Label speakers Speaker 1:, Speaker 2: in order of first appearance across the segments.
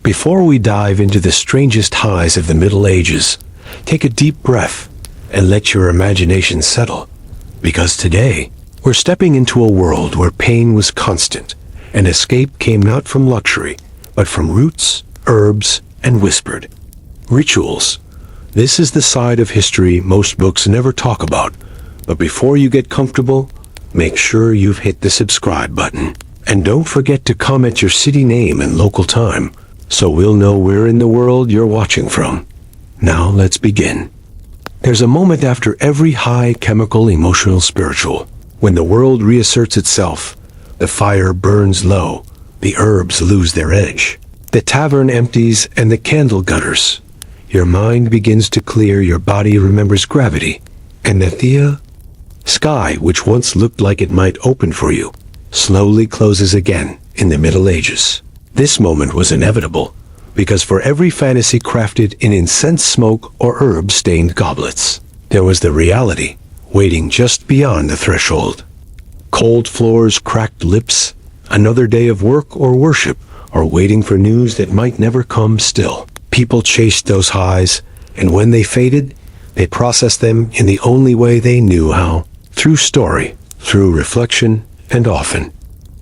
Speaker 1: Before we dive into the strangest highs of the Middle Ages, take a deep breath and let your imagination settle. Because today, we're stepping into a world where pain was constant, and escape came not from luxury, but from roots, herbs, and whispered rituals. This is the side of history most books never talk about. But before you get comfortable, make sure you've hit the subscribe button. And don't forget to comment your city name and local time, so we'll know where in the world you're watching from. Now let's begin. There's a moment after every high chemical, emotional, spiritual, when the world reasserts itself. The fire burns low, the herbs lose their edge, the tavern empties and the candle gutters. Your mind begins to clear, your body remembers gravity, and the sky, which once looked like it might open for you, slowly closes again in the Middle Ages. This moment was inevitable, because for every fantasy crafted in incense smoke or herb-stained goblets, there was the reality waiting just beyond the threshold. Cold floors, cracked lips, another day of work or worship, or waiting for news that might never come. Still, people chased those highs, and when they faded, they processed them in the only way they knew how, through story, through reflection, and often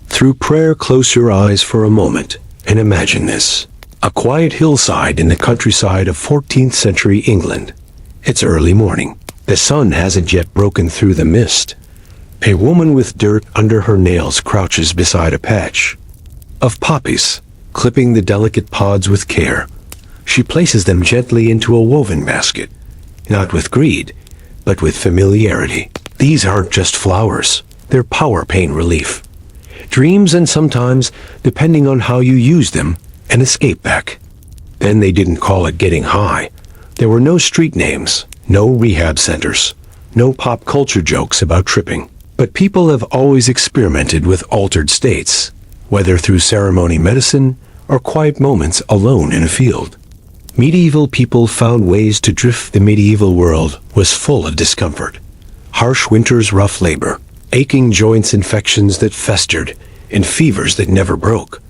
Speaker 1: through prayer. Close your eyes for a moment and imagine this. A quiet hillside in the countryside of 14th century England. It's early morning. The sun hasn't yet broken through the mist. A woman with dirt under her nails crouches beside a patch of poppies, clipping the delicate pods with care. She places them gently into a woven basket, not with greed, but with familiarity. These aren't just flowers, they're power, pain relief, dreams, and sometimes, depending on how you use them, an escape back. Then they didn't call it getting high. There were no street names, no rehab centers, no pop culture jokes about tripping. But people have always experimented with altered states, whether through ceremony medicine or quiet moments alone in a field. Medieval people found ways to drift. The medieval world was full of discomfort. Harsh winters, rough labor, aching joints, infections that festered, and fevers that never broke.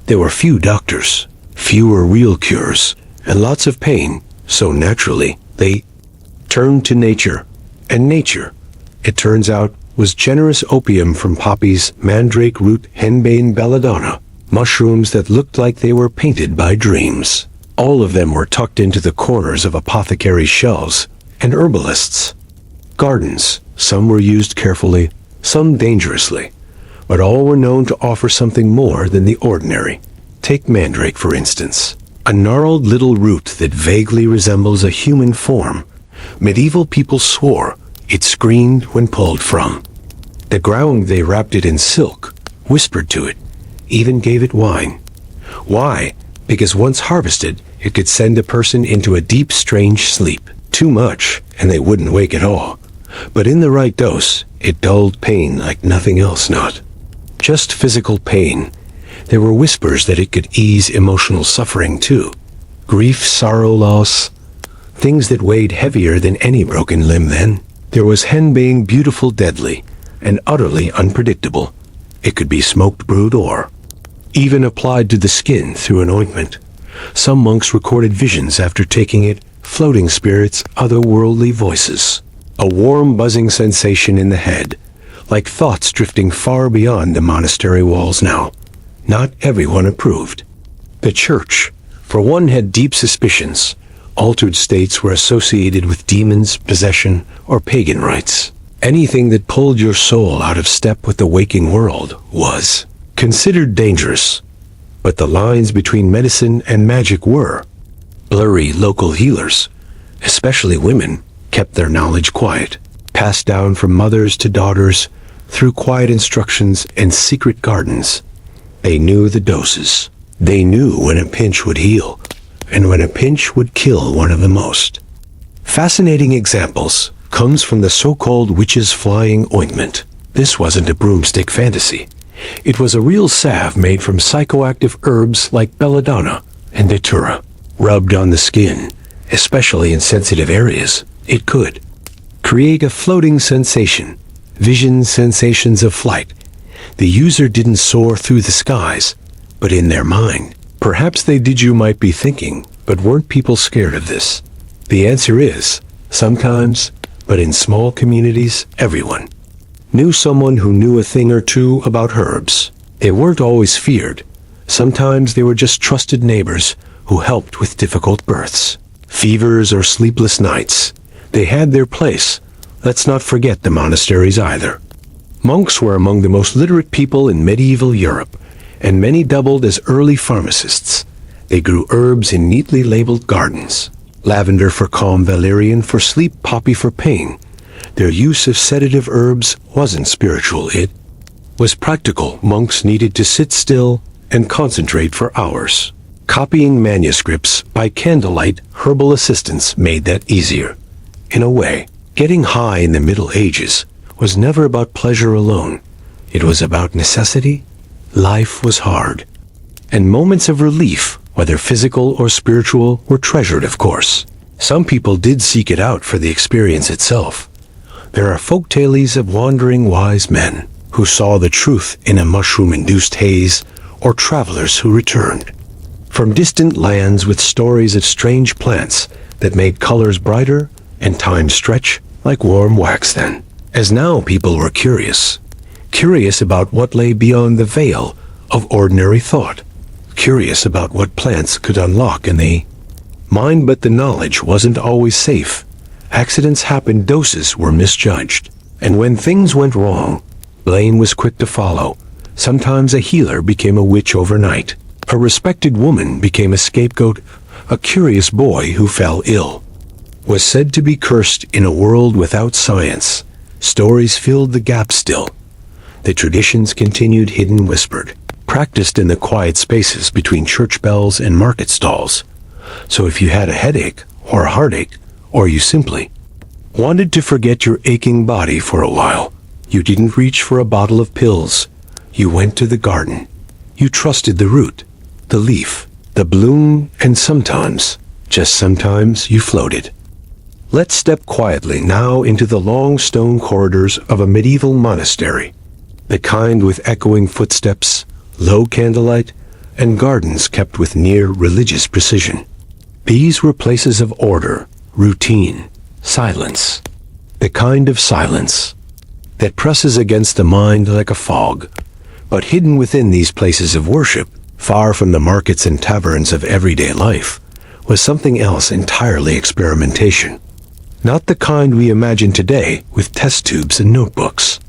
Speaker 1: There were few doctors, fewer real cures, and lots of pain, so naturally, they turned to nature. And nature, it turns out, was generous opium from poppies, mandrake root, henbane, belladonna, mushrooms that looked like they were painted by dreams. All of them were tucked into the corners of apothecaries' shelves and herbalists' gardens. Some were used carefully, some dangerously, but all were known to offer something more than the ordinary. Take mandrake, for instance, a gnarled little root that vaguely resembles a human form. Medieval people swore it screamed when pulled from the ground. They wrapped it in silk, whispered to it, even gave it wine. Why? Because once harvested, it could send a person into a deep, strange sleep. Too much, and they wouldn't wake at all. But in the right dose, it dulled pain like nothing else. Not just physical pain. There were whispers that it could ease emotional suffering too. Grief, sorrow, loss, things that weighed heavier than any broken limb. Then there was henbane, beautiful, deadly, and utterly unpredictable. It could be smoked, brewed, or even applied to the skin through an ointment. Some monks recorded visions after taking it, floating spirits, otherworldly voices. A warm, buzzing sensation in the head, like thoughts drifting far beyond the monastery walls. Now, not everyone approved. The church, for one, had deep suspicions. Altered states were associated with demons, possession, or pagan rites. Anything that pulled your soul out of step with the waking world was considered dangerous. But the lines between medicine and magic were blurry. Local healers, especially women, kept their knowledge quiet, passed down from mothers to daughters through quiet instructions and secret gardens. They knew the doses. They knew when a pinch would heal, and when a pinch would kill. One of the most fascinating examples comes from the so-called witch's flying ointment. This wasn't a broomstick fantasy. It was a real salve made from psychoactive herbs like belladonna and datura. Rubbed on the skin, especially in sensitive areas, it could create a floating sensation, visions, sensations of flight. The user didn't soar through the skies, but in their mind, Perhaps they did, you might be thinking, but weren't people scared of this? The answer is, sometimes, but in small communities, everyone knew someone who knew a thing or two about herbs. They weren't always feared. Sometimes they were just trusted neighbors who helped with difficult births, fevers, or sleepless nights. They had their place. Let's not forget the monasteries either. Monks were among the most literate people in medieval Europe, and many doubled as early pharmacists. They grew herbs in neatly labeled gardens. Lavender for calm, valerian for sleep, poppy for pain. Their use of sedative herbs wasn't spiritual, it was practical. Monks needed to sit still and concentrate for hours. Copying manuscripts by candlelight, herbal assistants made that easier. In a way, getting high in the Middle Ages was never about pleasure alone. It was about necessity. Life was hard, and moments of relief, whether physical or spiritual, were treasured, of course. Some people did seek it out for the experience itself. There are folk tales of wandering wise men who saw the truth in a mushroom-induced haze, or travelers who returned from distant lands with stories of strange plants that made colors brighter and time stretch like warm wax then. As now, people were curious about what lay beyond the veil of ordinary thought, curious about what plants could unlock in the mind, but the knowledge wasn't always safe. Accidents happened, doses were misjudged, and when things went wrong, blame was quick to follow. Sometimes a healer became a witch overnight. A respected woman became a scapegoat. A curious boy who fell ill was said to be cursed. In a world without science, stories filled the gap still. The traditions continued, hidden, whispered, practiced in the quiet spaces between church bells and market stalls. So if you had a headache or a heartache, or you simply wanted to forget your aching body for a while, you didn't reach for a bottle of pills. You went to the garden. You trusted the root, the leaf, the bloom, and sometimes, just sometimes, you floated. Let's step quietly now into the long stone corridors of a medieval monastery, the kind with echoing footsteps, low candlelight, and gardens kept with near religious precision. These were places of order, routine, silence, the kind of silence that presses against the mind like a fog. But hidden within these places of worship, far from the markets and taverns of everyday life, was something else entirely: experimentation. Not the kind we imagine today with test tubes and notebooks.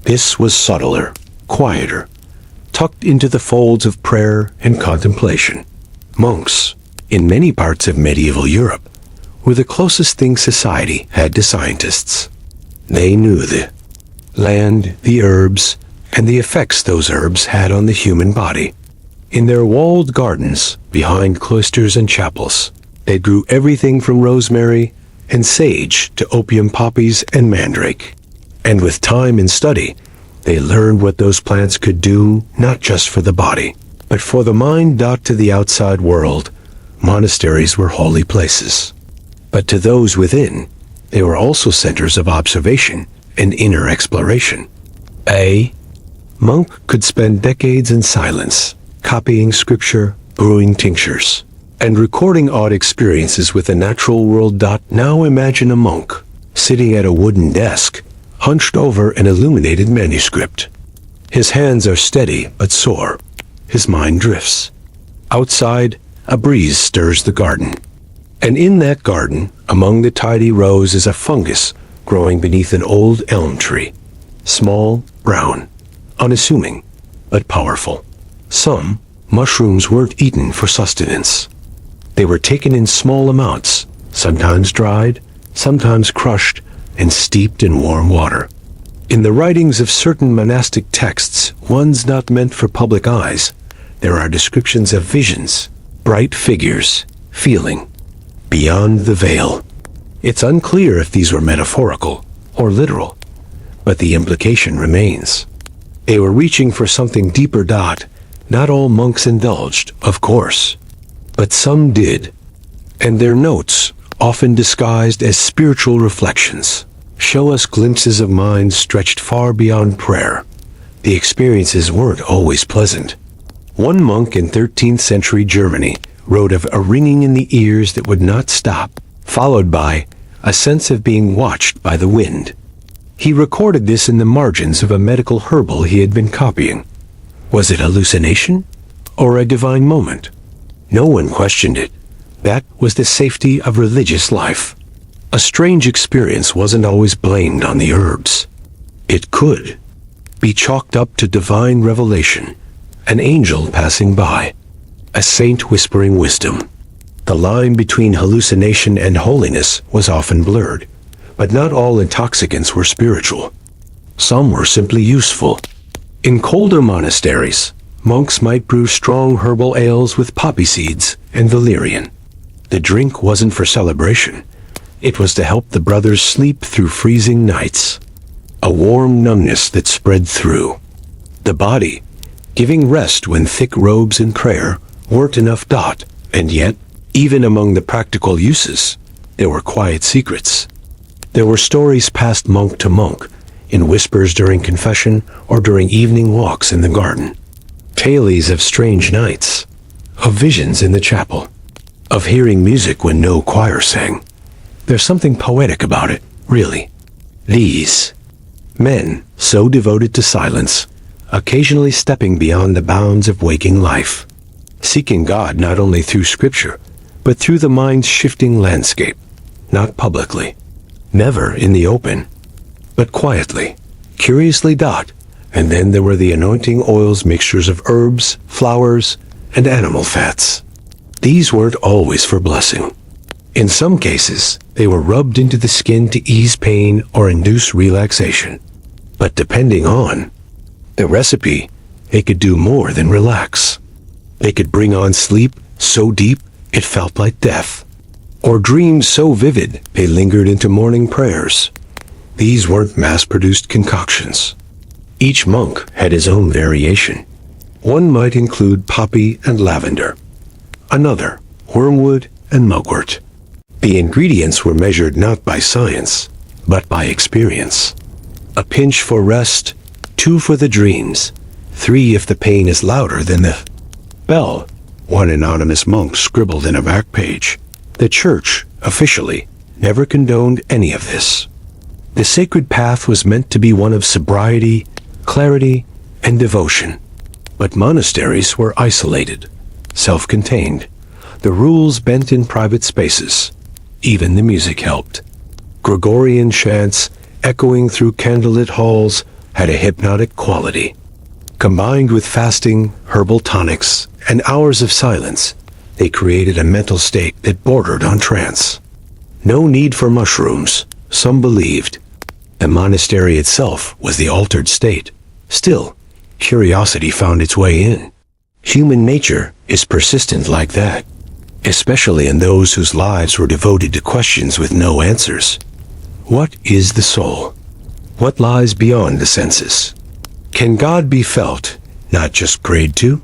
Speaker 1: This was subtler, quieter, tucked into the folds of prayer and contemplation. Monks, in many parts of medieval Europe, were the closest thing society had to scientists. They knew the land, the herbs, and the effects those herbs had on the human body. In their walled gardens, behind cloisters and chapels, they grew everything from rosemary and sage to opium poppies and mandrake. And with time and study, they learned what those plants could do, not just for the body, but for the mind. To the outside world, monasteries were holy places. But to those within, they were also centers of observation and inner exploration. A monk could spend decades in silence, copying scripture, brewing tinctures, and recording odd experiences with the natural world. Now imagine a monk sitting at a wooden desk, hunched over an illuminated manuscript. His hands are steady but sore. His mind drifts. Outside, a breeze stirs the garden. And in that garden, among the tidy rows, is a fungus growing beneath an old elm tree. Small, brown, unassuming, but powerful. Some mushrooms weren't eaten for sustenance. They were taken in small amounts, sometimes dried, sometimes crushed, and steeped in warm water. In the writings of certain monastic texts, ones not meant for public eyes, there are descriptions of visions, bright figures, feeling beyond the veil. It's unclear if these were metaphorical or literal, but the implication remains. They were reaching for something deeper. Not all monks indulged, of course, but some did, and their notes, often disguised as spiritual reflections, show us glimpses of minds stretched far beyond prayer. The experiences weren't always pleasant. One monk in 13th century Germany wrote of a ringing in the ears that would not stop, followed by a sense of being watched by the wind. He recorded this in the margins of a medical herbal he had been copying. Was it hallucination or a divine moment? No one questioned it. That was the safety of religious life. A strange experience wasn't always blamed on the herbs. It could be chalked up to divine revelation, an angel passing by, a saint whispering wisdom. The line between hallucination and holiness was often blurred, but not all intoxicants were spiritual. Some were simply useful. In colder monasteries, monks might brew strong herbal ales with poppy seeds and valerian. The drink wasn't for celebration. It was to help the brothers sleep through freezing nights. A warm numbness that spread through the body, giving rest when thick robes and prayer weren't enough. And yet, even among the practical uses, there were quiet secrets. There were stories passed monk to monk, in whispers during confession or during evening walks in the garden. Tales of strange nights, of visions in the chapel, of hearing music when no choir sang. There's something poetic about it, really. These men, so devoted to silence, occasionally stepping beyond the bounds of waking life, seeking God not only through scripture, but through the mind's shifting landscape, not publicly, never in the open, but quietly, curiously. And then there were the anointing oils, mixtures of herbs, flowers, and animal fats. These weren't always for blessing. In some cases, they were rubbed into the skin to ease pain or induce relaxation. But depending on the recipe, they could do more than relax. They could bring on sleep so deep it felt like death, or dreams so vivid they lingered into morning prayers. These weren't mass-produced concoctions. Each monk had his own variation. One might include poppy and lavender, another wormwood and mugwort. The ingredients were measured not by science, but by experience. A pinch for rest, 2 for the dreams, 3 if the pain is louder than the bell, one anonymous monk scribbled in a back page. The church, officially, never condoned any of this. The sacred path was meant to be one of sobriety, clarity, and devotion. But monasteries were isolated, self-contained. The rules bent in private spaces. Even the music helped. Gregorian chants, echoing through candlelit halls, had a hypnotic quality. Combined with fasting, herbal tonics, and hours of silence, they created a mental state that bordered on trance. No need for mushrooms, some believed. The monastery itself was the altered state. Still, curiosity found its way in. Human nature is persistent like that, especially in those whose lives were devoted to questions with no answers. What is the soul? What lies beyond the senses? Can God be felt, not just prayed to?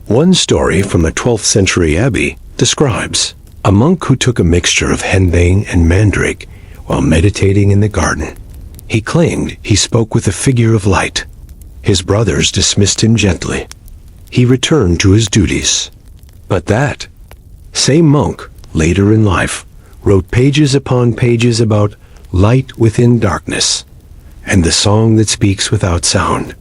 Speaker 1: One story from a 12th century abbey describes a monk who took a mixture of henbane and mandrake while meditating in the garden. He claimed he spoke with a figure of light. His brothers dismissed him gently. He returned to his duties. But that same monk, later in life, wrote pages upon pages about light within darkness, and the song that speaks without sound.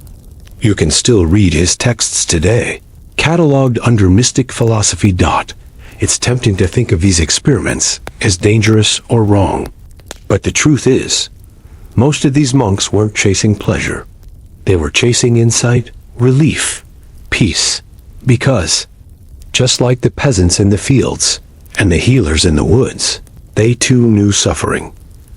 Speaker 1: You can still read his texts today, cataloged under mystic philosophy. It's tempting to think of these experiments as dangerous or wrong. But the truth is, most of these monks weren't chasing pleasure. They were chasing insight, relief, peace, because, just like the peasants in the fields and the healers in the woods, they too knew suffering.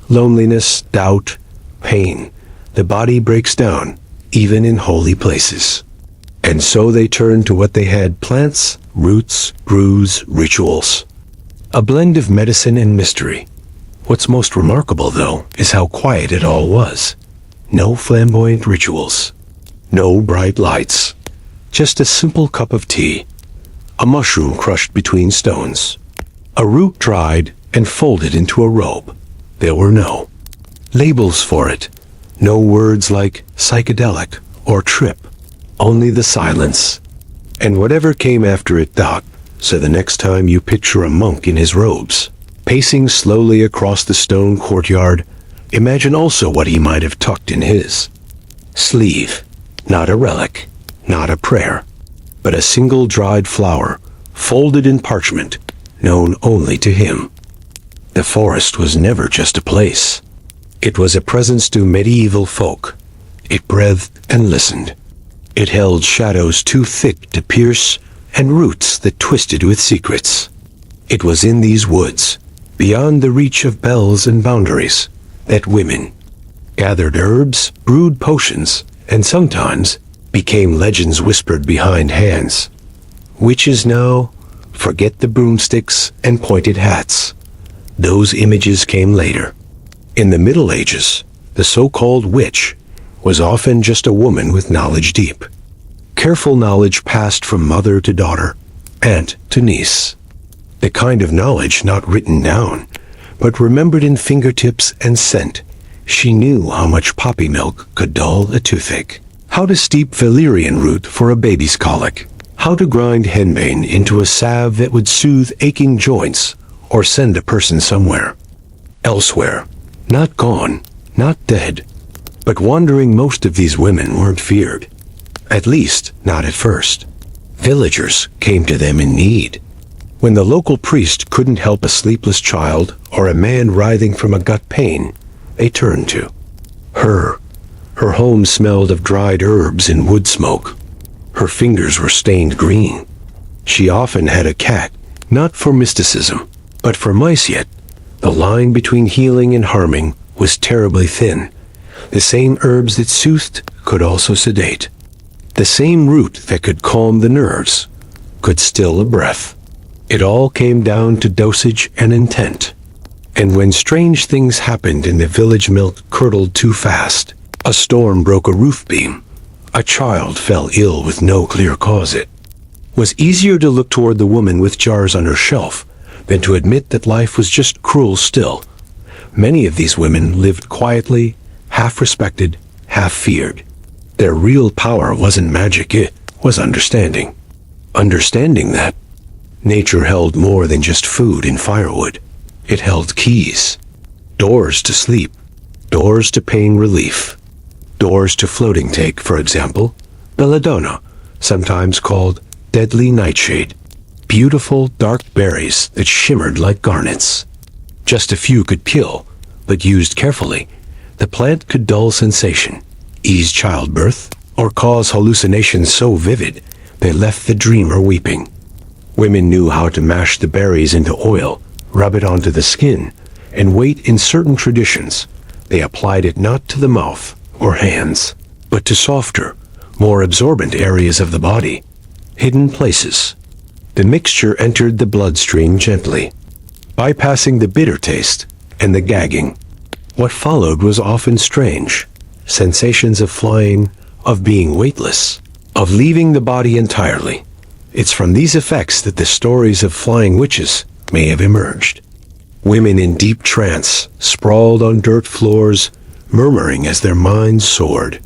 Speaker 1: Loneliness, doubt, pain. The body breaks down, even in holy places. And so they turned to what they had: plants, roots, brews, rituals. A blend of medicine and mystery. What's most remarkable, though, is how quiet it all was. No flamboyant rituals. No bright lights. Just a simple cup of tea. A mushroom crushed between stones. A root dried and folded into a robe. There were no labels for it. No words like psychedelic or trip. Only the silence. And whatever came after it thought, so the next time you picture a monk in his robes, pacing slowly across the stone courtyard, imagine also what he might have tucked in his sleeve. Not a relic, not a prayer, but a single dried flower, folded in parchment, known only to him. The forest was never just a place. It was a presence to medieval folk. It breathed and listened. It held shadows too thick to pierce and roots that twisted with secrets. It was in these woods, beyond the reach of bells and boundaries, that women gathered herbs, brewed potions, and sometimes became legends whispered behind hands. Witches now, forget the broomsticks and pointed hats. Those images came later. In the Middle Ages, the so-called witch was often just a woman with knowledge deep. Careful knowledge passed from mother to daughter, aunt to niece. The kind of knowledge not written down, but remembered in fingertips and scent. She knew how much poppy milk could dull a toothache, how to steep valerian root for a baby's colic, how to grind henbane into a salve that would soothe aching joints or send a person somewhere elsewhere. Not gone, not dead, but wandering. Most of these women weren't feared. At least, not at first. Villagers came to them in need. When the local priest couldn't help a sleepless child or a man writhing from a gut pain, they turned to her. Her home smelled of dried herbs and wood smoke. Her fingers were stained green. She often had a cat, not for mysticism, but for mice. Yet the line between healing and harming was terribly thin. The same herbs that soothed could also sedate. The same root that could calm the nerves could still a breath. It all came down to dosage and intent. And when strange things happened and the village milk curdled too fast, a storm broke a roof beam, a child fell ill with no clear cause, it was easier to look toward the woman with jars on her shelf than to admit that life was just cruel still. Many of these women lived quietly, half respected, half feared. Their real power wasn't magic, it was understanding. Understanding that nature held more than just food and firewood. It held keys. Doors to sleep, doors to pain relief, doors to floating. Take, for example, belladonna, sometimes called deadly nightshade. Beautiful, dark berries that shimmered like garnets. Just a few could kill, but used carefully, the plant could dull sensation, ease childbirth, or cause hallucinations so vivid they left the dreamer weeping. Women knew how to mash the berries into oil, rub it onto the skin, and wait. In certain traditions, they applied it not to the mouth or hands, but to softer, more absorbent areas of the body, hidden places. The mixture entered the bloodstream gently, bypassing the bitter taste and the gagging. What followed was often strange. Sensations of flying, of being weightless, of leaving the body entirely. It's from these effects that the stories of flying witches may have emerged. Women in deep trance, sprawled on dirt floors, murmuring as their minds soared.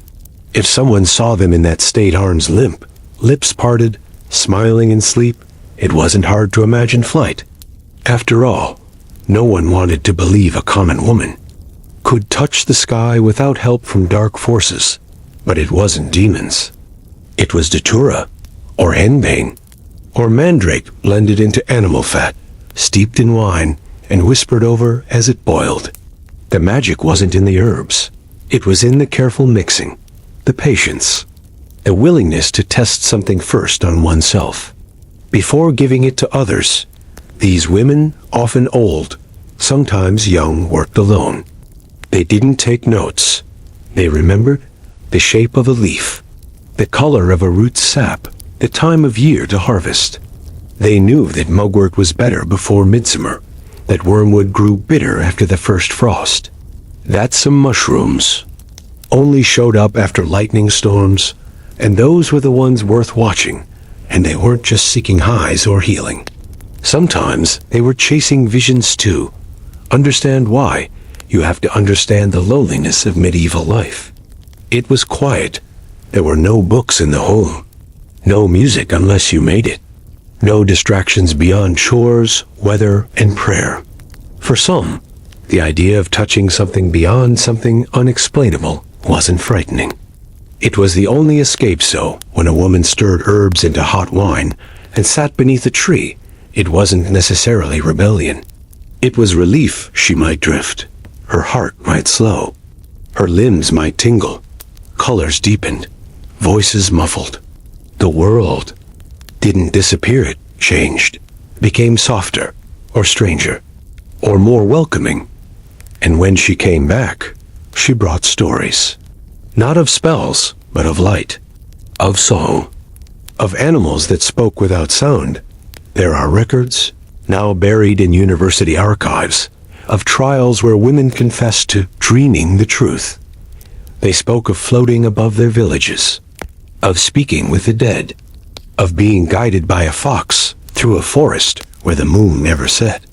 Speaker 1: If someone saw them in that state, arms limp, lips parted, smiling in sleep, it wasn't hard to imagine flight. After all, no one wanted to believe a common woman could touch the sky without help from dark forces. But it wasn't demons. It was datura, or henbane, or mandrake blended into animal fat, steeped in wine, and whispered over as it boiled. The magic wasn't in the herbs. It was in the careful mixing, the patience, the willingness to test something first on oneself before giving it to others. These women, often old, sometimes young, worked alone. They didn't take notes. They remembered the shape of a leaf, the color of a root's sap, the time of year to harvest. They knew that mugwort was better before midsummer, that wormwood grew bitter after the first frost, that some mushrooms only showed up after lightning storms, and those were the ones worth watching, and they weren't just seeking highs or healing. Sometimes they were chasing visions too. Understand why? You have to understand the loneliness of medieval life. It was quiet. There were no books in the home. No music unless you made it. No distractions beyond chores, weather, and prayer. For some, the idea of touching something beyond something unexplainable wasn't frightening. It was the only escape, so when a woman stirred herbs into hot wine and sat beneath a tree, it wasn't necessarily rebellion. It was relief. She might drift. Her heart might slow. Her limbs might tingle. Colors deepened. Voices muffled. The world didn't disappear, it changed. Became softer, or stranger, or more welcoming. And when she came back, she brought stories. Not of spells, but of light. Of song. Of animals that spoke without sound. There are records, now buried in university archives, of trials where women confessed to dreaming the truth. They spoke of floating above their villages, of speaking with the dead, of being guided by a fox through a forest where the moon never set.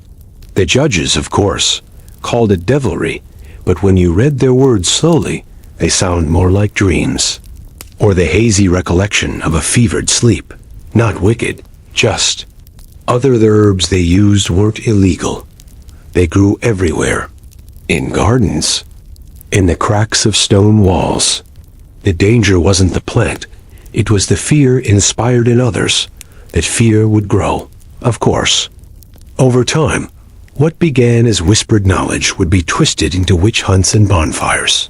Speaker 1: The judges, of course, called it devilry, but when you read their words slowly, they sound more like dreams, or the hazy recollection of a fevered sleep. Not wicked, just. Other herbs they used weren't illegal. They grew everywhere. In gardens. In the cracks of stone walls. The danger wasn't the plant. It was the fear inspired in others, that fear would grow, of course. Over time, what began as whispered knowledge would be twisted into witch hunts and bonfires.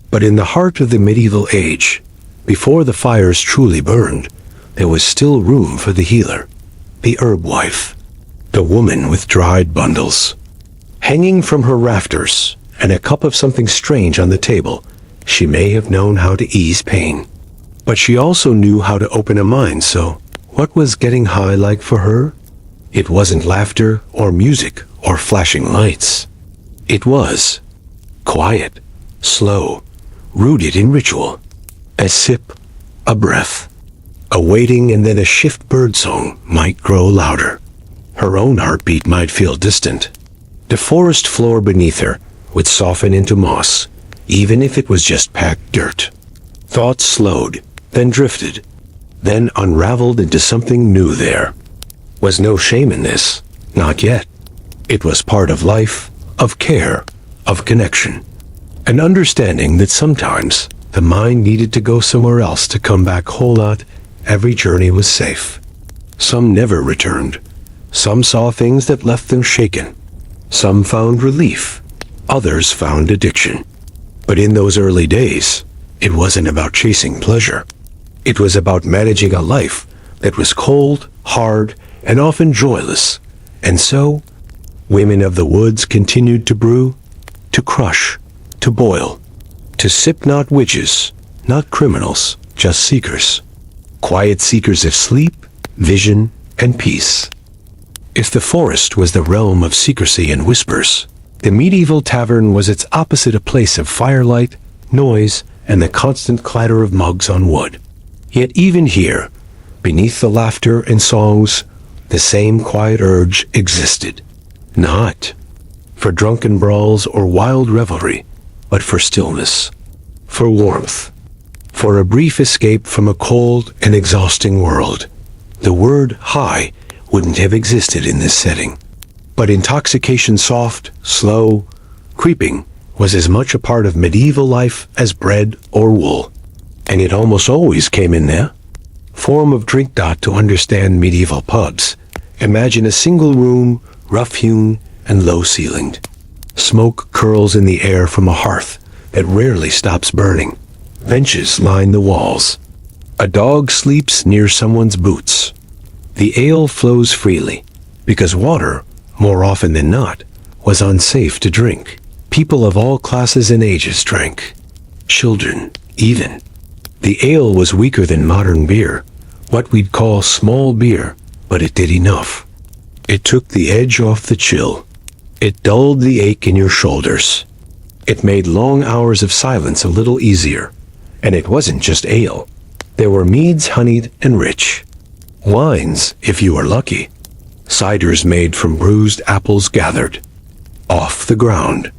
Speaker 1: But in the heart of the medieval age, before the fires truly burned, there was still room for the healer, the herb wife, the woman with dried bundles. Hanging from her rafters, and a cup of something strange on the table, she may have known how to ease pain. But she also knew how to open a mind, so what was getting high like for her? It wasn't laughter or music or flashing lights. It was quiet, slow, rooted in ritual. A sip, a breath, a waiting, and then a shift birdsong might grow louder. Her own heartbeat might feel distant. The forest floor beneath her would soften into moss, even if it was just packed dirt. Thoughts slowed, then drifted, then unraveled into something new. There was no shame in this, not yet. It was part of life, of care, of connection. An understanding that sometimes the mind needed to go somewhere else to come back whole. Not every journey was safe. Some never returned. Some saw things that left them shaken. Some found relief. Others found addiction. But in those early days, it wasn't about chasing pleasure. It was about managing a life that was cold, hard, and often joyless. And so, women of the woods continued to brew, to crush, to boil, to sip. Not witches, not criminals, just seekers. Quiet seekers of sleep, vision, and peace. If the forest was the realm of secrecy and whispers, the medieval tavern was its opposite, a place of firelight, noise, and the constant clatter of mugs on wood. Yet even here, beneath the laughter and songs, the same quiet urge existed. Not for drunken brawls or wild revelry, but for stillness, for warmth, for a brief escape from a cold and exhausting world. The word high wouldn't have existed in this setting. But intoxication, soft, slow, creeping, was as much a part of medieval life as bread or wool. And it almost always came in there. Form of drink. To understand medieval pubs, imagine a single room, rough-hewn and low-ceilinged. Smoke curls in the air from a hearth that rarely stops burning. Benches line the walls. A dog sleeps near someone's boots. The ale flows freely, because water, more often than not, was unsafe to drink. People of all classes and ages drank. Children, even. The ale was weaker than modern beer, what we'd call small beer, but it did enough. It took the edge off the chill. It dulled the ache in your shoulders. It made long hours of silence a little easier. And it wasn't just ale. There were meads honeyed and rich. Wines, if you were lucky. Ciders made from bruised apples gathered off the ground,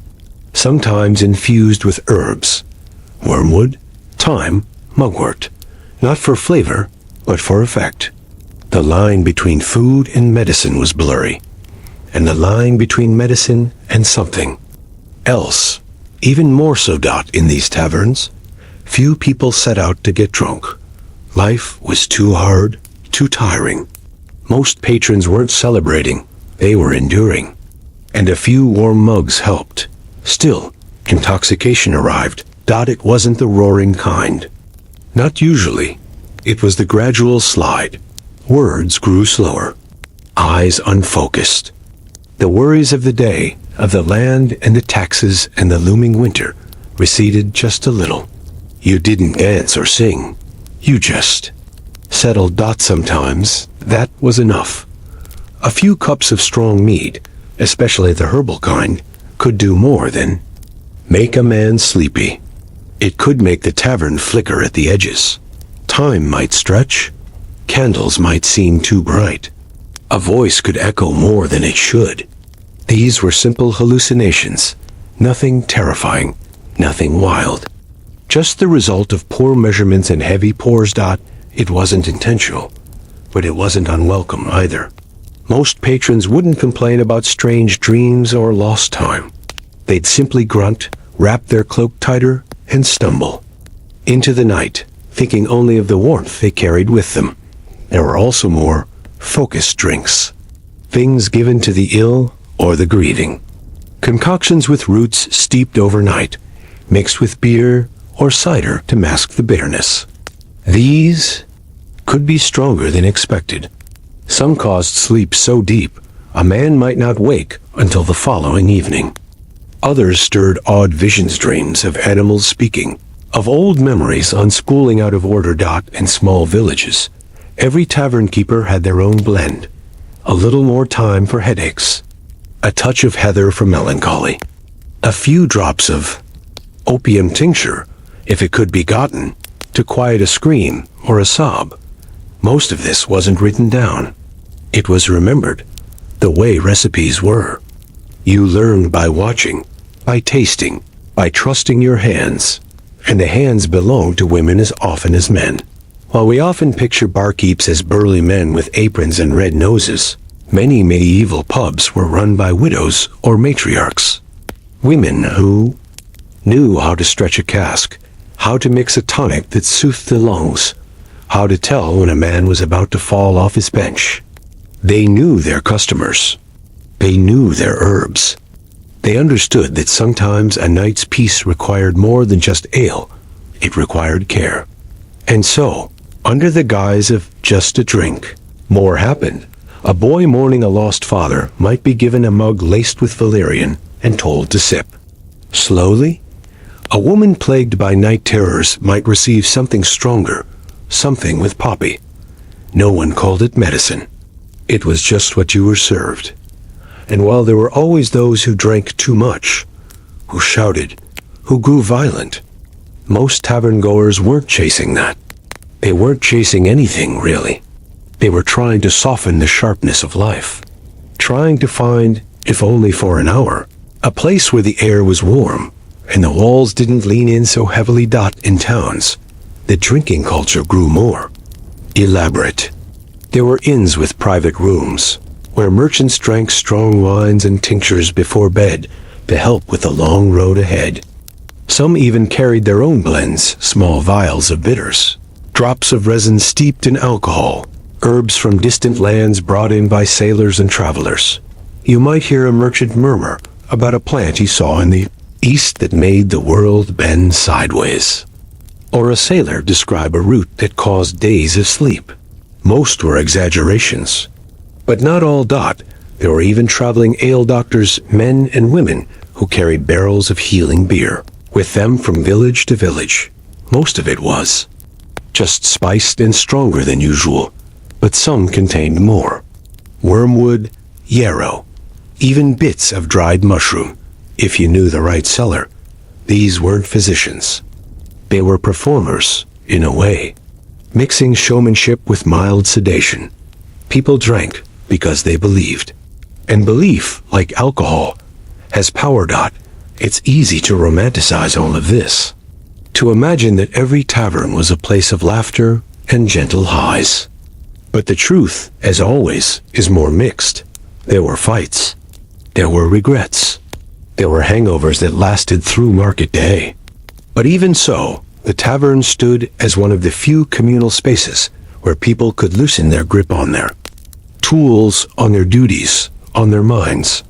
Speaker 1: sometimes infused with herbs. Wormwood, thyme, mugwort. Not for flavor, But for effect, the line between food and medicine was blurry, and the line between medicine and something else, even more so. In these taverns, few people set out to get drunk. Life was too hard, too tiring. Most patrons weren't celebrating, they were enduring. And a few warm mugs helped. Still, intoxication arrived. It wasn't the roaring kind. Not usually. It was the gradual slide. Words grew slower. Eyes unfocused. The worries of the day, of the land and the taxes and the looming winter, receded just a little. You didn't dance or sing. You just settled. Sometimes that was enough. A few cups of strong mead, especially the herbal kind, could do more than make a man sleepy. It could make the tavern flicker at the edges. Time might stretch. Candles might seem too bright. A voice could echo more than it should. These were simple hallucinations. Nothing terrifying. Nothing wild. Just the result of poor measurements and heavy pours. It wasn't intentional, but it wasn't unwelcome either. Most patrons wouldn't complain about strange dreams or lost time. They'd simply grunt, wrap their cloak tighter, and stumble into the night, thinking only of the warmth they carried with them. There were also more focused drinks, things given to the ill or the grieving. Concoctions with roots steeped overnight, mixed with beer or cider to mask the bitterness. These could be stronger than expected. Some caused sleep so deep, a man might not wake until the following evening. Others stirred odd visions, dreams of animals speaking, of old memories unschooling out of order. In small villages, every tavern keeper had their own blend. A little more thyme for headaches, a touch of heather for melancholy, a few drops of opium tincture, if it could be gotten, to quiet a scream or a sob. Most of this wasn't written down. It was remembered, the way recipes were. You learned by watching, by tasting, by trusting your hands. And the hands belonged to women as often as men. While we often picture barkeeps as burly men with aprons and red noses, many medieval pubs were run by widows or matriarchs. Women who knew how to stretch a cask, how to mix a tonic that soothed the lungs, how to tell when a man was about to fall off his bench. They knew their customers. They knew their herbs. They understood that sometimes a night's peace required more than just ale. It required care. And so, under the guise of just a drink, more happened. A boy mourning a lost father might be given a mug laced with valerian and told to sip. Slowly, a woman plagued by night terrors might receive something stronger, something with poppy. No one called it medicine. It was just what you were served. And while there were always those who drank too much, who shouted, who grew violent, most tavern-goers weren't chasing that. They weren't chasing anything, really. They were trying to soften the sharpness of life, trying to find, if only for an hour, a place where the air was warm and the walls didn't lean in so heavily. In towns, the drinking culture grew more elaborate. There were inns with private rooms, where merchants drank strong wines and tinctures before bed to help with the long road ahead. Some even carried their own blends, small vials of bitters, drops of resin steeped in alcohol, herbs from distant lands brought in by sailors and travelers. You might hear a merchant murmur about a plant he saw in the east that made the world bend sideways, or a sailor describe a root that caused days of sleep. Most were exaggerations, but not all. There were even traveling ale doctors, men and women, who carried barrels of healing beer with them from village to village. Most of it was just spiced and stronger than usual, but some contained more. Wormwood, yarrow, even bits of dried mushroom, if you knew the right cellar. These weren't physicians. They were performers, in a way, mixing showmanship with mild sedation. People drank because they believed. And belief, like alcohol, has power. It's easy to romanticize all of this, to imagine that every tavern was a place of laughter, and gentle highs. But the truth, as always, is more mixed. There were fights. There were regrets. There were hangovers that lasted through market day. But even so, the tavern stood as one of the few communal spaces where people could loosen their grip on their tools, on their duties, on their minds.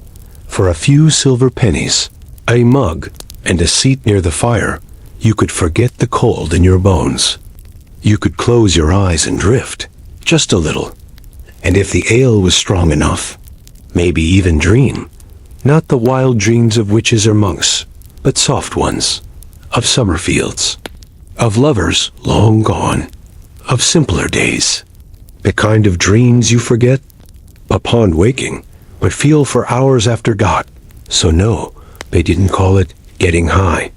Speaker 1: For a few silver pennies, a mug, and a seat near the fire, you could forget the cold in your bones. You could close your eyes and drift, just a little. And if the ale was strong enough, maybe even dream. Not the wild dreams of witches or monks, but soft ones, of summer fields, of lovers long gone, of simpler days. The kind of dreams you forget upon waking, but feel for hours after got. So no, they didn't call it getting high,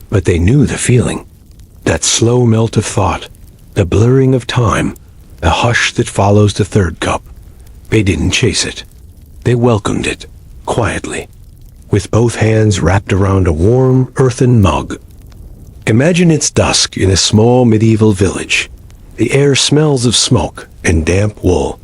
Speaker 1: but they knew the feeling. That slow melt of thought, the blurring of time, the hush that follows the third cup. They didn't chase it. They welcomed it, quietly, with both hands wrapped around a warm, earthen mug. Imagine it's dusk in a small medieval village. The air smells of smoke and damp wool.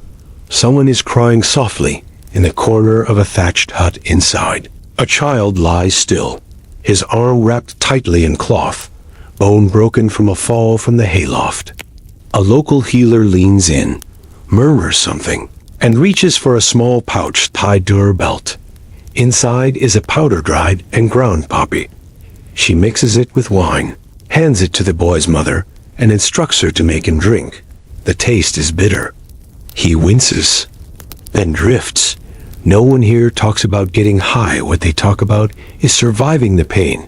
Speaker 1: Someone is crying softly in the corner of a thatched hut inside. A child lies still, his arm wrapped tightly in cloth, bone broken from a fall from the hayloft. A local healer leans in, murmurs something, and reaches for a small pouch tied to her belt. Inside is a powder-dried and ground poppy. She mixes it with wine, hands it to the boy's mother, and instructs her to make him drink. The taste is bitter. He winces, then drifts. No one here talks about getting high. What they talk about is surviving the pain.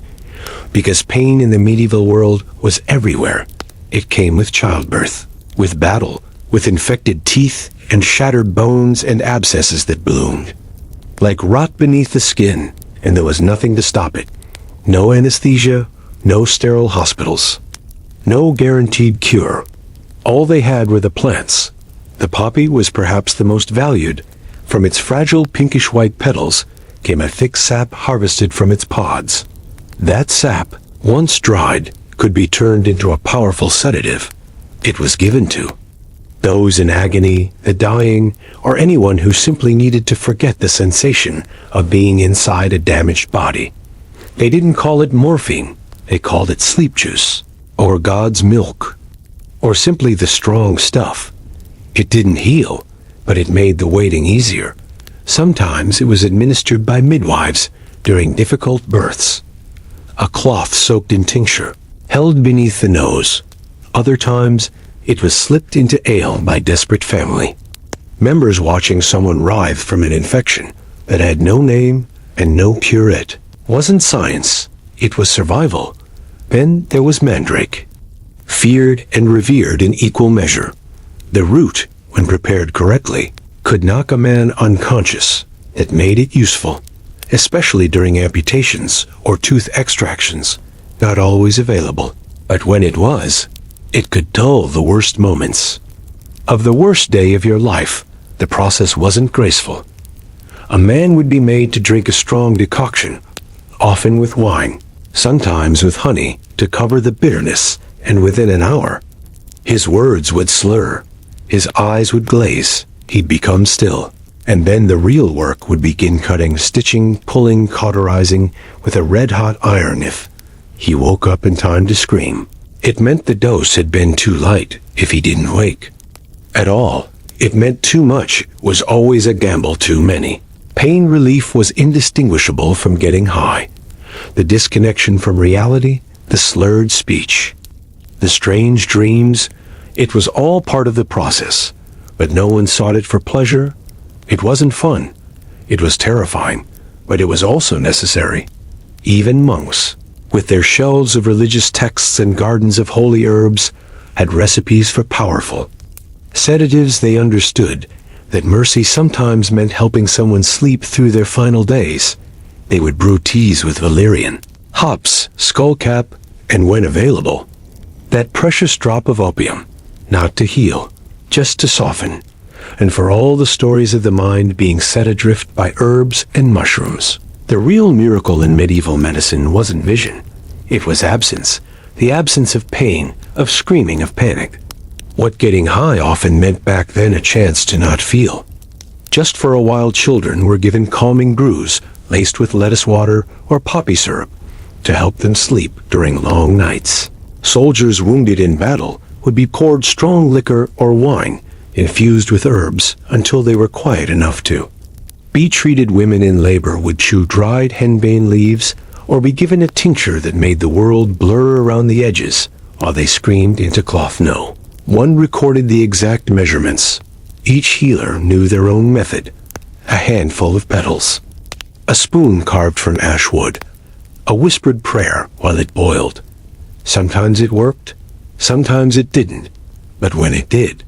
Speaker 1: Because pain in the medieval world was everywhere. It came with childbirth, with battle, with infected teeth and shattered bones and abscesses that bloomed. Like rot beneath the skin, and there was nothing to stop it. No anesthesia, no sterile hospitals, no guaranteed cure. All they had were the plants. The poppy was perhaps the most valued. From its fragile pinkish-white petals came a thick sap harvested from its pods. That sap, once dried, could be turned into a powerful sedative. It was given to those in agony, the dying, or anyone who simply needed to forget the sensation of being inside a damaged body. They didn't call it morphine. They called it sleep juice, or God's milk, or simply the strong stuff. It didn't heal, but it made the waiting easier. Sometimes it was administered by midwives during difficult births. A cloth soaked in tincture, held beneath the nose. Other times, it was slipped into ale by desperate family members watching someone writhe from an infection that had no name and no cure. It wasn't science, it was survival. Then there was mandrake, feared and revered in equal measure. The root, when prepared correctly, could knock a man unconscious. It made it useful, especially during amputations or tooth extractions, not always available. But when it was, it could dull the worst moments. Of the worst day of your life, the process wasn't graceful. A man would be made to drink a strong decoction, often with wine, sometimes with honey, to cover the bitterness, and within an hour, his words would slur, his eyes would glaze, he'd become still, and then the real work would begin: cutting, stitching, pulling, cauterizing, with a red-hot iron. If he woke up in time to scream, it meant the dose had been too light. If he didn't wake at all, it meant too much was always a gamble too many. Pain relief was indistinguishable from getting high. The disconnection from reality, the slurred speech, the strange dreams, it was all part of the process. But no one sought it for pleasure. It wasn't fun. It was terrifying, but it was also necessary. Even monks, with their shelves of religious texts and gardens of holy herbs, had recipes for powerful sedatives. They understood that mercy sometimes meant helping someone sleep through their final days. They would brew teas with valerian, hops, skullcap, and when available, that precious drop of opium, not to heal, just to soften. And for all the stories of the mind being set adrift by herbs and mushrooms, the real miracle in medieval medicine wasn't vision. It was absence, the absence of pain, of screaming, of panic. What getting high often meant back then a chance to not feel. Just for a while, children were given calming brews laced with lettuce water or poppy syrup to help them sleep during long nights. Soldiers wounded in battle would be poured strong liquor or wine infused with herbs until they were quiet enough to be treated. Women in labor would chew dried henbane leaves or be given a tincture that made the world blur around the edges while they screamed into cloth. No one recorded the exact measurements. Each healer knew their own method. A handful of petals, a spoon carved from ash wood, a whispered prayer while it boiled. Sometimes it worked, sometimes it didn't, but when it did,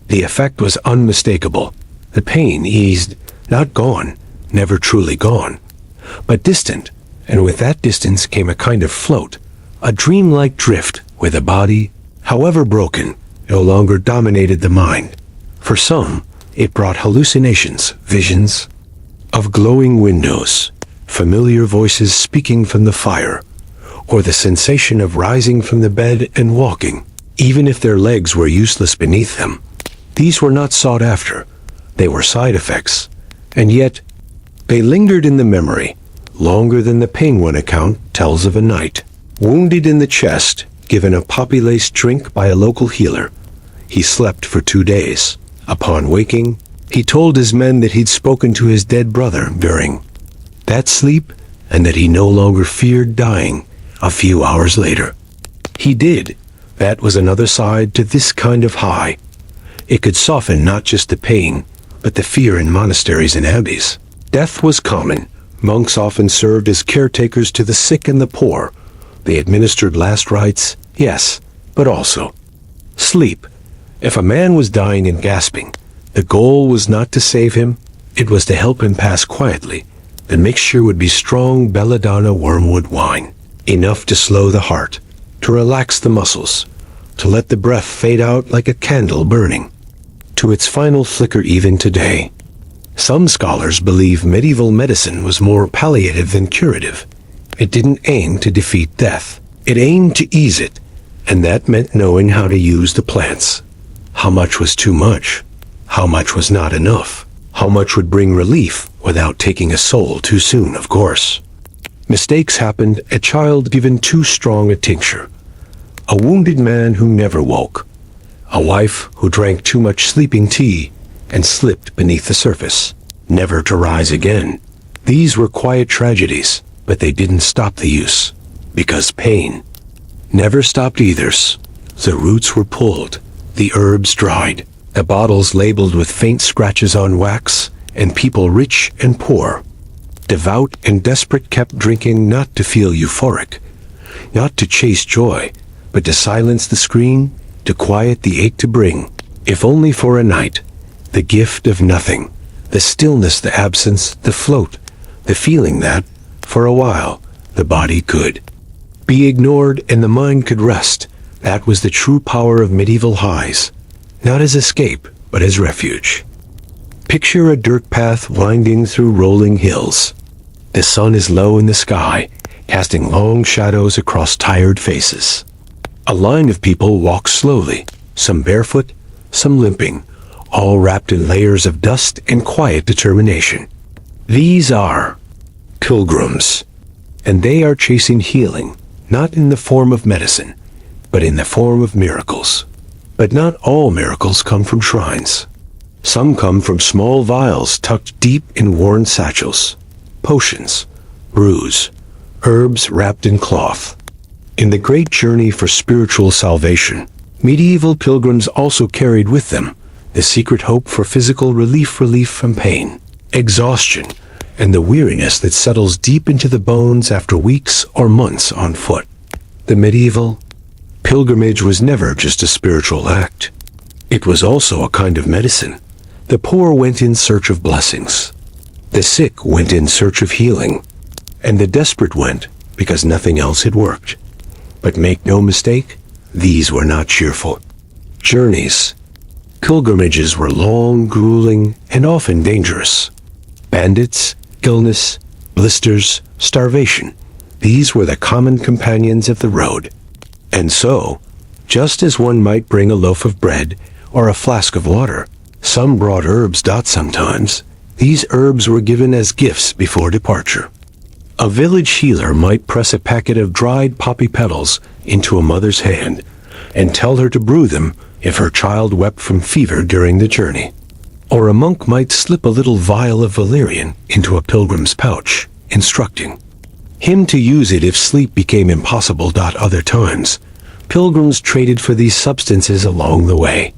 Speaker 1: the effect was unmistakable. The pain eased, not gone, never truly gone, but distant, and with that distance came a kind of float, a dreamlike drift where the body, however broken, no longer dominated the mind. For some, it brought hallucinations, visions of glowing windows, familiar voices speaking from the fire, or the sensation of rising from the bed and walking, even if their legs were useless beneath them. These were not sought after. They were side effects, and yet they lingered in the memory, longer than the penguin account tells of a knight, wounded in the chest, given a poppy-laced drink by a local healer. He slept for 2 days. Upon waking, he told his men that he'd spoken to his dead brother during that sleep and that he no longer feared dying a few hours later. He did. That was another side to this kind of high. It could soften not just the pain, but the fear in monasteries and abbeys. Death was common. Monks often served as caretakers to the sick and the poor. They administered last rites, yes, but also sleep. If a man was dying and gasping, the goal was not to save him, it was to help him pass quietly. The mixture would be strong belladonna wormwood wine, enough to slow the heart, to relax the muscles, to let the breath fade out like a candle burning to its final flicker. Even today, some scholars believe medieval medicine was more palliative than curative. It didn't aim to defeat death, it aimed to ease it, and that meant knowing how to use the plants. How much was too much? How much was not enough? How much would bring relief without taking a soul too soon, of course? Mistakes happened. A child given too strong a tincture, a wounded man who never woke, a wife who drank too much sleeping tea and slipped beneath the surface, never to rise again. These were quiet tragedies, but they didn't stop the use, because pain never stopped either. The roots were pulled, the herbs dried, the bottles labeled with faint scratches on wax, and people rich and poor, devout and desperate, kept drinking, not to feel euphoric, not to chase joy, but to silence the scream, to quiet the ache, to bring, if only for a night, the gift of nothing, the stillness, the absence, the float, the feeling that, for a while, the body could be ignored and the mind could rest. That was the true power of medieval highs, not as escape, but as refuge. Picture a dirt path winding through rolling hills. The sun is low in the sky, casting long shadows across tired faces. A line of people walks slowly, some barefoot, some limping, all wrapped in layers of dust and quiet determination. These are pilgrims, and they are chasing healing, not in the form of medicine, but in the form of miracles. But not all miracles come from shrines. Some come from small vials tucked deep in worn satchels, potions, brews, herbs wrapped in cloth. In the great journey for spiritual salvation, medieval pilgrims also carried with them the secret hope for physical relief from pain, exhaustion, and the weariness that settles deep into the bones after weeks or months on foot. The medieval pilgrimage was never just a spiritual act. It was also a kind of medicine. The poor went in search of blessings. The sick went in search of healing. And the desperate went because nothing else had worked. But make no mistake, these were not cheerful journeys. Pilgrimages were long, grueling, and often dangerous. Bandits, illness, blisters, starvation, these were the common companions of the road. And so, Just as one might bring a loaf of bread or a flask of water, some brought herbs. Sometimes, these herbs were given as gifts before departure. A village healer might press a packet of dried poppy petals into a mother's hand and tell her to brew them if her child wept from fever during the journey. Or a monk might slip a little vial of valerian into a pilgrim's pouch, instructing him to use it if sleep became impossible. Other times, pilgrims traded for these substances along the way.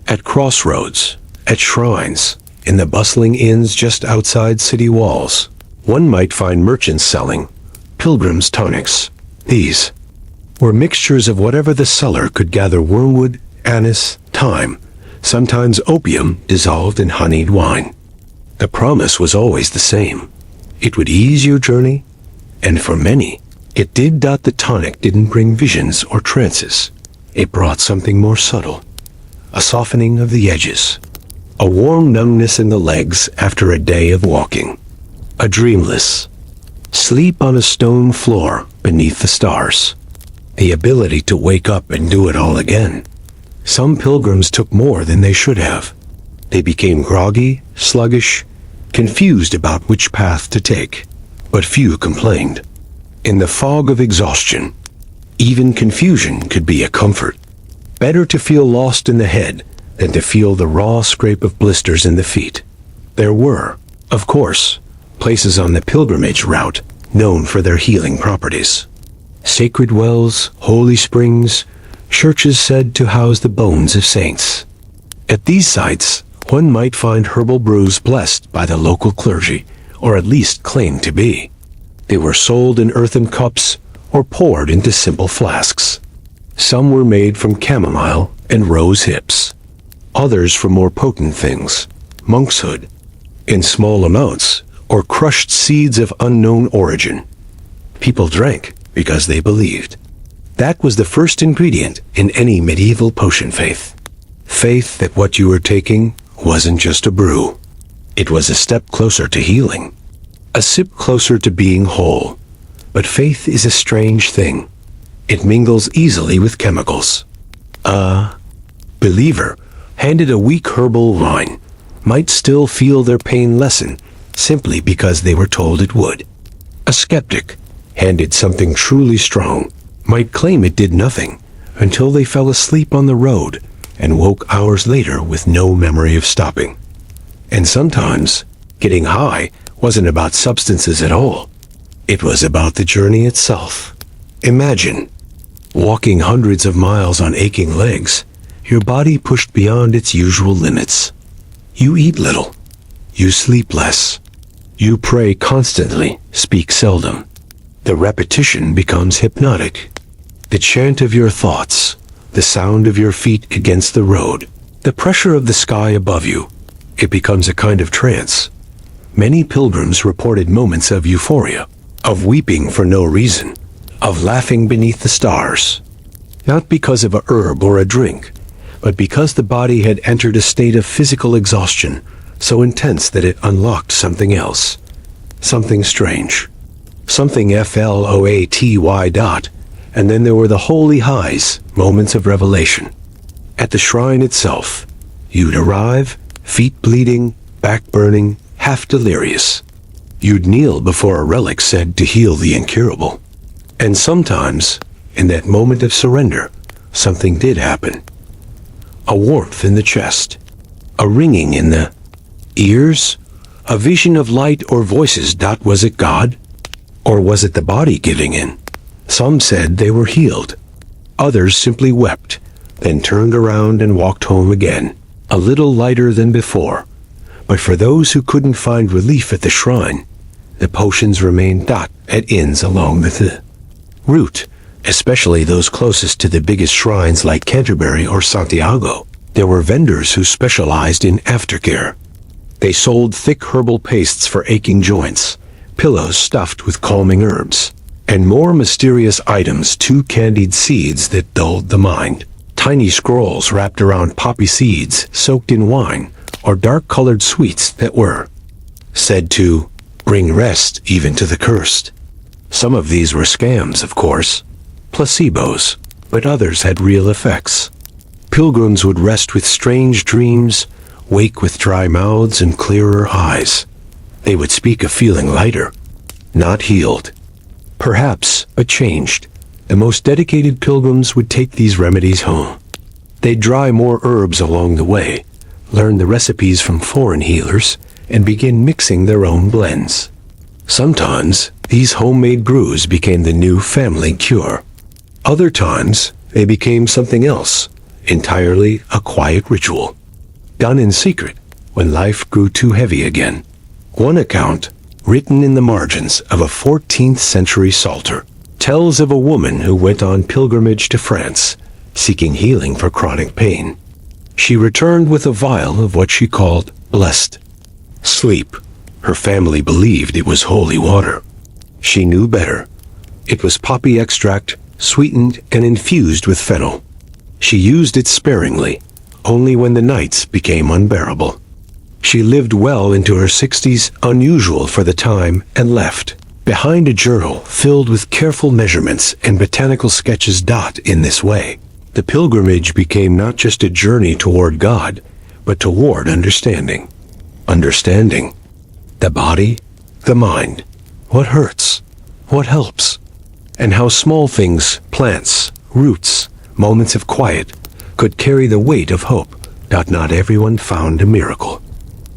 Speaker 1: At crossroads, at shrines, in the bustling inns just outside city walls, one might find merchants selling pilgrims' tonics. These were mixtures of whatever the seller could gather: wormwood, anise, thyme, sometimes opium dissolved in honeyed wine. The promise was always the same. It would ease your journey, and for many, it did. The tonic didn't bring visions or trances. It brought something more subtle, a softening of the edges, a warm numbness in the legs after a day of walking, a dreamless sleep on a stone floor beneath the stars, the ability to wake up and do it all again. Some pilgrims took more than they should have. They became groggy, sluggish, confused about which path to take, but few complained. In the fog of exhaustion, even confusion could be a comfort. Better to feel lost in the head than to feel the raw scrape of blisters in the feet. There were, of course, places on the pilgrimage route known for their healing properties. Sacred wells, holy springs, churches said to house the bones of saints. At these sites, one might find herbal brews blessed by the local clergy, or at least claimed to be. They were sold in earthen cups or poured into simple flasks. Some were made from chamomile and rose hips. Others from more potent things, monkshood, in small amounts, or crushed seeds of unknown origin. People drank because they believed. That was the first ingredient in any medieval potion faith. Faith that what you were taking wasn't just a brew. It was a step closer to healing, a sip closer to being whole. But faith is a strange thing. It mingles easily with chemicals. A believer handed a weak herbal wine might still feel their pain lessen simply because they were told it would. A skeptic, handed something truly strong, might claim it did nothing until they fell asleep on the road and woke hours later with no memory of stopping. And sometimes, getting high wasn't about substances at all. It was about the journey itself. Imagine walking hundreds of miles on aching legs, your body pushed beyond its usual limits. You eat little. You sleep less. You pray constantly, speak seldom. The repetition becomes hypnotic. The chant of your thoughts, the sound of your feet against the road, the pressure of the sky above you, it becomes a kind of trance. Many pilgrims reported moments of euphoria, of weeping for no reason, of laughing beneath the stars. Not because of a herb or a drink, but because the body had entered a state of physical exhaustion so intense that it unlocked something else, something strange, something floaty. And then there were the holy highs, moments of revelation. At the shrine itself, you'd arrive, feet bleeding, back burning, half delirious. You'd kneel before a relic said to heal the incurable. And sometimes, in that moment of surrender, something did happen. A warmth in the chest, a ringing in the ears, a vision of light or voices. Was it God? Or was it the body giving in? Some said they were healed. Others simply wept, then turned around and walked home again, a little lighter than before. But for those who couldn't find relief at the shrine, the potions remained at inns along the route, especially those closest to the biggest shrines like Canterbury or Santiago. There were vendors who specialized in aftercare. They sold thick herbal pastes for aching joints, pillows stuffed with calming herbs, and more mysterious items, too, candied seeds that dulled the mind, tiny scrolls wrapped around poppy seeds soaked in wine, or dark-colored sweets that were said to bring rest even to the cursed. Some of these were scams, of course, placebos, but others had real effects. Pilgrims would rest with strange dreams, wake with dry mouths and clearer eyes. They would speak of feeling lighter, not healed, perhaps, but changed. The most dedicated pilgrims would take these remedies home. They'd dry more herbs along the way, learn the recipes from foreign healers, and begin mixing their own blends. Sometimes, these homemade brews became the new family cure. Other times, they became something else, entirely a quiet ritual, done in secret when life grew too heavy again. One account, written in the margins of a 14th century psalter, tells of a woman who went on pilgrimage to France, seeking healing for chronic pain. She returned with a vial of what she called blessed sleep. Her family believed it was holy water. She knew better. It was poppy extract, sweetened and infused with fennel. She used it sparingly, only when the nights became unbearable. She lived well into her 60s, unusual for the time, and left behind a journal filled with careful measurements and botanical sketches. In this way, the pilgrimage became not just a journey toward God, but toward understanding. Understanding the body, the mind, what hurts, what helps, and how small things, plants, roots, moments of quiet, could carry the weight of hope. Not everyone found a miracle,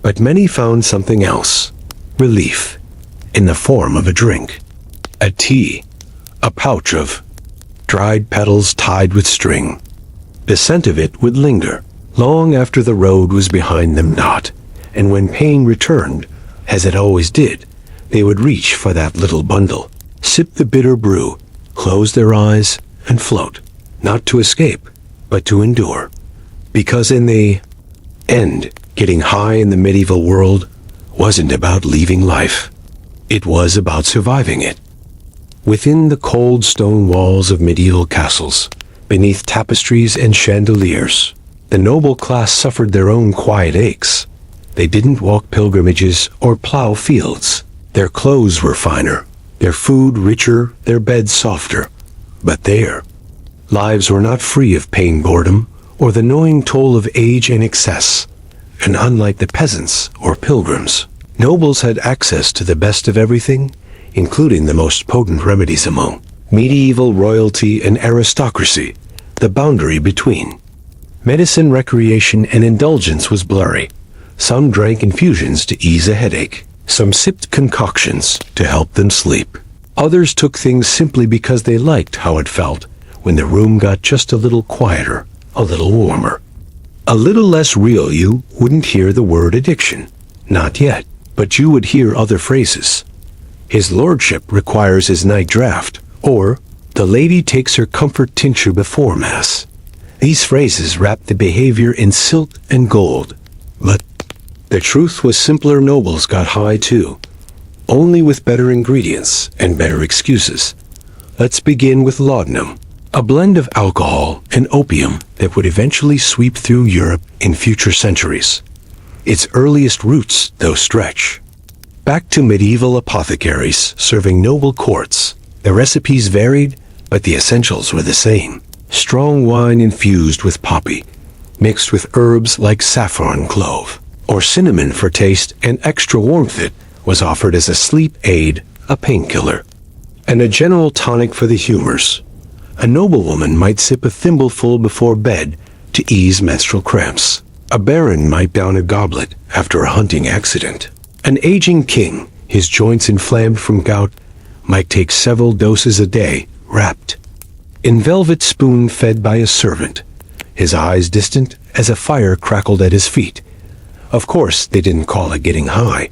Speaker 1: but many found something else, relief, in the form of a drink, a tea, a pouch of dried petals tied with string. The scent of it would linger long after the road was behind them. And when pain returned, as it always did, they would reach for that little bundle, sip the bitter brew, close their eyes, and float, not to escape, but to endure. Because in the end, getting high in the medieval world wasn't about leaving life. It was about surviving it. Within the cold stone walls of medieval castles, beneath tapestries and chandeliers, the noble class suffered their own quiet aches. They didn't walk pilgrimages or plow fields. Their clothes were finer, their food richer, their beds softer. But their lives were not free of pain, boredom, or the gnawing toll of age and excess. And unlike the peasants or pilgrims, nobles had access to the best of everything, including the most potent remedies. Among medieval royalty and aristocracy, the boundary between medicine, recreation, and indulgence was blurry. Some drank infusions to ease a headache. Some sipped concoctions to help them sleep. Others took things simply because they liked how it felt when the room got just a little quieter, a little warmer, a little less real. You wouldn't hear the word addiction. Not yet. But you would hear other phrases. His lordship requires his night draft, or the lady takes her comfort tincture before Mass. These phrases wrapped the behavior in silk and gold. But the truth was simpler. Nobles got high too, only with better ingredients and better excuses. Let's begin with laudanum, a blend of alcohol and opium that would eventually sweep through Europe in future centuries. Its earliest roots, though, stretch back to medieval apothecaries serving noble courts. The recipes varied, but the essentials were the same. Strong wine infused with poppy, mixed with herbs like saffron, clove, or cinnamon for taste and extra warmth. It was offered as a sleep aid, a painkiller, and a general tonic for the humors. A noblewoman might sip a thimbleful before bed to ease menstrual cramps. A baron might down a goblet after a hunting accident. An aging king, his joints inflamed from gout, might take several doses a day, wrapped in velvet spoon fed by a servant, his eyes distant as a fire crackled at his feet. Of course, they didn't call it getting high.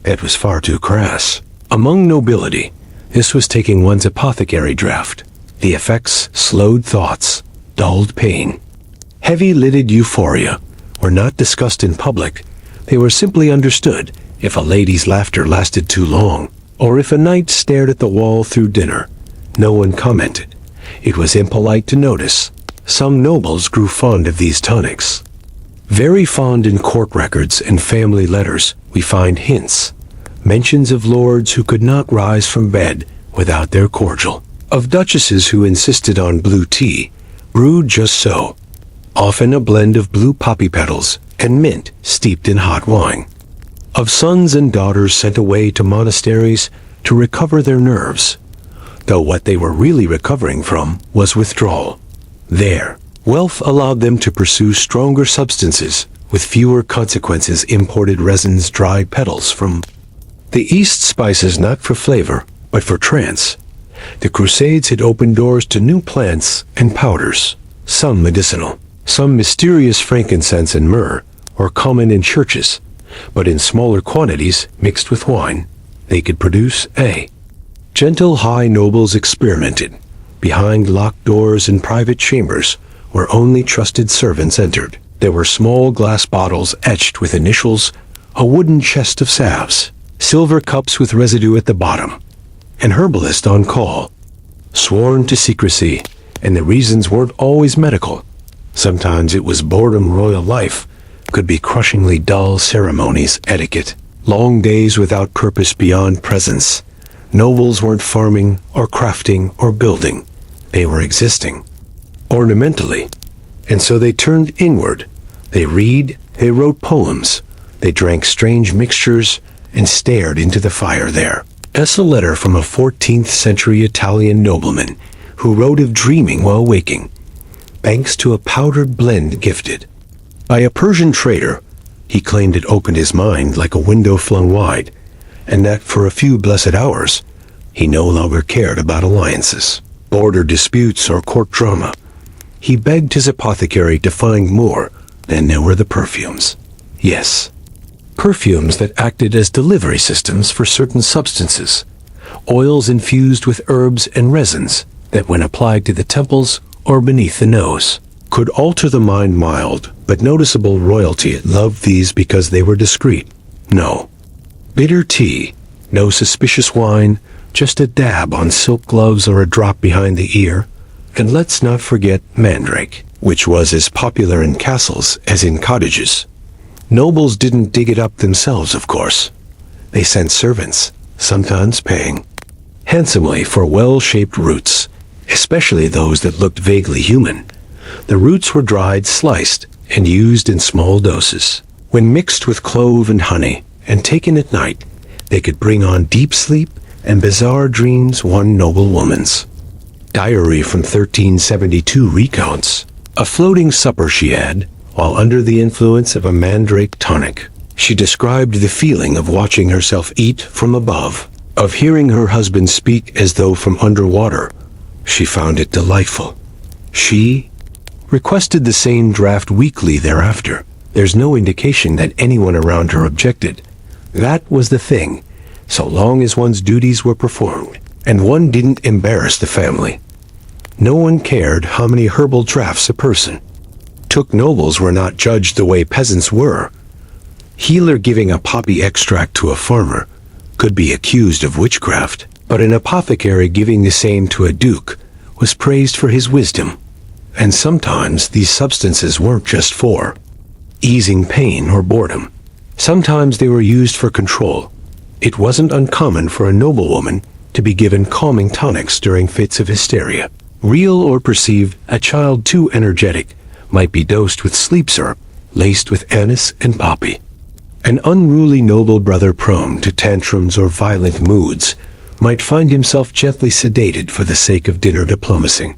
Speaker 1: That was far too crass. Among nobility, this was taking one's apothecary draft. The effects slowed thoughts, dulled pain. Heavy-lidded euphoria were not discussed in public. They were simply understood if a lady's laughter lasted too long, or if a knight stared at the wall through dinner. No one commented. It was impolite to notice. Some nobles grew fond of these tonics. Very fond. In court records and family letters, we find hints, mentions of lords who could not rise from bed without their cordial, of duchesses who insisted on blue tea, brewed just so, often a blend of blue poppy petals and mint steeped in hot wine. Of sons and daughters sent away to monasteries to recover their nerves, though what they were really recovering from was withdrawal. There, wealth allowed them to pursue stronger substances with fewer consequences. Imported resins, dried petals from the East, spices not for flavor, but for trance. The Crusades had opened doors to new plants and powders, some medicinal, some mysterious. Frankincense and myrrh were common in churches, but in smaller quantities mixed with wine. They could produce a gentle. High nobles experimented behind locked doors in private chambers where only trusted servants entered. There were small glass bottles etched with initials, a wooden chest of salves, silver cups with residue at the bottom, an herbalist on call, sworn to secrecy, and the reasons weren't always medical. Sometimes it was boredom. Royal life could be crushingly dull. Ceremonies, etiquette, long days without purpose beyond presence. Nobles weren't farming or crafting or building. They were existing, ornamentally. And so they turned inward. They they wrote poems, they drank strange mixtures, and stared into the fire there. That's a letter from a 14th century Italian nobleman who wrote of dreaming while waking, thanks to a powdered blend gifted by a Persian trader. He claimed it opened his mind like a window flung wide, and that for a few blessed hours, he no longer cared about alliances, border disputes, or court drama. He begged his apothecary to find more. Then there were the perfumes. Yes, perfumes that acted as delivery systems for certain substances, oils infused with herbs and resins that, when applied to the temples or beneath the nose, could alter the mind. Mild but noticeable royalty loved these because they were discreet. No bitter tea, no suspicious wine, just a dab on silk gloves or a drop behind the ear. And let's not forget mandrake, which was as popular in castles as in cottages. Nobles didn't dig it up themselves, of course. They sent servants, sometimes paying handsomely for well-shaped roots, especially those that looked vaguely human. The roots were dried, sliced, and used in small doses. When mixed with clove and honey and taken at night, they could bring on deep sleep and bizarre dreams. One noblewoman's diary from 1372 recounts a floating supper she had while under the influence of a mandrake tonic. She described the feeling of watching herself eat from above, of hearing her husband speak as though from underwater. She found it delightful. She requested the same draft weekly thereafter. There's no indication that anyone around her objected. That was the thing, so long as one's duties were performed, and one didn't embarrass the family. No one cared how many herbal drafts a person took. Nobles were not judged the way peasants were. Healer giving a poppy extract to a farmer could be accused of witchcraft, but an apothecary giving the same to a duke was praised for his wisdom. And sometimes these substances weren't just for easing pain or boredom. Sometimes they were used for control. It wasn't uncommon for a noblewoman to be given calming tonics during fits of hysteria. Real or perceived, a child too energetic might be dosed with sleep syrup laced with anise and poppy. An unruly noble brother prone to tantrums or violent moods might find himself gently sedated for the sake of dinner diplomacy.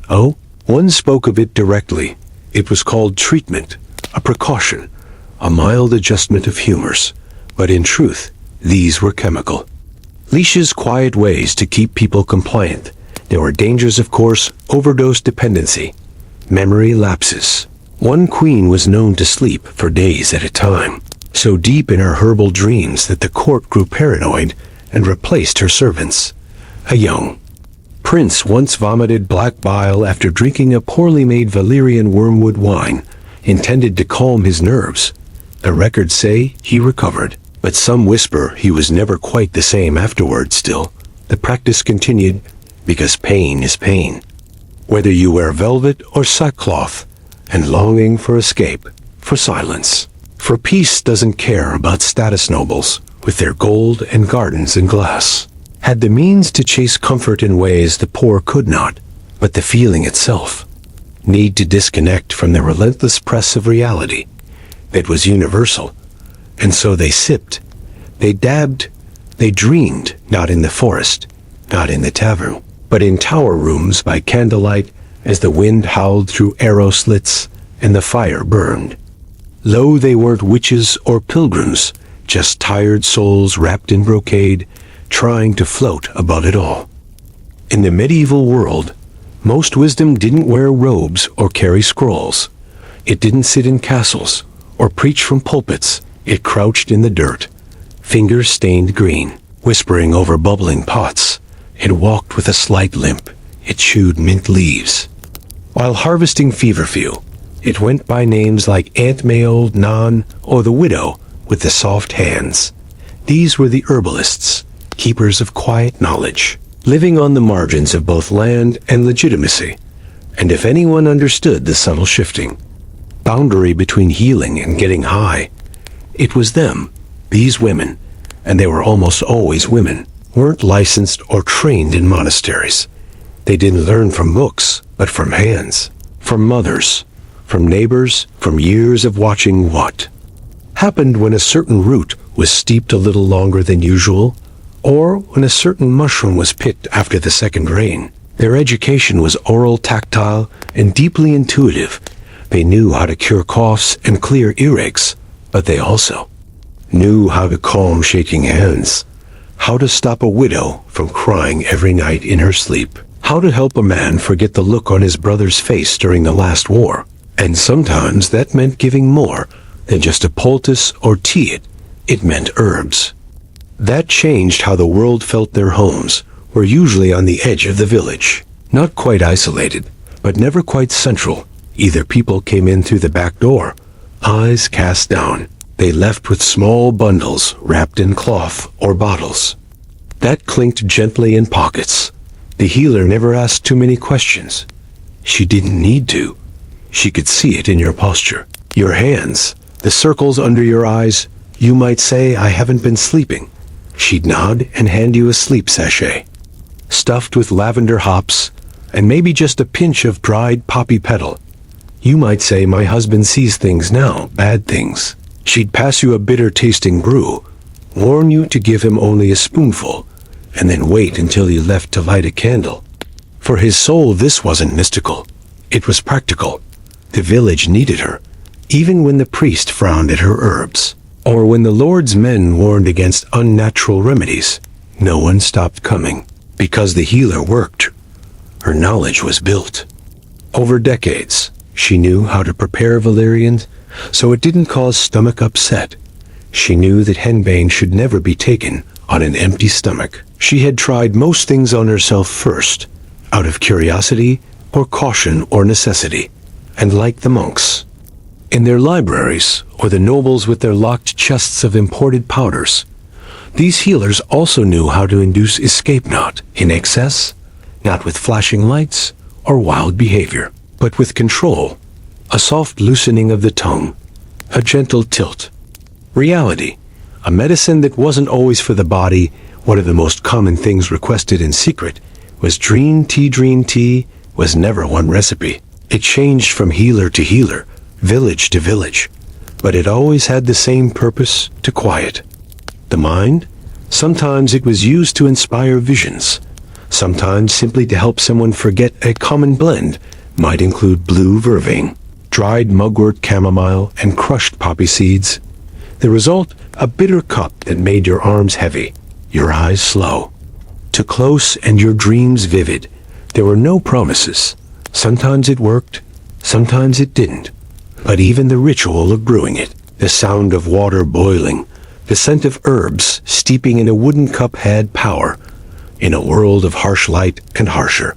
Speaker 1: Oh, one spoke of it directly. It was called treatment, a precaution, a mild adjustment of humors. But in truth, these were chemical leashes, quiet ways to keep people compliant. There were dangers, of course: overdose dependency, memory lapses. One queen was known to sleep for days at a time, so deep in her herbal dreams that the court grew paranoid and replaced her servants. A young prince once vomited black bile after drinking a poorly made Valyrian wormwood wine intended to calm his nerves. The records say he recovered, but some whisper he was never quite the same afterward. Still, the practice continued, because pain is pain, whether you wear velvet or sackcloth, and longing for escape, for silence, for peace doesn't care about status. Nobles, with their gold and gardens and glass, had the means to chase comfort in ways the poor could not, but the feeling itself, need to disconnect from the relentless press of reality that was universal. And so they sipped, they dabbed, they dreamed, not in the forest, not in the tavern, but in tower rooms by candlelight as the wind howled through arrow slits and the fire burned. Lo, they weren't witches or pilgrims, just tired souls wrapped in brocade, trying to float above it all. In the medieval world, most wisdom didn't wear robes or carry scrolls. It didn't sit in castles or preach from pulpits. It crouched in the dirt, fingers stained green, whispering over bubbling pots. It walked with a slight limp. It chewed mint leaves. While harvesting feverfew, it went by names like Aunt May Old Nan or the widow with the soft hands. These were the herbalists, keepers of quiet knowledge, living on the margins of both land and legitimacy. And if anyone understood the subtle shifting, boundary between healing and getting high, it was them, these women, and they were almost always women, weren't licensed or trained in monasteries. They didn't learn from books, but from hands, from mothers, from neighbors, from years of watching what happened when a certain root was steeped a little longer than usual, or when a certain mushroom was picked after the second rain. Their education was oral, tactile, and deeply intuitive. They knew how to cure coughs and clear earaches, but they also knew how to calm shaking hands, how to stop a widow from crying every night in her sleep, how to help a man forget the look on his brother's face during the last war. And sometimes that meant giving more than just a poultice or tea. It meant herbs. That changed how the world felt. Their homes were usually on the edge of the village, not quite isolated, but never quite central. Either people came in through the back door, eyes cast down. They left with small bundles wrapped in cloth or bottles that clinked gently in pockets. The healer never asked too many questions. She didn't need to. She could see it in your posture, your hands, the circles under your eyes. You might say, "I haven't been sleeping." She'd nod and hand you a sleep sachet, stuffed with lavender hops and maybe just a pinch of dried poppy petal. You might say, "My husband sees things now, bad things." She'd pass you a bitter-tasting brew, warn you to give him only a spoonful, and then wait until you left to light a candle. For his soul, this wasn't mystical. It was practical. The village needed her, even when the priest frowned at her herbs, or when the Lord's men warned against unnatural remedies. No one stopped coming, because the healer worked. Her knowledge was built. Over decades, she knew how to prepare valerian so it didn't cause stomach upset. She knew that henbane should never be taken on an empty stomach. She had tried most things on herself first, out of curiosity or caution or necessity, and like the monks in their libraries or the nobles with their locked chests of imported powders, these healers also knew how to induce escape, not in excess, not with flashing lights or wild behavior, but with control, a soft loosening of the tongue, a gentle tilt. Reality, a medicine that wasn't always for the body. One of the most common things requested in secret was dream tea. Dream tea was never one recipe. It changed from healer to healer, village to village, but it always had the same purpose: to quiet the mind. Sometimes it was used to inspire visions, sometimes simply to help someone forget. A common blend might include blue vervain, dried mugwort, chamomile, and crushed poppy seeds. The result, a bitter cup that made your arms heavy, your eyes slow, too close, and your dreams vivid. There were no promises. Sometimes it worked, sometimes it didn't. But even the ritual of brewing it, the sound of water boiling, the scent of herbs steeping in a wooden cup had power. In a world of harsh light and harsher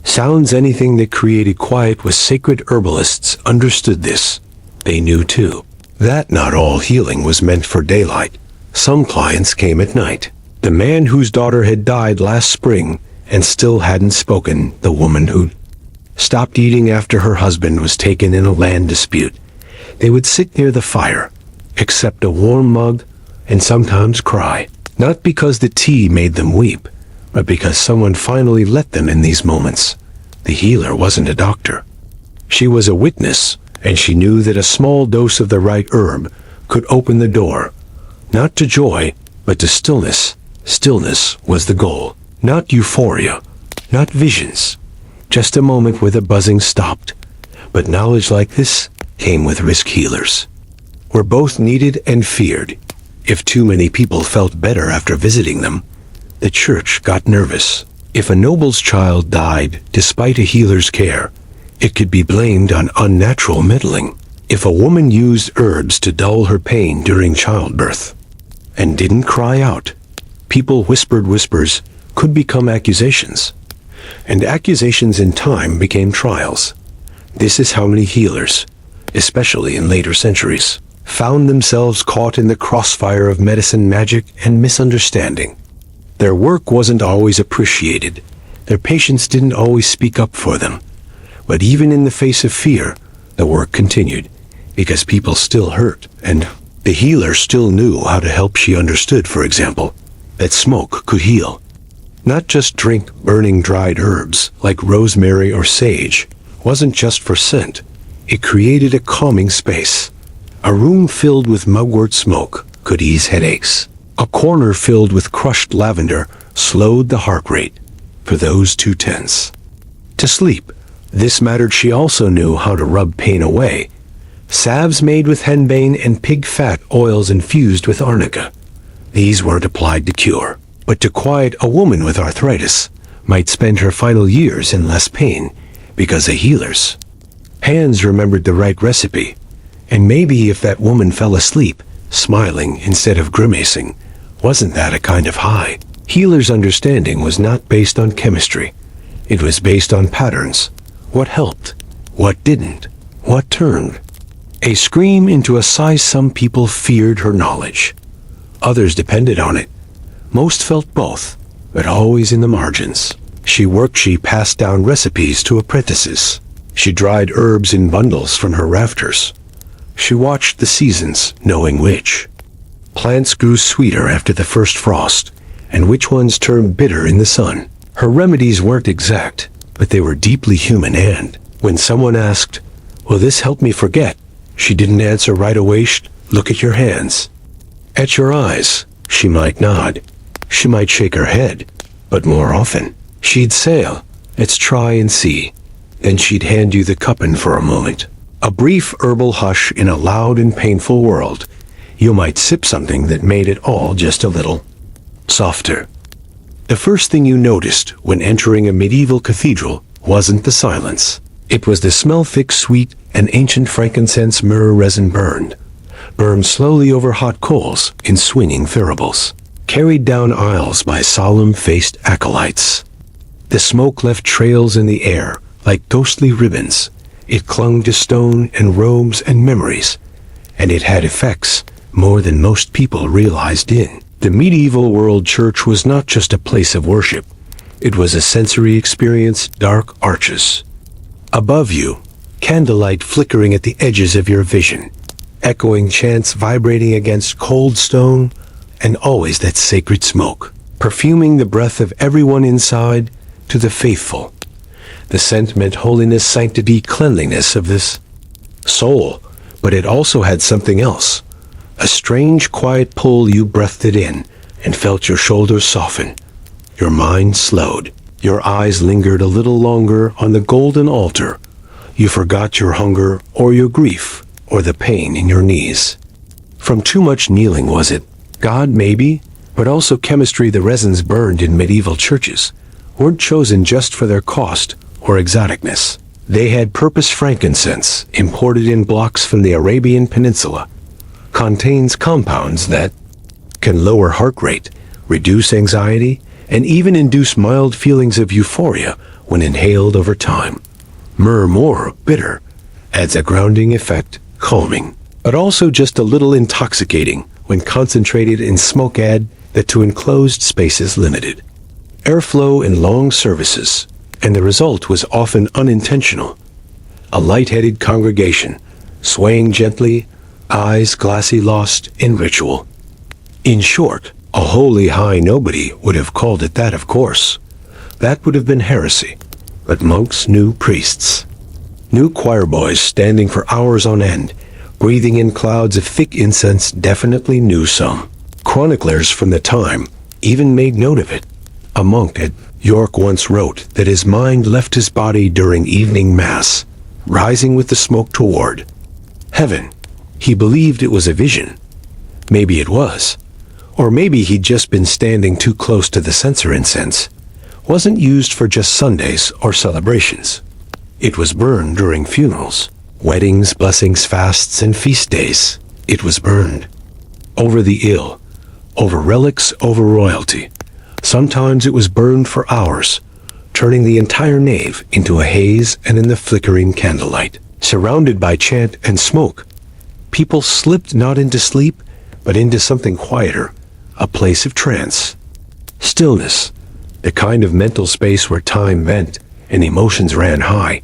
Speaker 1: sounds, anything that created quiet was sacred. Herbalists understood this. They knew, too, that not all healing was meant for daylight. Some clients came at night. The man whose daughter had died last spring and still hadn't spoken, the woman who stopped eating after her husband was taken in a land dispute. They would sit near the fire, accept a warm mug, and sometimes cry, not because the tea made them weep, but because someone finally let them in these moments. The healer wasn't a doctor. She was a witness, and she knew that a small dose of the right herb could open the door, not to joy, but to stillness. Stillness was the goal, not euphoria, not visions, just a moment where the buzzing stopped. But knowledge like this came with risk. Healers were both needed and feared. If too many people felt better after visiting them, the church got nervous. If a noble's child died despite a healer's care, it could be blamed on unnatural meddling. If a woman used herbs to dull her pain during childbirth and didn't cry out, people whispered. Whispers could become accusations, and accusations in time became trials. This is how many healers, especially in later centuries, found themselves caught in the crossfire of medicine, magic, and misunderstanding. Their work wasn't always appreciated. Their patients didn't always speak up for them. But even in the face of fear, the work continued, because people still hurt, and the healer still knew how to help. She understood, for example, that smoke could heal. Not just drink burning dried herbs like rosemary or sage. Wasn't just for scent. It created a calming space. A room filled with mugwort smoke could ease headaches. A corner filled with crushed lavender slowed the heart rate for those too tense to sleep. This mattered. She also knew how to rub pain away. Salves made with henbane and pig fat oils infused with arnica. These weren't applied to cure, but to quiet. A woman with arthritis might spend her final years in less pain because a healer's hands remembered the right recipe. And maybe if that woman fell asleep, smiling instead of grimacing, wasn't that a kind of high? Healer's understanding was not based on chemistry. It was based on patterns. What helped? What didn't? What turned a scream into a sigh? Some people feared her knowledge. Others depended on it. Most felt both, but always in the margins. She worked. She passed down recipes to apprentices. She dried herbs in bundles from her rafters. She watched the seasons, knowing which plants grew sweeter after the first frost, and which ones turned bitter in the sun. Her remedies weren't exact, but they were deeply human. And when someone asked, "Will this help me forget?" she didn't answer right away. Look at your hands. At your eyes. She might nod. She might shake her head. But more often, she'd say, "Let's try and see." Then she'd hand you the cup, and for a moment, a brief herbal hush in a loud and painful world, you might sip something that made it all just a little softer. The first thing you noticed when entering a medieval cathedral wasn't the silence. It was the smell. Thick, sweet, and ancient frankincense. Myrrh resin burned slowly over hot coals in swinging thuribles, carried down aisles by solemn-faced acolytes. The smoke left trails in the air like ghostly ribbons. It clung to stone and robes and memories, and it had effects more than most people realized. In the medieval world, church was not just a place of worship. It was a sensory experience. Dark arches above you, candlelight flickering at the edges of your vision, echoing chants vibrating against cold stone, and always that sacred smoke, perfuming the breath of everyone inside. To the faithful, the scent meant holiness, sanctity, cleanliness of this soul. But it also had something else, a strange quiet pull. You breathed it in and felt your shoulders soften. Your mind slowed. Your eyes lingered a little longer on the golden altar. You forgot your hunger or your grief or the pain in your knees. From too much kneeling, was it? God, maybe, but also chemistry. The resins burned in medieval churches weren't chosen just for their cost or exoticness. They had purpose. Frankincense, imported in blocks from the Arabian Peninsula, contains compounds that can lower heart rate, reduce anxiety, and even induce mild feelings of euphoria when inhaled over time. Myrrh, more bitter, adds a grounding effect, calming, but also just a little intoxicating when concentrated in smoke. Add that to enclosed spaces, limited airflow in long services, and the result was often unintentional. A light-headed congregation, swaying gently, eyes glassy, lost in ritual. In short, a holy high. Nobody would have called it that, of course. That would have been heresy. But monks knew, priests New choir boys standing for hours on end, breathing in clouds of thick incense definitely knew some. Chroniclers from the time even made note of it. A monk at York once wrote that his mind left his body during evening mass, rising with the smoke toward heaven. He believed it was a vision. Maybe it was. Or maybe he'd just been standing too close to the censer incense. Wasn't used for just Sundays or celebrations. It was burned during funerals, weddings, blessings, fasts, and feast days. It was burned. Over the ill, over relics, over royalty. Sometimes it was burned for hours, turning the entire nave into a haze and in the flickering candlelight. Surrounded by chant and smoke, people slipped not into sleep, but into something quieter, a place of trance. Stillness, the kind of mental space where time bent and emotions ran high.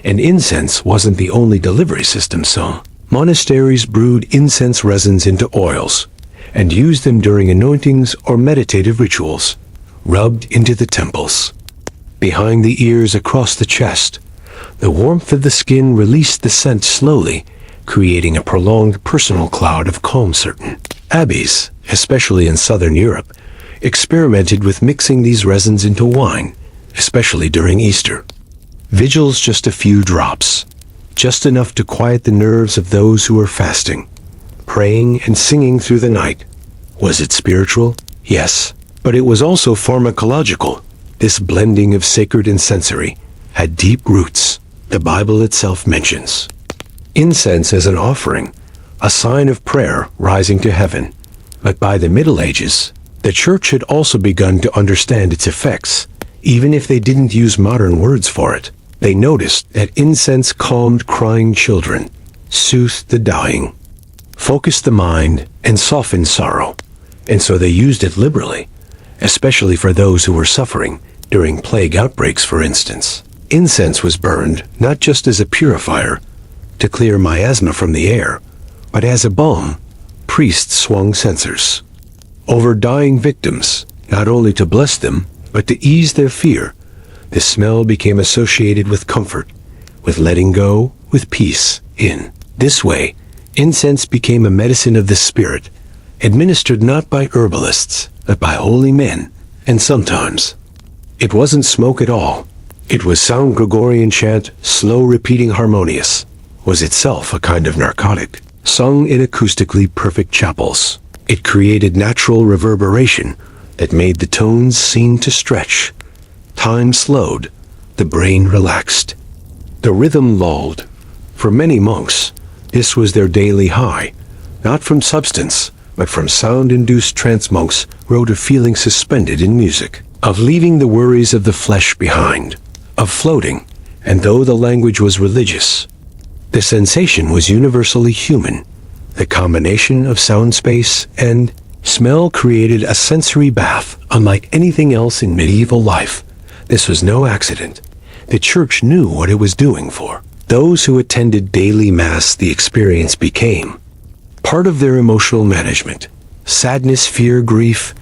Speaker 1: And incense wasn't the only delivery system, so monasteries brewed incense resins into oils and used them during anointings or meditative rituals, rubbed into the temples. Behind the ears, across the chest, the warmth of the skin released the scent slowly, creating a prolonged personal cloud of calm. Certain abbeys, especially in southern Europe, experimented with mixing these resins into wine, especially during Easter. Vigils, just a few drops, just enough to quiet the nerves of those who were fasting, praying and singing through the night. Was it spiritual? Yes, but it was also pharmacological. This blending of sacred and sensory had deep roots. The Bible itself mentions incense as an offering, a sign of prayer rising to heaven. But by the Middle Ages, the church had also begun to understand its effects, even if they didn't use modern words for it. They noticed that incense calmed crying children, soothed the dying, focused the mind, and softened sorrow. And so they used it liberally, especially for those who were suffering during plague outbreaks, for instance. Incense was burned not just as a purifier to clear miasma from the air, but as a balm. Priests swung censers over dying victims, not only to bless them, but to ease their fear. The smell became associated with comfort, with letting go, with peace. In this way, incense became a medicine of the spirit, administered not by herbalists, but by holy men. And sometimes, it wasn't smoke at all. It was sound Gregorian chant, slow repeating harmonious, was itself a kind of narcotic, sung in acoustically perfect chapels. It created natural reverberation that made the tones seem to stretch. Time slowed, the brain relaxed, the rhythm lulled. For many monks, this was their daily high, not from substance, but from sound-induced trance. Monks wrote of feeling suspended in music, of leaving the worries of the flesh behind, of floating, and though the language was religious, the sensation was universally human. The combination of sound space and smell created a sensory bath unlike anything else in medieval life. This was no accident. The church knew what it was doing. For those who attended daily mass, the experience became part of their emotional management. Sadness, fear, grief,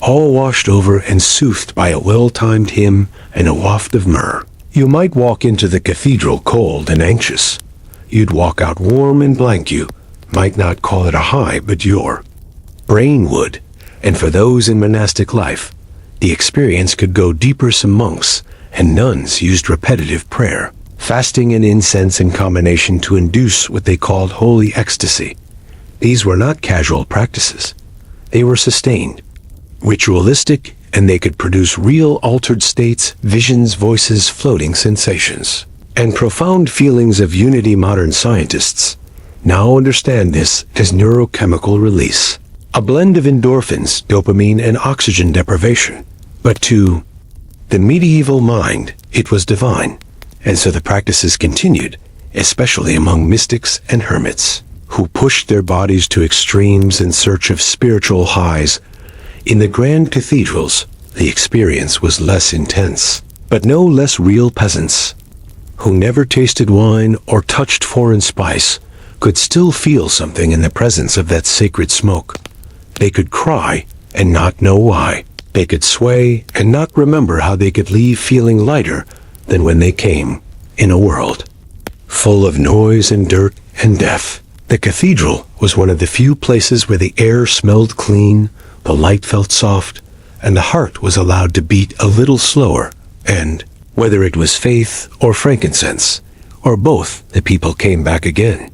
Speaker 1: all washed over and soothed by a well-timed hymn and a waft of myrrh. You might walk into the cathedral cold and anxious. You'd walk out warm and blank. You might not call it a high, but your brain would. And for those in monastic life, the experience could go deeper. Some monks and nuns used repetitive prayer, fasting, and incense in combination to induce what they called holy ecstasy. These were not casual practices. They were sustained, ritualistic, and they could produce real altered states, visions, voices, floating sensations, and profound feelings of unity. Modern scientists now understand this as neurochemical release, a blend of endorphins, dopamine, and oxygen deprivation. But to the medieval mind, it was divine, and so the practices continued, especially among mystics and hermits, who pushed their bodies to extremes in search of spiritual highs. In the grand cathedrals, the experience was less intense, but no less real. Peasants, who never tasted wine or touched foreign spice, could still feel something in the presence of that sacred smoke. They could cry and not know why. They could sway and not remember how they could leave feeling lighter than when they came. In a world full of noise and dirt and death. The cathedral was one of the few places where the air smelled clean, the light felt soft, and the heart was allowed to beat a little slower, and, whether it was faith or frankincense, or both, the people came back again.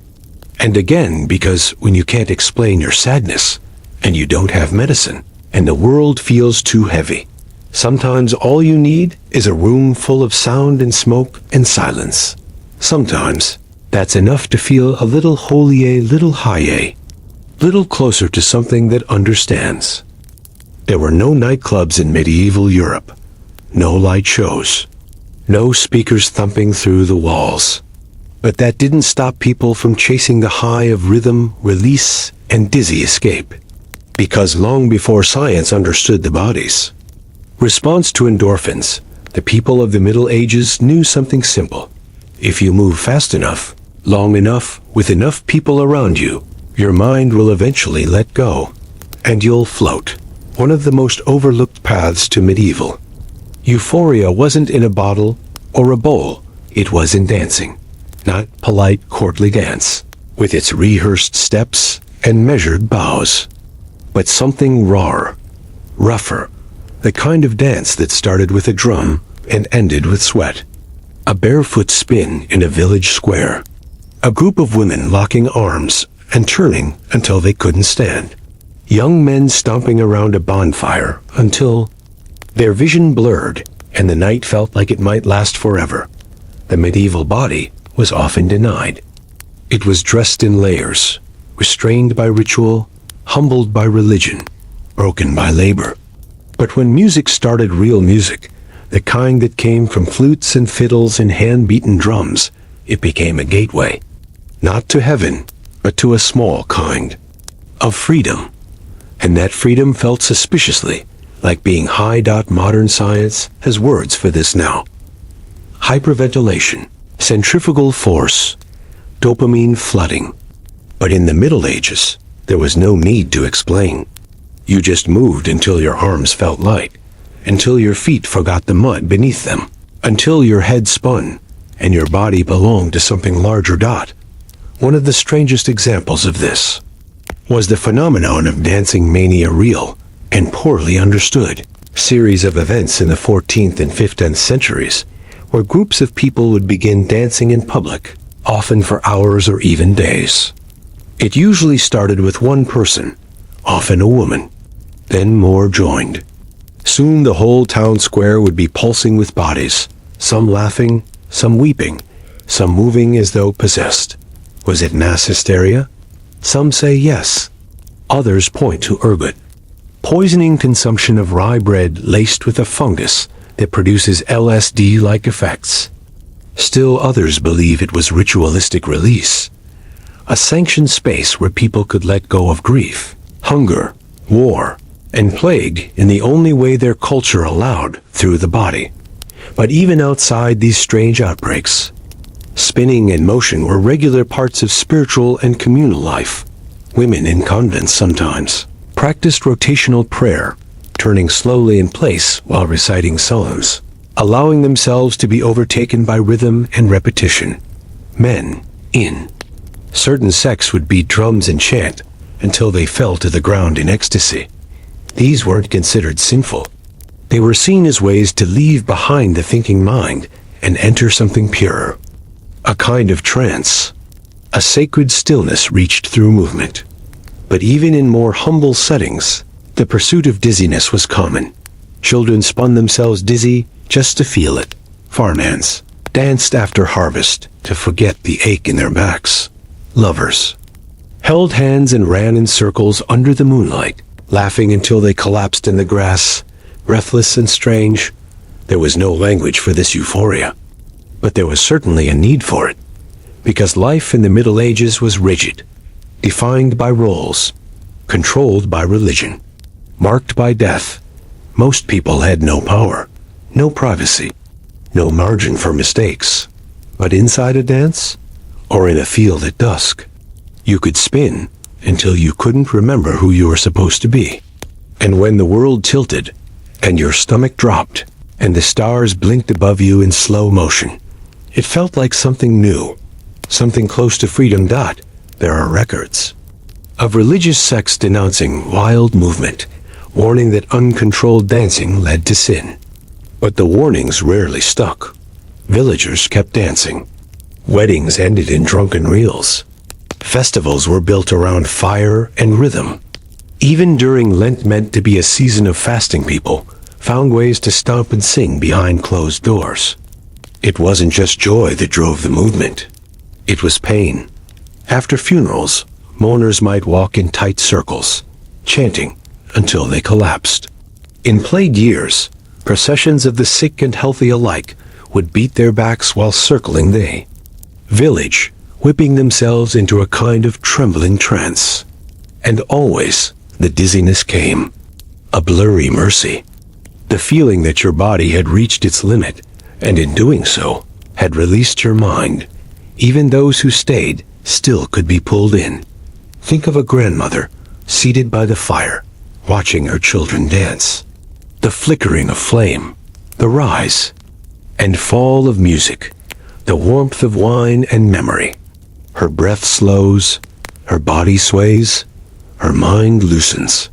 Speaker 1: And again, because when you can't explain your sadness, and you don't have medicine, and the world feels too heavy, sometimes all you need is a room full of sound and smoke and silence. Sometimes that's enough to feel a little holier, little higher, little closer to something that understands. There were no nightclubs in medieval Europe, no light shows, no speakers thumping through the walls. But that didn't stop people from chasing the high of rhythm, release, and dizzy escape. Because long before science understood the body's response to endorphins, the people of the Middle Ages knew something simple. If you move fast enough, long enough, with enough people around you, your mind will eventually let go, and you'll float. One of the most overlooked paths to medieval euphoria wasn't in a bottle or a bowl, it was in dancing. Not polite courtly dance, with its rehearsed steps and measured bows, but something rawer, rougher, the kind of dance that started with a drum and ended with sweat. A barefoot spin in a village square. A group of women locking arms and turning until they couldn't stand. Young men stomping around a bonfire until their vision blurred and the night felt like it might last forever. The medieval body was often denied. It was dressed in layers, restrained by ritual, humbled by religion, broken by labor. But when music started, real music, the kind that came from flutes and fiddles and hand-beaten drums, it became a gateway. Not to heaven, but to a small kind of freedom. And that freedom felt suspiciously like being high. Modern science has words for this now. Hyperventilation, centrifugal force, dopamine flooding. But in the Middle Ages, there was no need to explain. You just moved until your arms felt light, until your feet forgot the mud beneath them, until your head spun and your body belonged to something larger. One of the strangest examples of this was the phenomenon of dancing mania, real and poorly understood series of events in the 14th and 15th centuries, where groups of people would begin dancing in public, often for hours or even days. It usually started with one person, often a woman. Then more joined. Soon the whole town square would be pulsing with bodies, some laughing, some weeping, some moving as though possessed. Was it mass hysteria? Some say yes. Others point to ergot, poisoning consumption of rye bread laced with a fungus that produces LSD-like effects. Still others believe it was ritualistic release, a sanctioned space where people could let go of grief, hunger, war, and plague in the only way their culture allowed, through the body. But even outside these strange outbreaks, spinning and motion were regular parts of spiritual and communal life. Women in convents sometimes practiced rotational prayer, turning slowly in place while reciting psalms, allowing themselves to be overtaken by rhythm and repetition. Men, in certain sects, would beat drums and chant until they fell to the ground in ecstasy. These weren't considered sinful. They were seen as ways to leave behind the thinking mind and enter something purer. A kind of trance. A sacred stillness reached through movement. But even in more humble settings, the pursuit of dizziness was common. Children spun themselves dizzy just to feel it. Farmhands danced after harvest to forget the ache in their backs. Lovers held hands and ran in circles under the moonlight, laughing until they collapsed in the grass, breathless and strange. There was no language for this euphoria, but there was certainly a need for it, because life in the Middle Ages was rigid, defined by roles, controlled by religion, marked by death. Most people had no power, no privacy, no margin for mistakes. But inside a dance, or in a field at dusk, you could spin until you couldn't remember who you were supposed to be. And when the world tilted, and your stomach dropped, and the stars blinked above you in slow motion, it felt like something new, something close to freedom. There are records of religious sects denouncing wild movement, warning that uncontrolled dancing led to sin. But the warnings rarely stuck. Villagers kept dancing. Weddings ended in drunken reels. Festivals were built around fire and rhythm. Even during Lent, meant to be a season of fasting, people found ways to stomp and sing behind closed doors. It wasn't just joy that drove the movement. It was pain. After funerals, mourners might walk in tight circles, chanting until they collapsed. In plague years, processions of the sick and healthy alike would beat their backs while circling the village, whipping themselves into a kind of trembling trance. And always, the dizziness came. A blurry mercy. The feeling that your body had reached its limit, and in doing so, had released your mind. Even those who stayed still could be pulled in. Think of a grandmother, seated by the fire, watching her children dance. The flickering of flame, the rise and fall of music, the warmth of wine and memory. Her breath slows, her body sways, her mind loosens.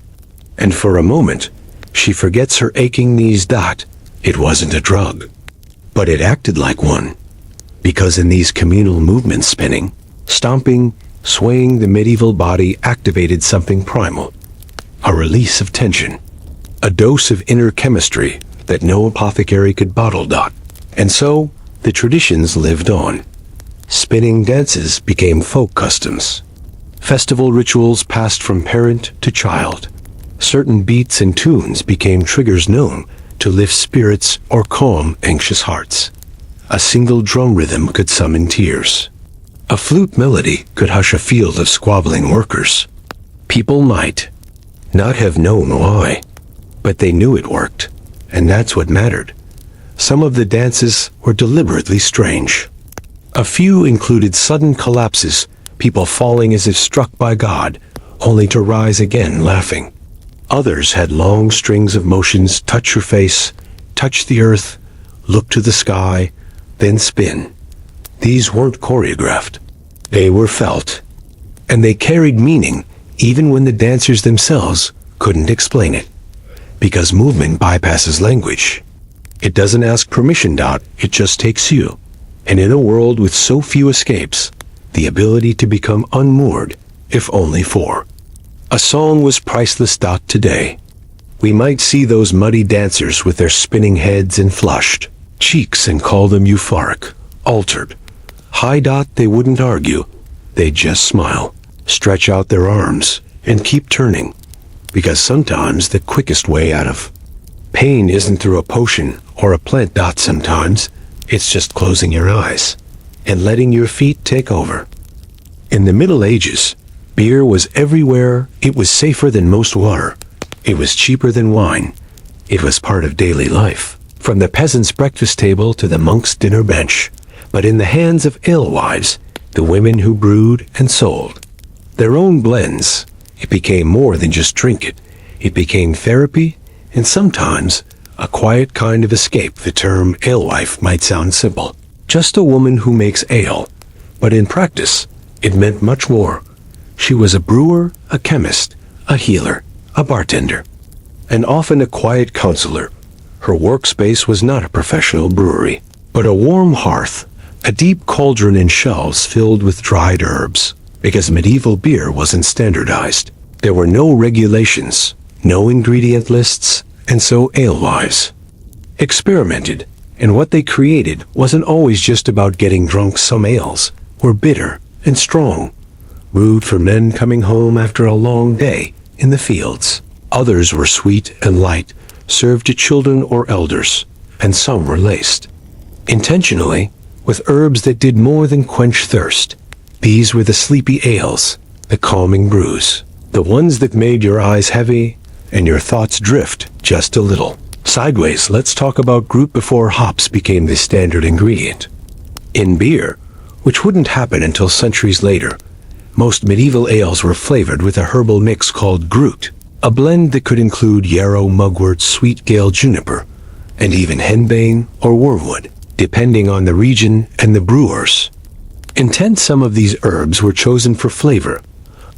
Speaker 1: And for a moment, she forgets her aching knees. It wasn't a drug, but it acted like one. Because in these communal movements, spinning, stomping, swaying, the medieval body activated something primal. A release of tension. A dose of inner chemistry that no apothecary could bottle. And so, the traditions lived on. Spinning dances became folk customs. Festival rituals passed from parent to child. Certain beats and tunes became triggers known to lift spirits or calm anxious hearts. A single drum rhythm could summon tears. A flute melody could hush a field of squabbling workers. People might not have known why, but they knew it worked, and that's what mattered. Some of the dances were deliberately strange. A few included sudden collapses, people falling as if struck by God, only to rise again laughing. Others had long strings of motions: touch your face, touch the earth, look to the sky, then spin. These weren't choreographed. They were felt. And they carried meaning, even when the dancers themselves couldn't explain it. Because movement bypasses language. It doesn't ask permission. It just takes you. And in a world with so few escapes, the ability to become unmoored, if only for a song, was priceless. Today, we might see those muddy dancers with their spinning heads and flushed cheeks and call them euphoric, altered, high. They wouldn't argue. They'd just smile, stretch out their arms, and keep turning. Because sometimes the quickest way out of pain isn't through a potion or a plant. Sometimes it's just closing your eyes and letting your feet take over. In the Middle Ages, beer was everywhere. It was safer than most water. It was cheaper than wine. It was part of daily life, from the peasant's breakfast table to the monk's dinner bench. But in the hands of alewives, the women who brewed and sold their own blends, it became more than just drink it. It became therapy, and sometimes a quiet kind of escape. The term alewife might sound simple, just a woman who makes ale, but in practice, it meant much more. She was a brewer, a chemist, a healer, a bartender, and often a quiet counselor. Her workspace was not a professional brewery, but a warm hearth, a deep cauldron and shelves filled with dried herbs. Because medieval beer wasn't standardized. There were no regulations, no ingredient lists, and so alewives experimented, and what they created wasn't always just about getting drunk. Some ales were bitter and strong, brewed for men coming home after a long day in the fields. Others were sweet and light, served to children or elders, and some were laced intentionally with herbs that did more than quench thirst. These were the sleepy ales, the calming brews, the ones that made your eyes heavy and your thoughts drift just a little sideways. Let's talk about group before hops became the standard ingredient in beer, which wouldn't happen until centuries later. Most medieval ales were flavored with a herbal mix called grut, a blend that could include yarrow, mugwort, sweet gale, juniper, and even henbane or wormwood, depending on the region and the brewers. Intent, some of these herbs were chosen for flavor.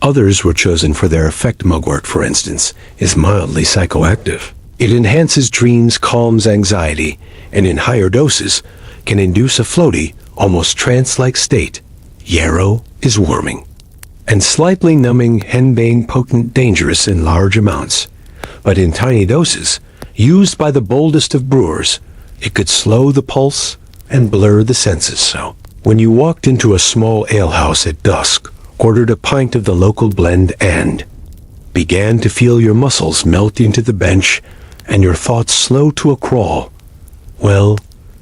Speaker 1: Others were chosen for their effect. Mugwort, for instance, is mildly psychoactive. It enhances dreams, calms anxiety, and in higher doses can induce a floaty, almost trance-like state. Yarrow is warming and slightly numbing, henbane potent, dangerous in large amounts. But in tiny doses, used by the boldest of brewers, it could slow the pulse and blur the senses. So, when you walked into a small alehouse at dusk, ordered a pint of the local blend, and began to feel your muscles melt into the bench and your thoughts slow to a crawl, well,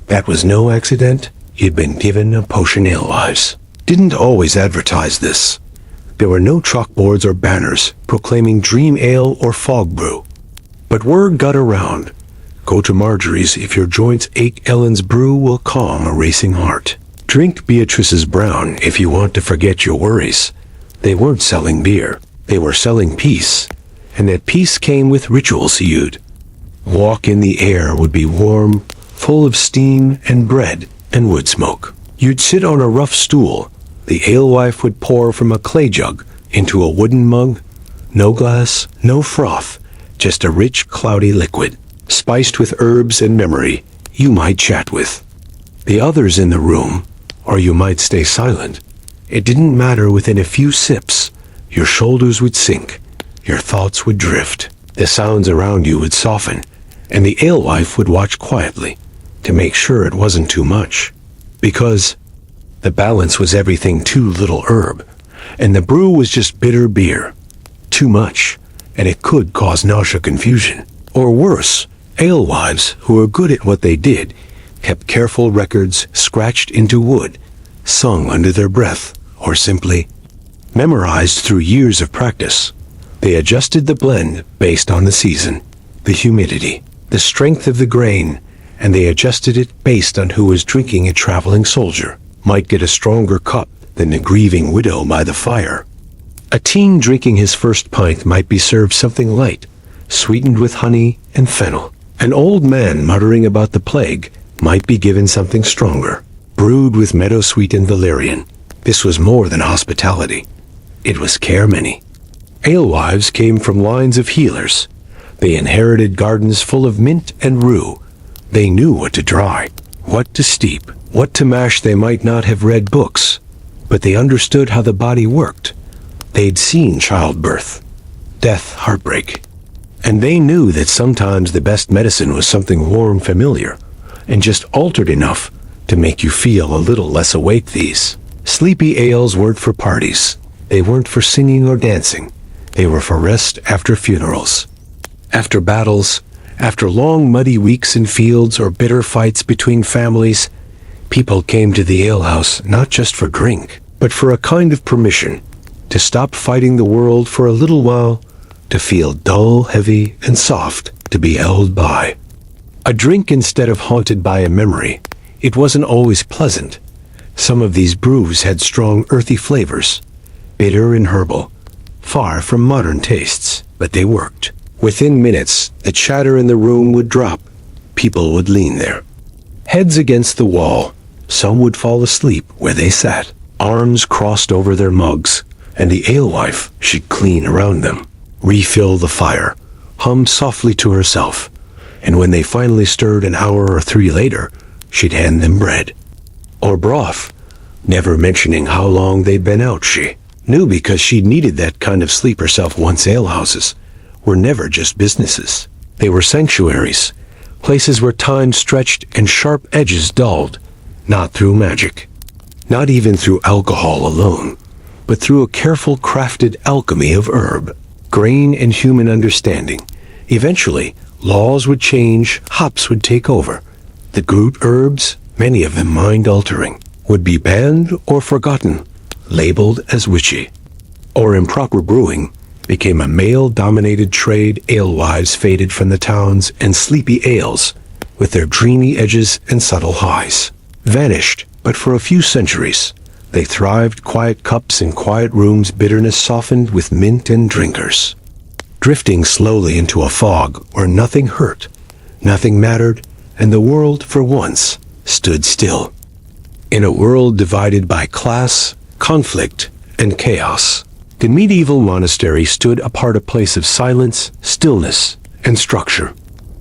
Speaker 1: that was no accident. You'd been given a potion. Alewives didn't always advertise this. There were no chalkboards or banners proclaiming dream ale or fog brew. But word got around. Go to Marjorie's if your joints ache. Ellen's brew will calm a racing heart. Drink Beatrice's brown if you want to forget your worries. They weren't selling beer. They were selling peace. And that peace came with rituals. You'd walk in, the air would be warm, full of steam and bread and wood smoke. You'd sit on a rough stool. The alewife would pour from a clay jug into a wooden mug. No glass, no froth, just a rich, cloudy liquid, spiced with herbs and memory you might chat with the others in the room, or you might stay silent. It didn't matter. Within a few sips, your shoulders would sink, your thoughts would drift, the sounds around you would soften, and the alewife would watch quietly to make sure it wasn't too much. Because the balance was everything. Too little herb, and the brew was just bitter beer. Too much, and it could cause nausea, confusion. Or worse, alewives who were good at what they did kept careful records scratched into wood, sung under their breath, or simply memorized through years of practice. They adjusted the blend based on the season, the humidity, the strength of the grain, and they adjusted it based on who was drinking. A traveling soldier might get a stronger cup than a grieving widow by the fire. A teen drinking his first pint might be served something light, sweetened with honey and fennel. An old man muttering about the plague might be given something stronger, brewed with meadowsweet and valerian. This was more than hospitality. It was care. Many alewives came from lines of healers. They inherited gardens full of mint and rue. They knew what to dry, what to steep, what to mash. They might not have read books, but they understood how the body worked. They'd seen childbirth, death, heartbreak. And they knew that sometimes the best medicine was something warm, familiar, and just altered enough to make you feel a little less awake. These sleepy ales weren't for parties. They weren't for singing or dancing. They were for rest after funerals, after battles, after long muddy weeks in fields or bitter fights between families. People came to the alehouse not just for drink, but for a kind of permission to stop fighting the world for a little while, to feel dull, heavy, and soft, to be held by a drink instead of haunted by a memory. It wasn't always pleasant. Some of these brews had strong, earthy flavors, bitter and herbal, far from modern tastes, but they worked. Within minutes, the chatter in the room would drop. People would lean their heads against the wall. Some would fall asleep where they sat, arms crossed over their mugs, and the alewife should clean around them, refill the fire, hum softly to herself, and when they finally stirred an hour or three later, she'd hand them bread or broth, never mentioning how long they'd been out. She knew because she'd needed that kind of sleep herself. Once alehouses were never just businesses. They were sanctuaries, places where time stretched and sharp edges dulled, not through magic, not even through alcohol alone, but through a careful crafted alchemy of herb, grain, and human understanding. Eventually, laws would change, hops would take over. The root herbs, many of them mind-altering, would be banned or forgotten, labeled as witchy. Or improper brewing became a male-dominated trade. Alewives faded from the towns, and sleepy ales, with their dreamy edges and subtle highs, vanished. But for a few centuries, they thrived. Quiet cups in quiet rooms, bitterness softened with mint and drinkers, drifting slowly into a fog where nothing hurt, nothing mattered, and the world, for once, stood still. In a world divided by class, conflict, and chaos, the medieval monastery stood apart, a place of silence, stillness, and structure.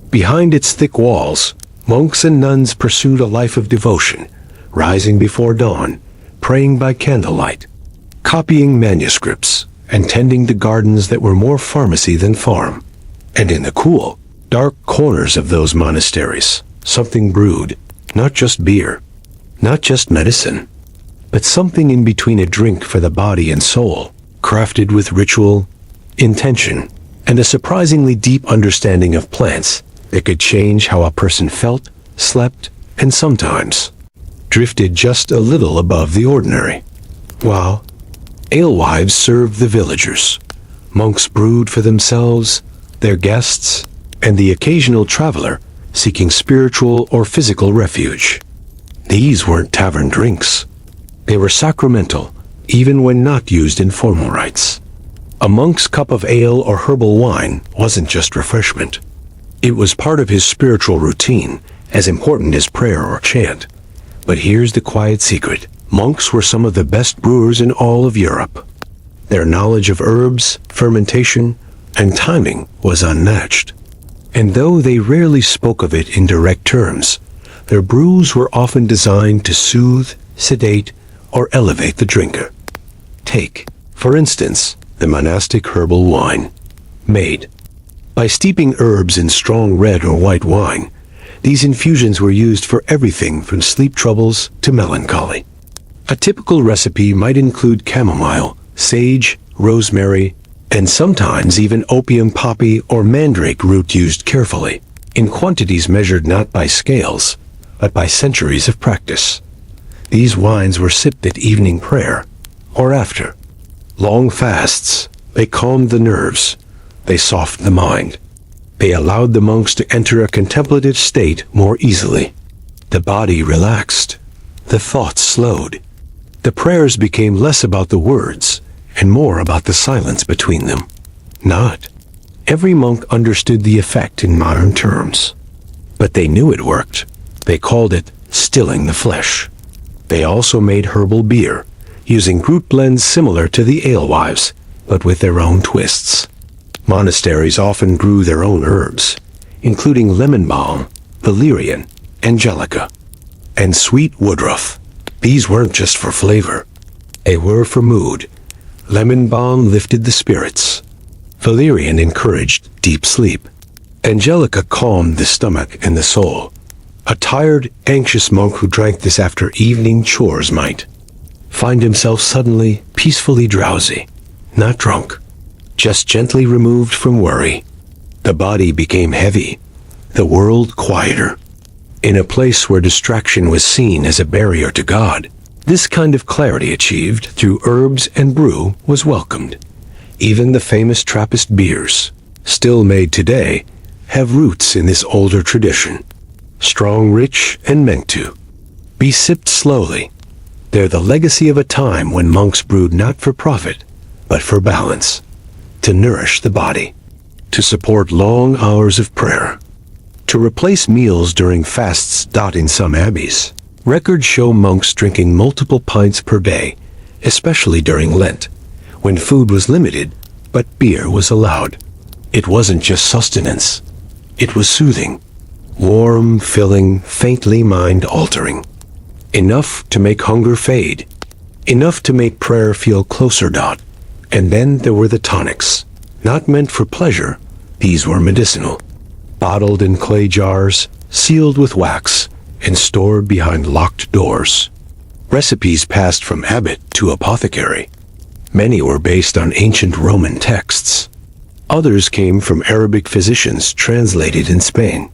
Speaker 1: Behind its thick walls, monks and nuns pursued a life of devotion, rising before dawn, praying by candlelight, copying manuscripts, and tending the gardens that were more pharmacy than farm. And in the cool, dark corners of those monasteries, something brewed, not just beer, not just medicine, but something in between, a drink for the body and soul, crafted with ritual, intention, and a surprisingly deep understanding of plants that could change how a person felt, slept, and sometimes drifted just a little above the ordinary. While alewives served the villagers, monks brewed for themselves, their guests, and the occasional traveler seeking spiritual or physical refuge. These weren't tavern drinks. They were sacramental, even when not used in formal rites. A monk's cup of ale or herbal wine wasn't just refreshment. It was part of his spiritual routine, as important as prayer or chant. But here's the quiet secret. Monks were some of the best brewers in all of Europe. Their knowledge of herbs, fermentation, and timing was unmatched. And though they rarely spoke of it in direct terms, their brews were often designed to soothe, sedate, or elevate the drinker. Take, for instance, the monastic herbal wine, made. By steeping herbs in strong red or white wine, these infusions were used for everything from sleep troubles to melancholy. A typical recipe might include chamomile, sage, rosemary, and sometimes even opium poppy or mandrake root, used carefully, in quantities measured not by scales, but by centuries of practice. These wines were sipped at evening prayer, or after long fasts. They calmed the nerves, they softened the mind. They allowed the monks to enter a contemplative state more easily. The body relaxed, the thoughts slowed. The prayers became less about the words and more about the silence between them. Not every monk understood the effect in modern terms, but they knew it worked. They called it stilling the flesh. They also made herbal beer, using root blends similar to the alewives, but with their own twists. Monasteries often grew their own herbs, including lemon balm, valerian, angelica, and sweet woodruff. These weren't just for flavor. They were for mood. Lemon balm lifted the spirits. Valerian encouraged deep sleep. Angelica calmed the stomach and the soul. A tired, anxious monk who drank this after evening chores might find himself suddenly peacefully drowsy, not drunk, just gently removed from worry. The body became heavy, the world quieter. In a place where distraction was seen as a barrier to God, this kind of clarity achieved through herbs and brew was welcomed. Even the famous Trappist beers, still made today, have roots in this older tradition. Strong, rich, and meant to be sipped slowly. They're the legacy of a time when monks brewed not for profit, but for balance, to nourish the body, to support long hours of prayer, to replace meals during fasts. In some abbeys, records show monks drinking multiple pints per day, especially during Lent, when food was limited, but beer was allowed. It wasn't just sustenance, it was soothing, warm, filling, faintly mind-altering. Enough to make hunger fade, enough to make prayer feel closer. And then there were the tonics, not meant for pleasure. These were medicinal, bottled in clay jars, sealed with wax, and stored behind locked doors. Recipes passed from abbot to apothecary. Many were based on ancient Roman texts. Others came from Arabic physicians translated in Spain.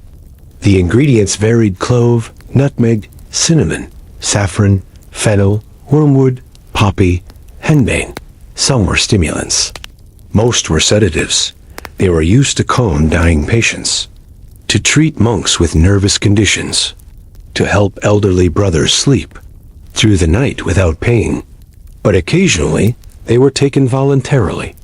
Speaker 1: The ingredients varied: clove, nutmeg, cinnamon, saffron, fennel, wormwood, poppy, henbane. Some were stimulants. Most were sedatives. They were used to calm dying patients, to treat monks with nervous conditions, to help elderly brothers sleep through the night without pain. But occasionally, they were taken voluntarily,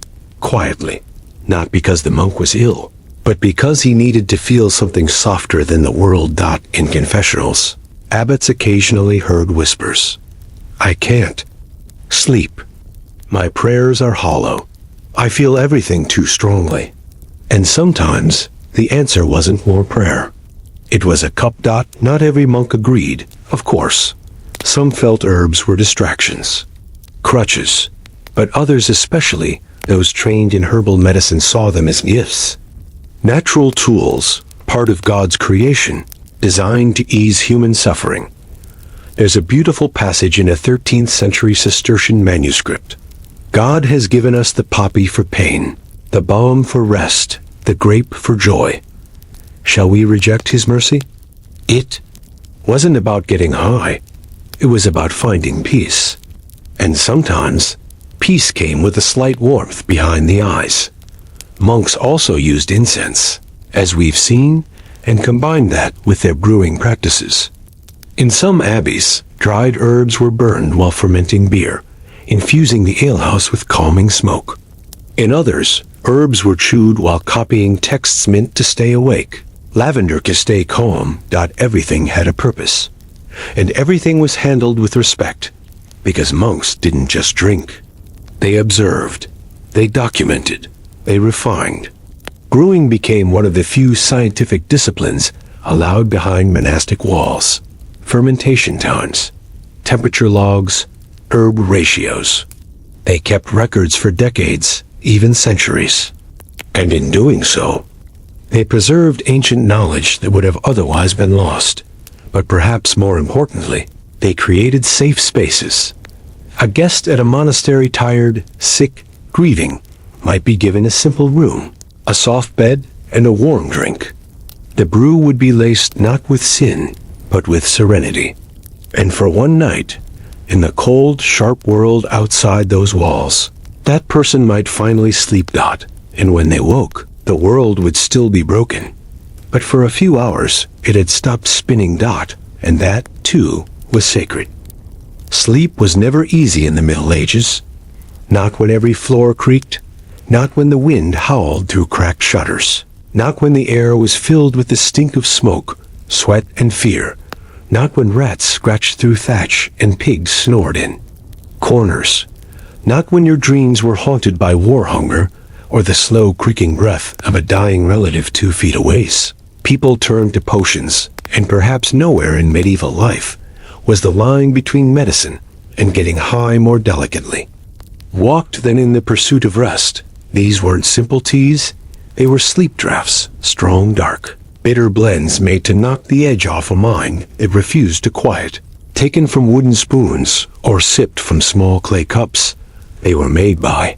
Speaker 1: quietly, not because the monk was ill, but because he needed to feel something softer than the world. In confessionals, abbots occasionally heard whispers. I can't sleep. My prayers are hollow. I feel everything too strongly. And sometimes the answer wasn't more prayer. It was a cup. Not every monk agreed, of course. Some felt herbs were distractions, crutches, but others, especially those trained in herbal medicine, saw them as gifts. Natural tools, part of God's creation, designed to ease human suffering. There's a beautiful passage in a 13th century Cistercian manuscript. God has given us the poppy for pain, the balm for rest, the grape for joy. Shall we reject his mercy? It wasn't about getting high. It was about finding peace. And sometimes, peace came with a slight warmth behind the eyes. Monks also used incense, as we've seen, and combined that with their brewing practices. In some abbeys, dried herbs were burned while fermenting beer, infusing the alehouse with calming smoke. In others, herbs were chewed while copying texts meant to stay awake. Lavender to stay calm. Everything had a purpose. And everything was handled with respect, because monks didn't just drink. They observed, they documented, they refined. Brewing became one of the few scientific disciplines allowed behind monastic walls. Fermentation times, temperature logs, herb ratios. They kept records for decades, even centuries. And in doing so, they preserved ancient knowledge that would have otherwise been lost. But perhaps more importantly, they created safe spaces. A guest at a monastery, tired, sick, grieving, might be given a simple room, a soft bed, and a warm drink. The brew would be laced not with sin, but with serenity. And for one night, in the cold, sharp world outside those walls, that person might finally sleep. And when they woke, the world would still be broken. But for a few hours, it had stopped spinning. And that, too, was sacred. Sleep was never easy in the Middle Ages. Not when every floor creaked, not when the wind howled through cracked shutters, not when the air was filled with the stink of smoke, sweat, and fear, not when rats scratched through thatch and pigs snored in corners, not when your dreams were haunted by war hunger or the slow creaking breath of a dying relative 2 feet away. People turned to potions, and perhaps nowhere in medieval life was the line between medicine and getting high more delicately walked than in the pursuit of rest. These weren't simple teas, they were sleep draughts, strong, dark, bitter blends made to knock the edge off a mind that refused to quiet. Taken from wooden spoons or sipped from small clay cups, they were made by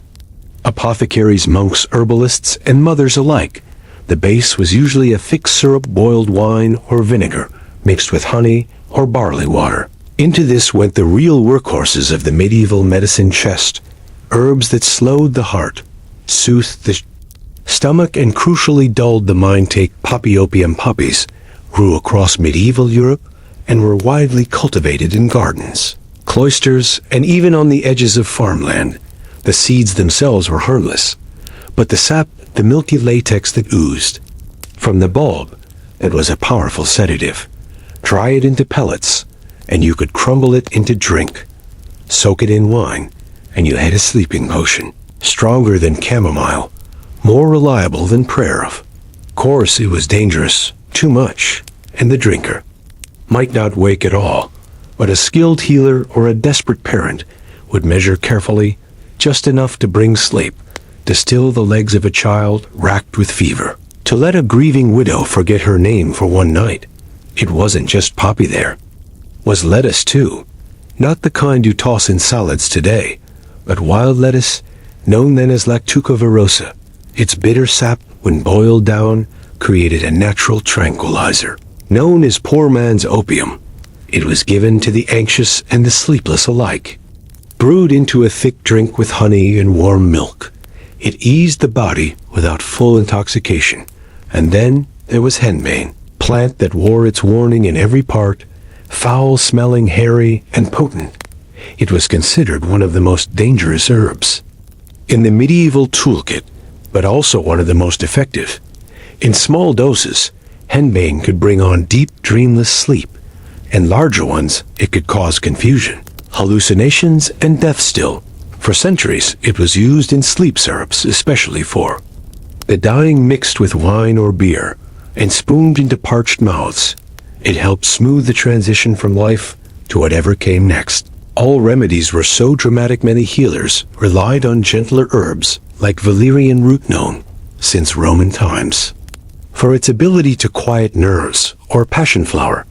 Speaker 1: apothecaries, monks, herbalists, and mothers alike. The base was usually a thick syrup, boiled wine, or vinegar, mixed with honey or barley water. Into this went the real workhorses of the medieval medicine chest, herbs that slowed the heart, soothed the stomach, and crucially dulled the mind. Take poppy. Opium poppies grew across medieval Europe and were widely cultivated in gardens, cloisters, and even on the edges of farmland. The seeds themselves were harmless, but the sap, the milky latex that oozed from the bulb, it was a powerful sedative. Dry it into pellets, and you could crumble it into drink. Soak it in wine, and you had a sleeping potion, stronger than chamomile, more reliable than prayer. Of course, it was dangerous, too much, and the drinker might not wake at all, but a skilled healer or a desperate parent would measure carefully, just enough to bring sleep, to still the legs of a child racked with fever, to let a grieving widow forget her name for one night. It wasn't just poppy there. Was lettuce too, not the kind you toss in salads today, but wild lettuce, known then as Lactuca virosa. Its bitter sap, when boiled down, created a natural tranquilizer, known as poor man's opium. It was given to the anxious and the sleepless alike. Brewed into a thick drink with honey and warm milk, it eased the body without full intoxication. And then there was henbane, plant that wore its warning in every part, foul-smelling, hairy, and potent. It was considered one of the most dangerous herbs in the medieval toolkit, but also one of the most effective. In small doses, henbane could bring on deep, dreamless sleep, and larger ones, it could cause confusion, hallucinations, and death still. For centuries, it was used in sleep syrups, especially for the dying mixed with wine or beer and spooned into parched mouths. It helped smooth the transition from life to whatever came next. All remedies were so dramatic many healers relied on gentler herbs like valerian root known since Roman times for its ability to quiet nerves, or passion flower,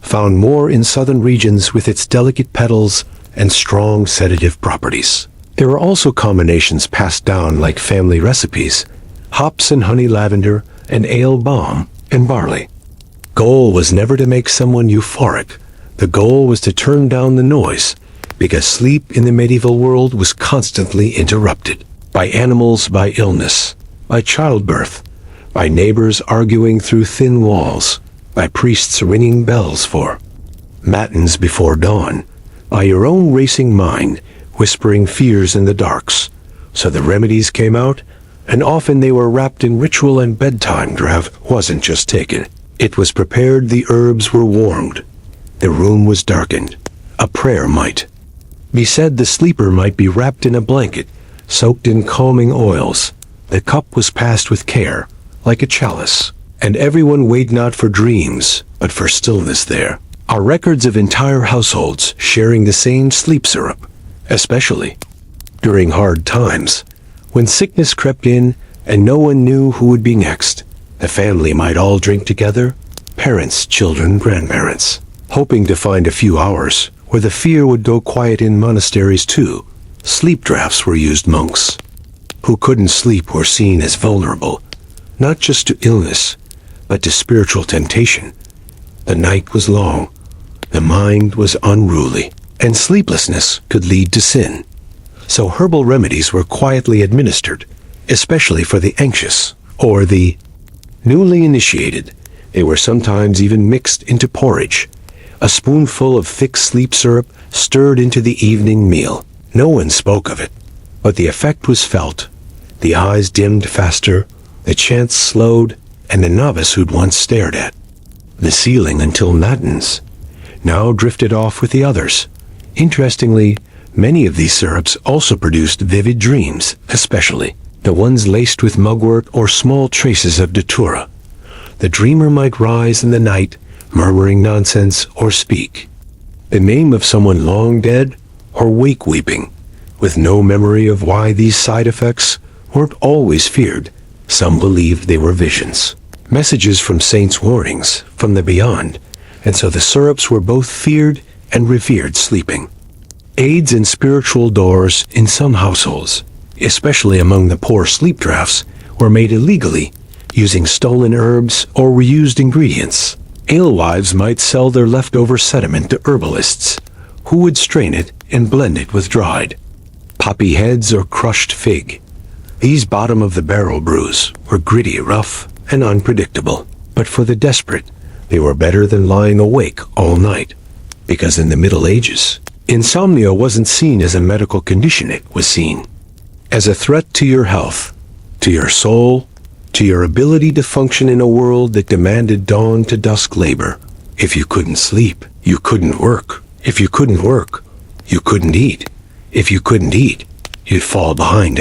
Speaker 1: found more in southern regions with its delicate petals and strong sedative properties. There were also combinations passed down like family recipes, hops and honey lavender, and ale balm and barley. Goal was never to make someone euphoric. The goal was to turn down the noise, because sleep in the medieval world was constantly interrupted by animals, by illness, by childbirth, by neighbors arguing through thin walls, by priests ringing bells for matins before dawn, by your own racing mind whispering fears in the darks. So the remedies came out, and often they were wrapped in ritual, and bedtime draught wasn't just taken. It was prepared, the herbs were warmed, the room was darkened. A prayer might be said, the sleeper might be wrapped in a blanket, soaked in calming oils. The cup was passed with care, like a chalice, and everyone wait not for dreams, but for stillness there. Are records of entire households sharing the same sleep syrup, especially during hard times, when sickness crept in and no one knew who would be next. The family might all drink together, parents, children, grandparents, hoping to find a few hours where the fear would go quiet. In monasteries too, sleep draughts were used. Monks who couldn't sleep were seen as vulnerable, not just to illness, but to spiritual temptation. The night was long, the mind was unruly, and sleeplessness could lead to sin. So herbal remedies were quietly administered, especially for the anxious or the newly initiated. They were sometimes even mixed into porridge, a spoonful of thick sleep syrup stirred into the evening meal. No one spoke of it, but the effect was felt. The eyes dimmed faster, the chants slowed, and the novice who'd once stared at the ceiling until matins now drifted off with the others. Interestingly, many of these syrups also produced vivid dreams, especially the ones laced with mugwort or small traces of datura. The dreamer might rise in the night, murmuring nonsense, or speak the name of someone long dead, or wake weeping, with no memory of why. These side effects weren't always feared. Some believed they were visions, messages from saints, warnings from the beyond, and so the syrups were both feared and revered. Sleeping aids and spiritual doors in some households, especially among the poor. Sleep draughts were made illegally, using stolen herbs or reused ingredients. Alewives might sell their leftover sediment to herbalists, who would strain it and blend it with dried poppy heads or crushed fig. These bottom-of-the-barrel brews were gritty, rough, and unpredictable, but for the desperate, they were better than lying awake all night. Because in the Middle Ages, insomnia wasn't seen as a medical condition. It was seen as a threat to your health, to your soul, to your ability to function in a world that demanded dawn to dusk labor. If you couldn't sleep, you couldn't work. If you couldn't work, you couldn't eat. If you couldn't eat, you'd fall behind.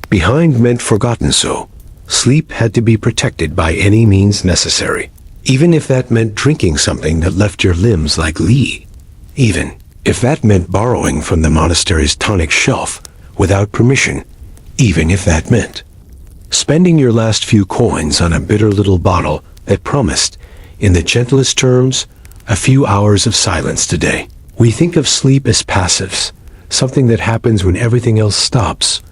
Speaker 1: Behind meant forgotten, so sleep had to be protected by any means necessary, even if that meant drinking something that left your limbs like lead. Even if that meant borrowing from the monastery's tonic shelf without permission. Even if that meant spending your last few coins on a bitter little bottle that promised, in the gentlest terms, a few hours of silence today. We think of sleep as passives, something that happens when everything else stops.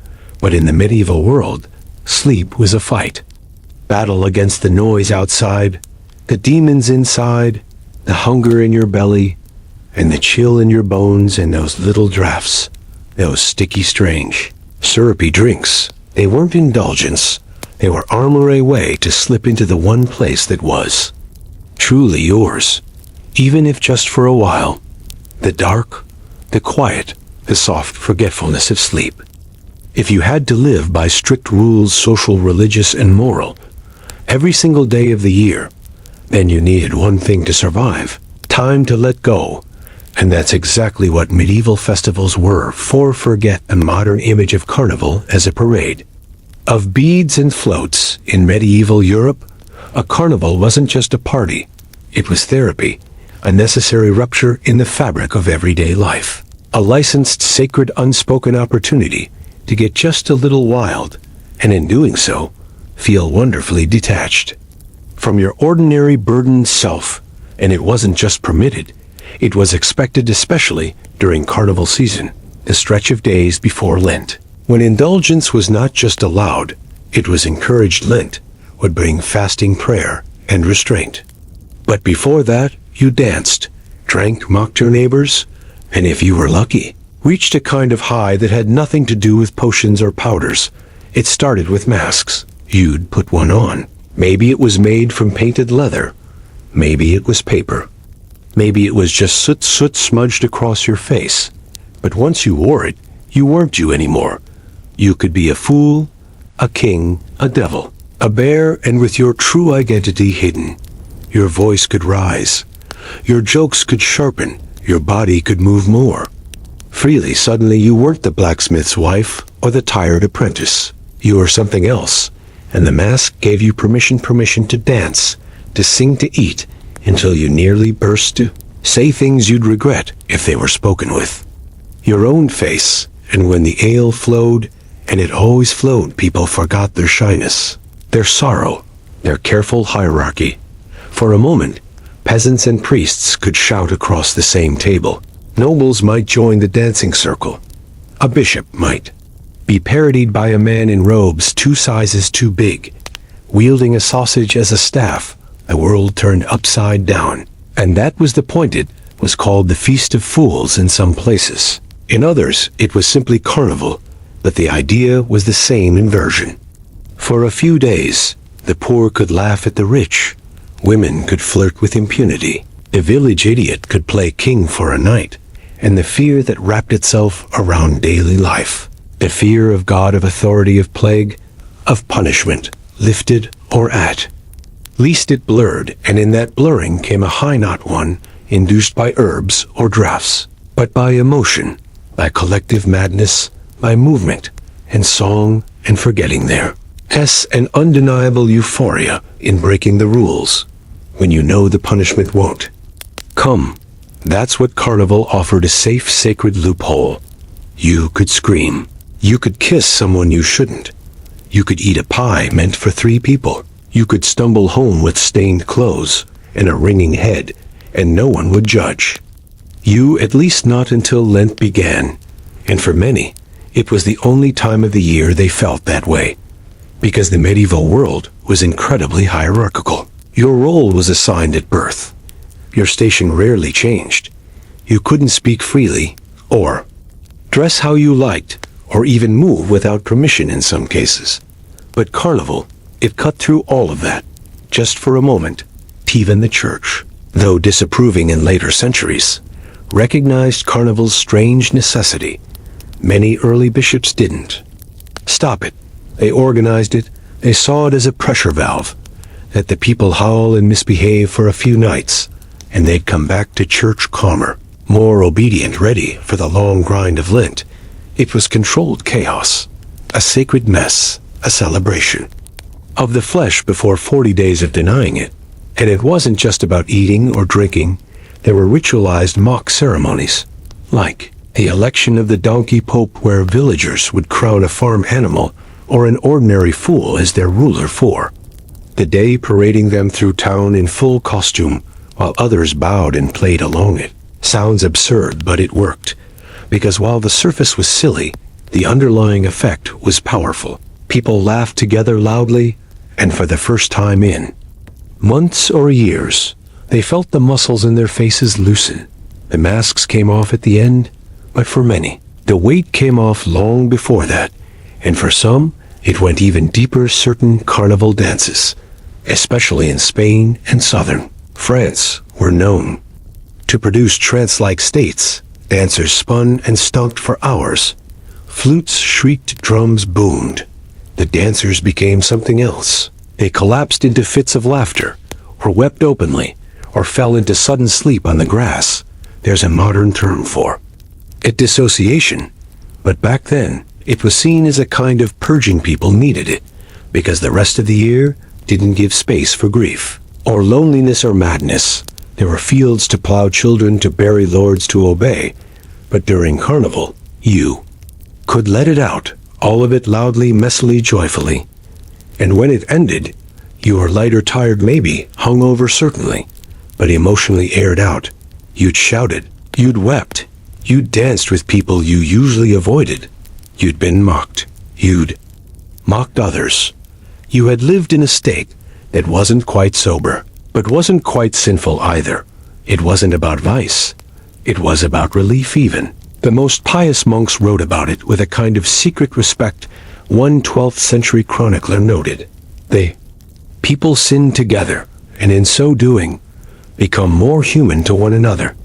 Speaker 1: But in the medieval world, sleep was a fight. Battle against the noise outside, the demons inside, the hunger in your belly, and the chill in your bones, and those little draughts, those sticky, strange, syrupy drinks. They weren't indulgence. They were armor, a way to slip into the one place that was truly yours, even if just for a while. The dark, the quiet, the soft forgetfulness of sleep. If you had to live by strict rules, social, religious, and moral, every single day of the year, then you needed one thing to survive: Time to let go. And that's exactly what medieval festivals were. Forget a modern image of carnival as a parade of beads and floats. In medieval Europe, a carnival wasn't just a party. It was therapy, a necessary rupture in the fabric of everyday life, a licensed, sacred, unspoken opportunity to get just a little wild, and in doing so, feel wonderfully detached from your ordinary burdened self. And it wasn't just permitted, it was expected, especially during carnival season, the stretch of days before Lent, when indulgence was not just allowed, it was encouraged. Lent would bring fasting, prayer, and restraint. But before that, you danced, drank, mocked your neighbors, and if you were lucky, reached a kind of high that had nothing to do with potions or powders. It started with masks. You'd put one on. Maybe it was made from painted leather. Maybe it was paper. Maybe it was just soot smudged across your face. But once you wore it, you weren't you anymore. You could be a fool, a king, a devil, a bear, and with your true identity hidden. Your voice could rise. Your jokes could sharpen. Your body could move more freely. Suddenly you weren't the blacksmith's wife or the tired apprentice. You were something else. And the mask gave you permission to dance, to sing, to eat, until you nearly burst, to say things you'd regret if they were spoken with your own face. And when the ale flowed, and it always flowed, people forgot their shyness, their sorrow, their careful hierarchy. For a moment, peasants and priests could shout across the same table. Nobles might join the dancing circle. A bishop might be parodied by a man in robes 2 sizes too big, wielding a sausage as a staff. The world turned upside down. And that was the point. It was called the Feast of Fools in some places. In others, it was simply carnival, but the idea was the same in version. For a few days, the poor could laugh at the rich. Women could flirt with impunity. The village idiot could play king for a night. And the fear that wrapped itself around daily life, the fear of God, of authority, of plague, of punishment, lifted or at least it blurred, and in that blurring came a high, not one induced by herbs or draughts, but by emotion, by collective madness, by movement and song and forgetting there. An undeniable euphoria in breaking the rules, when you know the punishment won't come. That's what carnival offered, a safe, sacred loophole. You could scream. You could kiss someone you shouldn't. You could eat a pie meant for 3 people. You could stumble home with stained clothes and a ringing head, and no one would judge you, at least not until Lent began. And for many, it was the only time of the year they felt that way, because the medieval world was incredibly hierarchical. Your role was assigned at birth. Your station rarely changed. You couldn't speak freely, or dress how you liked, or even move without permission in some cases. But carnival, it cut through all of that, just for a moment. Even the church, though disapproving in later centuries, recognized carnival's strange necessity. Many early bishops didn't stop it. They organized it. They saw it as a pressure valve, that the people howl and misbehave for a few nights, and they'd come back to church calmer, more obedient, ready for the long grind of Lent. It was controlled chaos, a sacred mess, a celebration of the flesh before 40 days of denying it. And it wasn't just about eating or drinking. There were ritualized mock ceremonies, like the election of the donkey pope, where villagers would crown a farm animal or an ordinary fool as their ruler for the day, parading them through town in full costume, while others bowed and played along. It sounds absurd, but it worked, because while the surface was silly, the underlying effect was powerful. People laughed together loudly, and for the first time in months or years, they felt the muscles in their faces loosen. The masks came off at the end, but for many, the weight came off long before that, and for some, it went even deeper. Certain carnival dances, especially in Spain and southern France, were known to produce trance-like states. Dancers spun and stunk for hours. Flutes shrieked, drums boomed. The dancers became something else. They collapsed into fits of laughter, or wept openly, or fell into sudden sleep on the grass, there's a modern term for it: dissociation. But back then, it was seen as a kind of purging. People needed it, because the rest of the year didn't give space for grief, or loneliness, or madness. There were fields to plow, children to bury, lords to obey. But during Carnival, you could let it out, all of it, loudly, messily, joyfully. And when it ended, you were light or tired, maybe, hungover, certainly, but emotionally aired out. You'd shouted, you'd wept, you'd danced with people you usually avoided. You'd been mocked. You'd mocked others. You had lived in a state that wasn't quite sober, but wasn't quite sinful either. It wasn't about vice. It was about relief even. The most pious monks wrote about it with a kind of secret respect. One 12th century chronicler noted, people sin together, and in so doing, become more human to one another.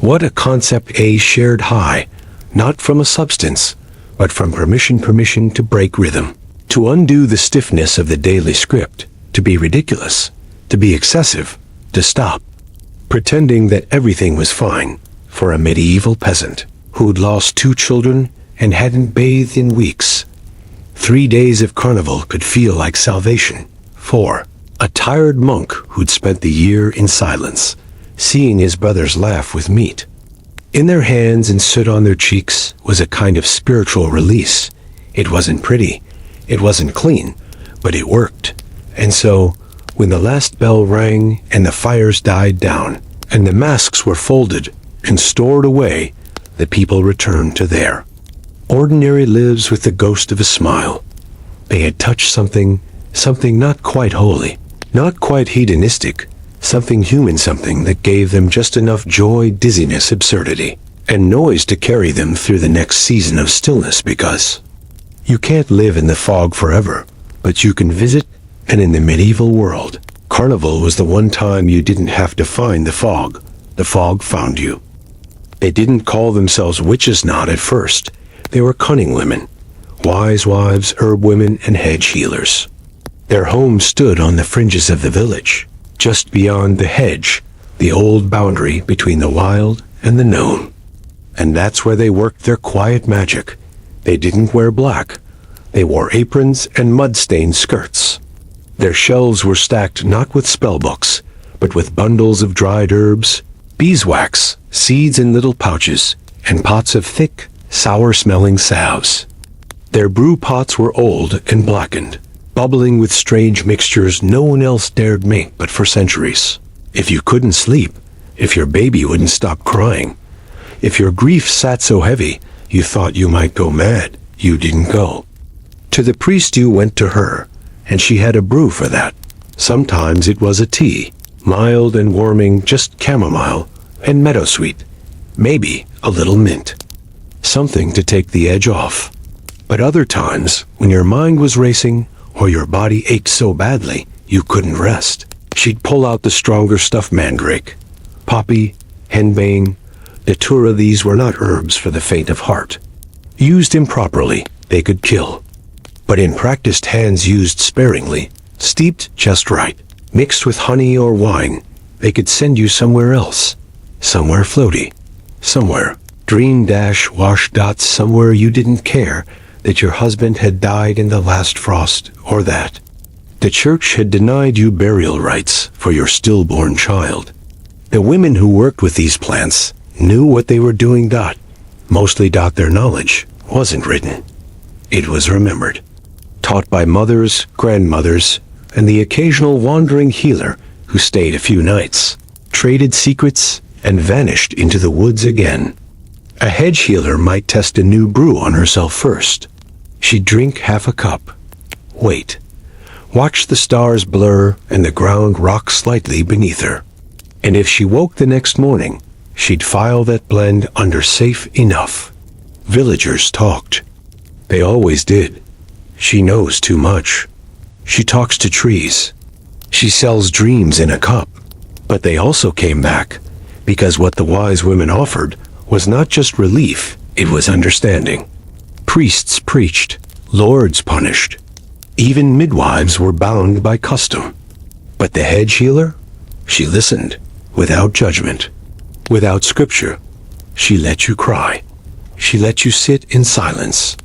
Speaker 1: What a concept, a shared high, not from a substance, but from permission to break rhythm, to undo the stiffness of the daily script, to be ridiculous, to be excessive, to stop pretending that everything was fine. For a medieval peasant who'd lost 2 children and hadn't bathed in weeks, 3 days of Carnival could feel like salvation. For a tired monk who'd spent the year in silence, seeing his brothers laugh with meat in their hands and soot on their cheeks, was a kind of spiritual release. It wasn't pretty, it wasn't clean, but it worked. And so, when the last bell rang and the fires died down and the masks were folded and stored away, the people returned to their ordinary lives with the ghost of a smile. They had touched something not quite holy, not quite hedonistic, something human, something that gave them just enough joy, dizziness, absurdity, and noise to carry them through the next season of stillness, because you can't live in the fog forever, but you can visit. And in the medieval world, Carnival was the one time you didn't have to find the fog. The fog found you. They didn't call themselves witches, not at first. They were cunning women, wise wives, herb women, and hedge healers. Their home stood on the fringes of the village, just beyond the hedge, the old boundary between the wild and the known. And that's where they worked their quiet magic. They didn't wear black. They wore aprons and mud-stained skirts. Their shelves were stacked not with spellbooks, but with bundles of dried herbs, beeswax, seeds in little pouches, and pots of thick, sour-smelling salves. Their brew pots were old and blackened, bubbling with strange mixtures no one else dared make but for centuries. If you couldn't sleep, if your baby wouldn't stop crying, if your grief sat so heavy you thought you might go mad, you didn't go to the priest, you went to her, and she had a brew for that. Sometimes it was a tea, mild and warming, just chamomile and meadowsweet, maybe a little mint, something to take the edge off. But other times, when your mind was racing or your body ached so badly you couldn't rest, she'd pull out the stronger stuff: mandrake, poppy, henbane, datura. These were not herbs for the faint of heart. Used improperly, they could kill. But in practiced hands, used sparingly, steeped just right, mixed with honey or wine, they could send you somewhere else, somewhere floaty, somewhere dream-wash dots, somewhere you didn't care that your husband had died in the last frost, or that the church had denied you burial rites for your stillborn child. The women who worked with these plants knew what they were doing. Mostly. Their knowledge wasn't written. It was remembered, taught by mothers, grandmothers, and the occasional wandering healer who stayed a few nights, traded secrets, and vanished into the woods again. A hedge healer might test a new brew on herself first. She'd drink half a cup, wait, watch the stars blur and the ground rock slightly beneath her. And if she woke the next morning, she'd file that blend under safe enough. Villagers talked. They always did. She knows too much. She talks to trees. She sells dreams in a cup. But they also came back, because what the wise women offered was not just relief, it was understanding. Priests preached, lords punished. Even midwives were bound by custom. But the hedge healer? She listened. without judgment, without scripture. She let you cry. She let you sit in silence.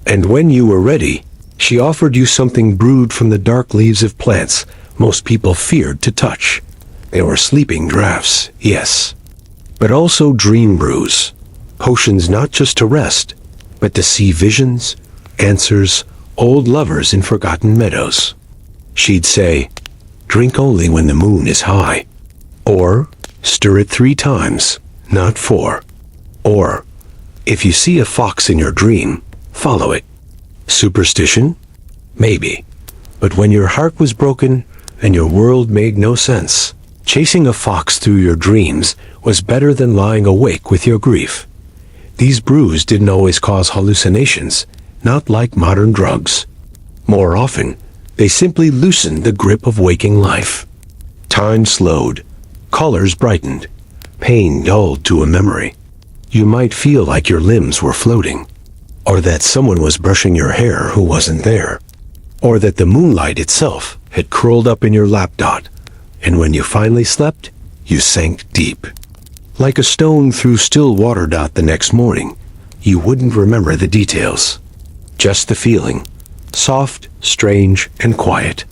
Speaker 1: And when you were ready, she offered you something brewed from the dark leaves of plants most people feared to touch. They were sleeping draughts, yes, but also dream brews, potions not just to rest, but to see visions, answers, old lovers in forgotten meadows. She'd say, drink only when the moon is high, or stir it 3 times, not 4, or if you see a fox in your dream, follow it. Superstition? Maybe. But when your heart was broken and your world made no sense, chasing a fox through your dreams was better than lying awake with your grief. These brews didn't always cause hallucinations, not like modern drugs. More often, they simply loosened the grip of waking life. Time slowed, colors brightened, pain dulled to a memory. You might feel like your limbs were floating, or that someone was brushing your hair who wasn't there, or that the moonlight itself had curled up in your lap dot, and when you finally slept, you sank deep. Like a stone through still water dot the next morning, you wouldn't remember the details. Just the feeling, soft, strange, and quiet.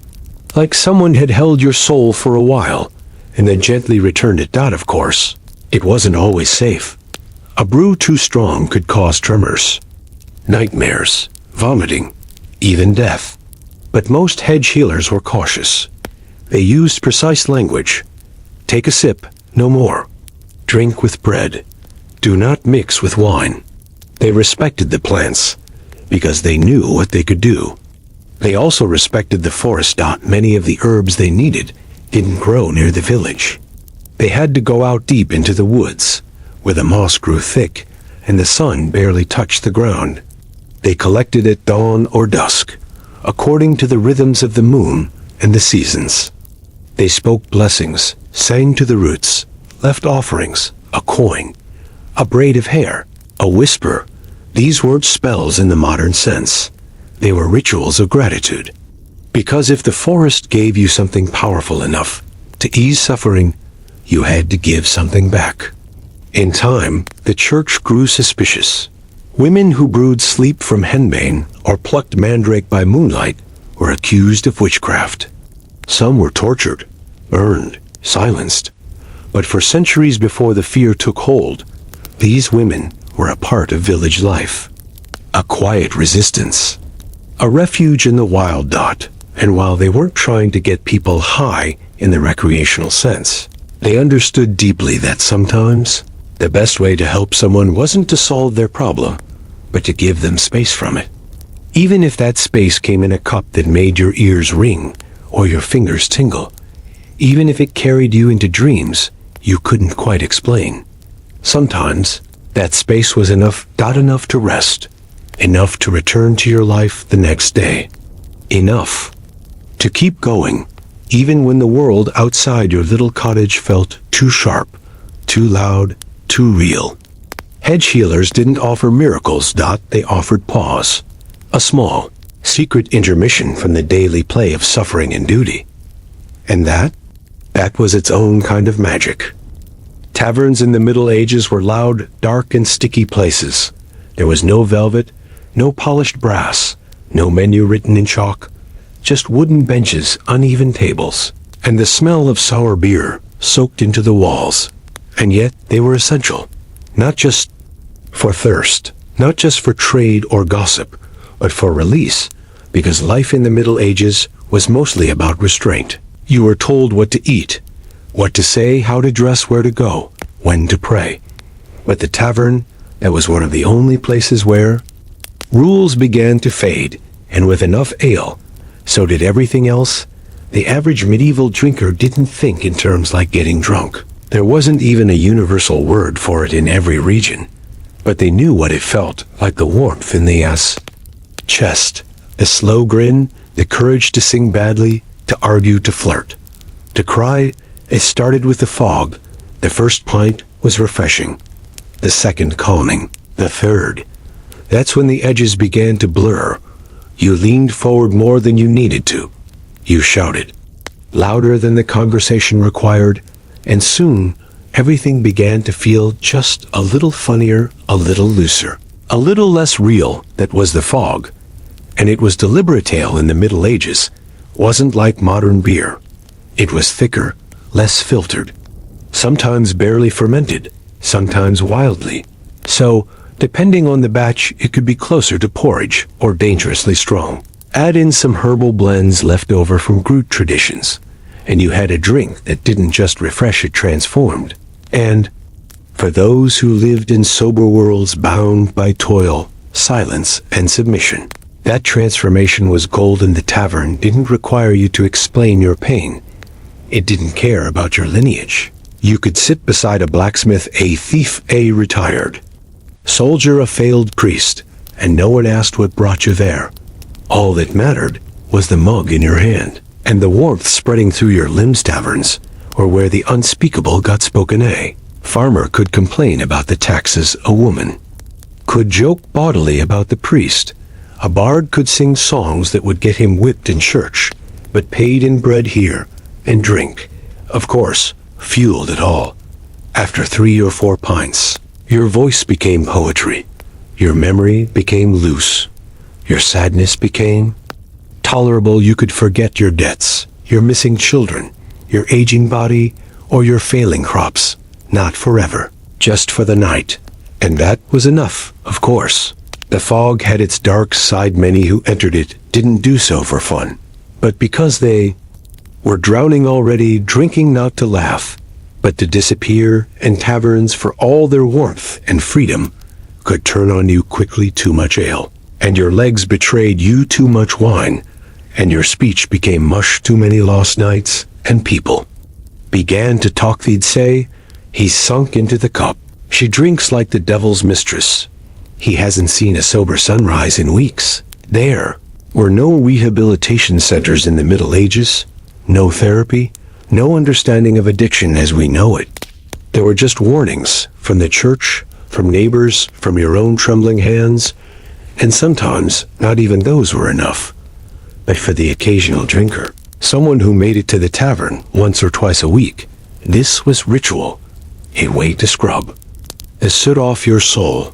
Speaker 1: Like someone had held your soul for a while, and then gently returned it. Of course, it wasn't always safe. A brew too strong could cause tremors, nightmares, vomiting, even death. But most hedge healers were cautious. They used precise language. Take a sip, no more. Drink with bread. Do not mix with wine. They respected the plants because they knew what they could do. They also respected the forest. Many of the herbs they needed didn't grow near the village. They had to go out deep into the woods, where the moss grew thick and the sun barely touched the ground. They collected at dawn or dusk, according to the rhythms of the moon and the seasons. They spoke blessings, sang to the roots, left offerings, a coin, a braid of hair, a whisper. These weren't spells in the modern sense. They were rituals of gratitude. Because if the forest gave you something powerful enough to ease suffering, you had to give something back. In time, the church grew suspicious. Women who brewed sleep from henbane or plucked mandrake by moonlight were accused of witchcraft. Some were tortured, burned, silenced. But for centuries before the fear took hold, these women were a part of village life. A quiet resistance. A refuge in the wild. And while they weren't trying to get people high in the recreational sense, they understood deeply that sometimes the best way to help someone wasn't to solve their problem, but to give them space from it. Even if that space came in a cup that made your ears ring or your fingers tingle, even if it carried you into dreams you couldn't quite explain. Sometimes that space was enough to rest, enough to return to your life the next day, enough to keep going, even when the world outside your little cottage felt too sharp, too loud, too real. Hedge healers didn't offer miracles. They offered pause, a small, secret intermission from the daily play of suffering and duty. And that was its own kind of magic. Taverns in the Middle Ages were loud, dark, and sticky places. There was no velvet, no polished brass, no menu written in chalk, just wooden benches, uneven tables, and the smell of sour beer soaked into the walls. And yet they were essential, not just for thirst, not just for trade or gossip, but for release, because life in the Middle Ages was mostly about restraint. You were told what to eat, what to say, how to dress, where to go, when to pray. But the tavern, that was one of the only places where rules began to fade, and with enough ale, so did everything else. The average medieval drinker didn't think in terms like getting drunk. There wasn't even a universal word for it in every region, but they knew what it felt like: the warmth in the chest, the slow grin, the courage to sing badly, to argue, to flirt, to cry. It started with the fog. The first pint was refreshing, the second calming, the third. That's when the edges began to blur. You leaned forward more than you needed to. You shouted, louder than the conversation required. And soon, everything began to feel just a little funnier, a little looser, a little less real. That was the fog. And it was deliberate. Ale in the Middle Ages wasn't like modern beer. It was thicker, less filtered, sometimes barely fermented, sometimes wildly. So, depending on the batch, it could be closer to porridge or dangerously strong. Add in some herbal blends left over from Groot traditions, and you had a drink that didn't just refresh, it transformed. And for those who lived in sober worlds bound by toil, silence, and submission, that transformation was golden. The tavern didn't require you to explain your pain. It didn't care about your lineage. You could sit beside a blacksmith, a thief, a retired soldier, a failed priest, and no one asked what brought you there. All that mattered was the mug in your hand, and the warmth spreading through your limbs. Taverns, or where the unspeakable got spoken. A farmer could complain about the taxes, a woman could joke bodily about the priest, a bard could sing songs that would get him whipped in church, but paid in bread here, and drink, of course, fueled it all. After 3 or 4 pints, your voice became poetry, your memory became loose, your sadness became tolerable. You could forget your debts, your missing children, your aging body, or your failing crops. Not forever, just for the night. And that was enough, of course. The fog had its dark side. Many who entered it didn't do so for fun, but because they were drowning already, drinking not to laugh, but to disappear. And taverns, for all their warmth and freedom, could turn on you quickly. Too much ale, and your legs betrayed you. Too much wine, and your speech became mush. Too many lost nights, and people began to talk. They'd say, "He's sunk into the cup. She drinks like the devil's mistress. He hasn't seen a sober sunrise in weeks." There were no rehabilitation centers in the Middle Ages, no therapy, no understanding of addiction as we know it. There were just warnings from the church, from neighbors, from your own trembling hands, and sometimes not even those were enough. But for the occasional drinker, someone who made it to the tavern once or twice a week, this was ritual, a way to scrub the soot off your soul.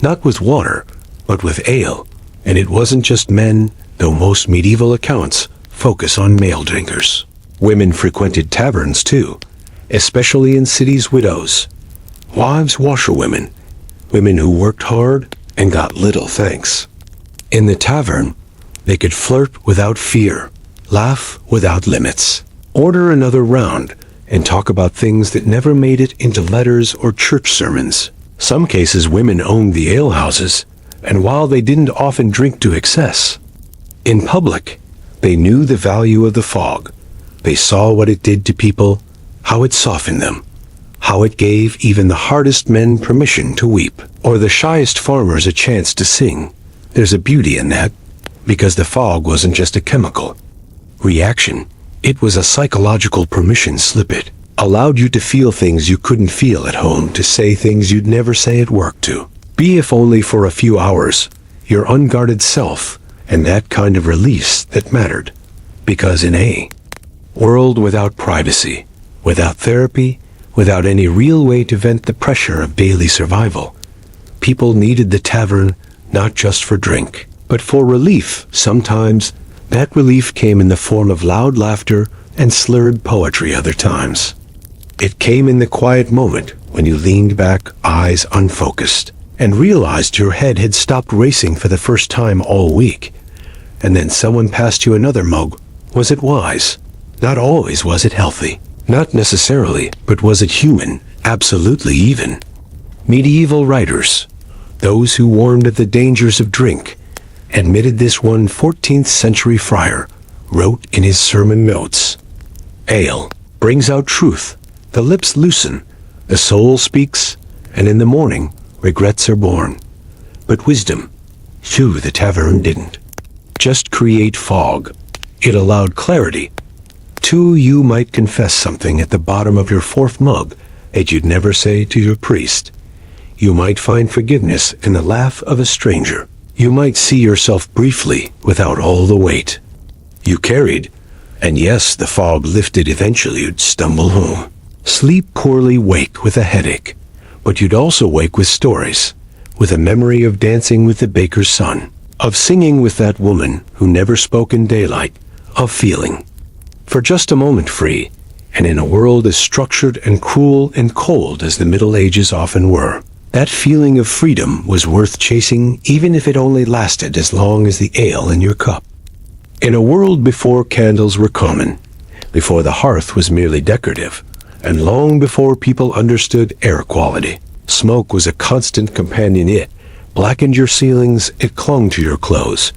Speaker 1: Not with water, but with ale. And it wasn't just men, though most medieval accounts focus on male drinkers. Women frequented taverns too, especially in cities. Widows, wives, washerwomen, women who worked hard and got little thanks. In the tavern, they could flirt without fear, laugh without limits, order another round, and talk about things that never made it into letters or church sermons. Some cases, women owned the alehouses, and while they didn't often drink to excess, in public, they knew the value of the fog. They saw what it did to people, how it softened them, how it gave even the hardest men permission to weep, or the shyest farmers a chance to sing. There's a beauty in that, because the fog wasn't just a chemical reaction. It was a psychological permission slip. It allowed you to feel things you couldn't feel at home, to say things you'd never say at work, to be, if only for a few hours, your unguarded self, and that kind of release that mattered. Because in a world without privacy, without therapy, without any real way to vent the pressure of daily survival, people needed the tavern not just for drink, but for relief. Sometimes that relief came in the form of loud laughter and slurred poetry. Other times, it came in the quiet moment when you leaned back, eyes unfocused, and realized your head had stopped racing for the first time all week. And then someone passed you another mug. Was it wise? Not always. Was it healthy? Not necessarily. But was it human? Absolutely. Even medieval writers, those who warned of the dangers of drink, admitted this. One 14th century friar wrote in his sermon notes, "Ale brings out truth, the lips loosen, the soul speaks, and in the morning regrets are born. But wisdom, phew, the tavern didn't just create fog. It allowed clarity. Too, you might confess something at the bottom of your 4th mug that you'd never say to your priest. You might find forgiveness in the laugh of a stranger. You might see yourself briefly without all the weight you carried. And yes, the fog lifted. Eventually you'd stumble home, Sleep poorly, wake with a headache. But you'd also wake with stories, with a memory of dancing with the baker's son, of singing with that woman who never spoke in daylight, of feeling, for just a moment, free, and in a world as structured and cruel and cold as the Middle Ages often were. That feeling of freedom was worth chasing, even if it only lasted as long as the ale in your cup. In a world before candles were common, before the hearth was merely decorative, and long before people understood air quality, smoke was a constant companion. It blackened your ceilings, it clung to your clothes,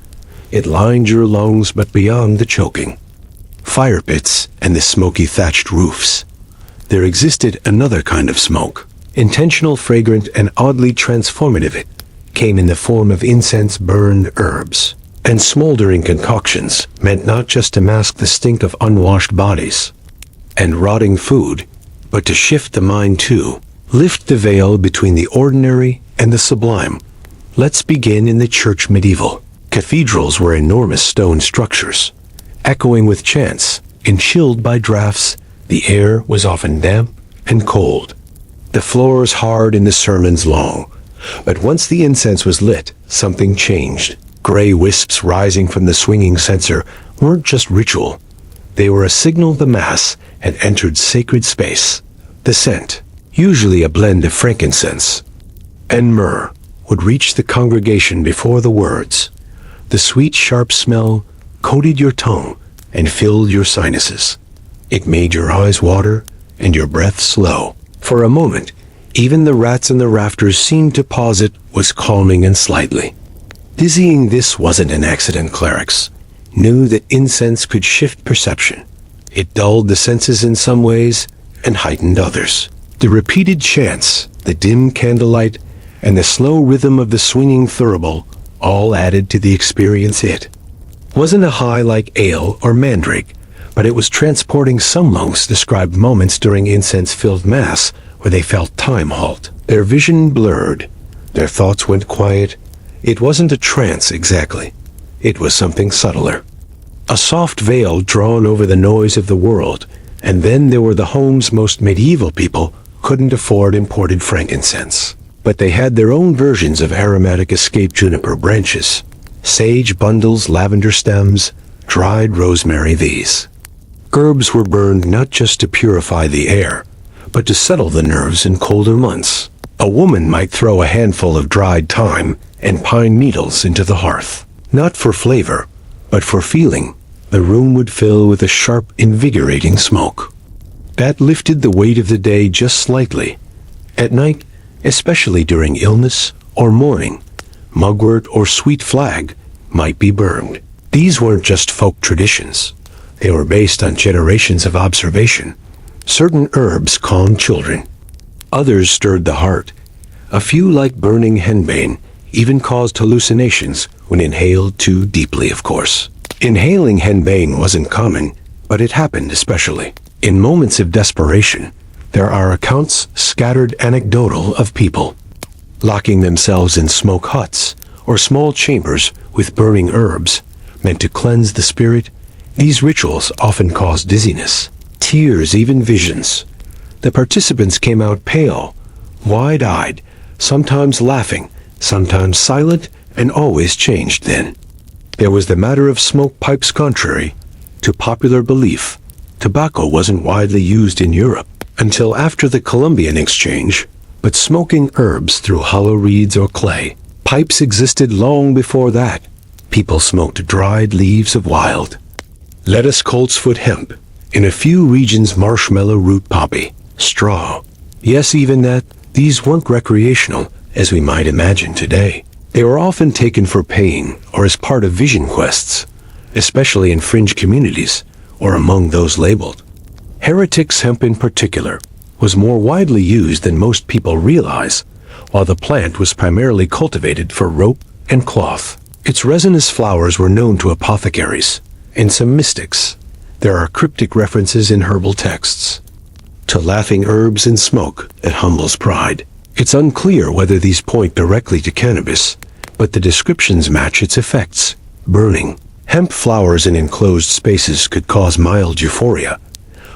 Speaker 1: it lined your lungs, but beyond the choking fire pits and the smoky thatched roofs, there existed another kind of smoke, intentional, fragrant, and oddly transformative. It came in the form of incense, burned herbs, and smoldering concoctions, meant not just to mask the stink of unwashed bodies and rotting food, but to shift the mind too, lift the veil between the ordinary and the sublime. Let's begin in the church. Medieval cathedrals were enormous stone structures, echoing with chants, and chilled by drafts. The air was often damp and cold, the floors hard and the sermons long. But once the incense was lit, something changed. Gray wisps rising from the swinging censer weren't just ritual. They were a signal the Mass had entered sacred space. The scent, usually a blend of frankincense and myrrh, would reach the congregation before the words. The sweet, sharp smell coated your tongue and filled your sinuses. It made your eyes water and your breath slow. For a moment, even the rats in the rafters seemed to pause. It was calming and slightly dizzying. This wasn't an accident. Clerics knew that incense could shift perception. It dulled the senses in some ways and heightened others. The repeated chants, the dim candlelight, and the slow rhythm of the swinging thurible all added to the experience. It wasn't a high like ale or mandrake, but it was transporting. Some monks described moments during incense-filled mass where they felt time halt. Their vision blurred, their thoughts went quiet. It wasn't a trance exactly. It was something subtler. A soft veil drawn over the noise of the world. And then there were the homes. Most medieval people couldn't afford imported frankincense, but they had their own versions of aromatic escape: juniper branches, sage bundles, lavender stems, dried rosemary. These herbs were burned not just to purify the air, but to settle the nerves in colder months. A woman might throw a handful of dried thyme and pine needles into the hearth, not for flavor, but for feeling. The room would fill with a sharp, invigorating smoke that lifted the weight of the day just slightly. At night, especially during illness or mourning, mugwort or sweet flag might be burned. These weren't just folk traditions. They were based on generations of observation. Certain herbs calmed children. Others stirred the heart. A few, like burning henbane, even caused hallucinations when inhaled too deeply, of course. Inhaling henbane wasn't common, but it happened especially in moments of desperation. There are accounts, scattered anecdotal, of people locking themselves in smoke huts or small chambers with burning herbs meant to cleanse the spirit. These rituals often caused dizziness, tears, even visions. The participants came out pale, wide-eyed, sometimes laughing, sometimes silent, and always changed then. There was the matter of smoke pipes. Contrary to popular belief, tobacco wasn't widely used in Europe until after the Columbian Exchange, but smoking herbs through hollow reeds or clay pipes existed long before that. People smoked dried leaves of wild lettuce, coltsfoot, hemp, in a few regions marshmallow root, poppy, straw. Yes, even that. These weren't recreational, as we might imagine today. They were often taken for paying or as part of vision quests, especially in fringe communities or among those labeled heretics. Hemp in particular was more widely used than most people realize, while the plant was primarily cultivated for rope and cloth. Its resinous flowers were known to apothecaries and some mystics. There are cryptic references in herbal texts to laughing herbs and smoke that humbles pride. It's unclear whether these point directly to cannabis, but the descriptions match its effects. Burning hemp flowers in enclosed spaces could cause mild euphoria,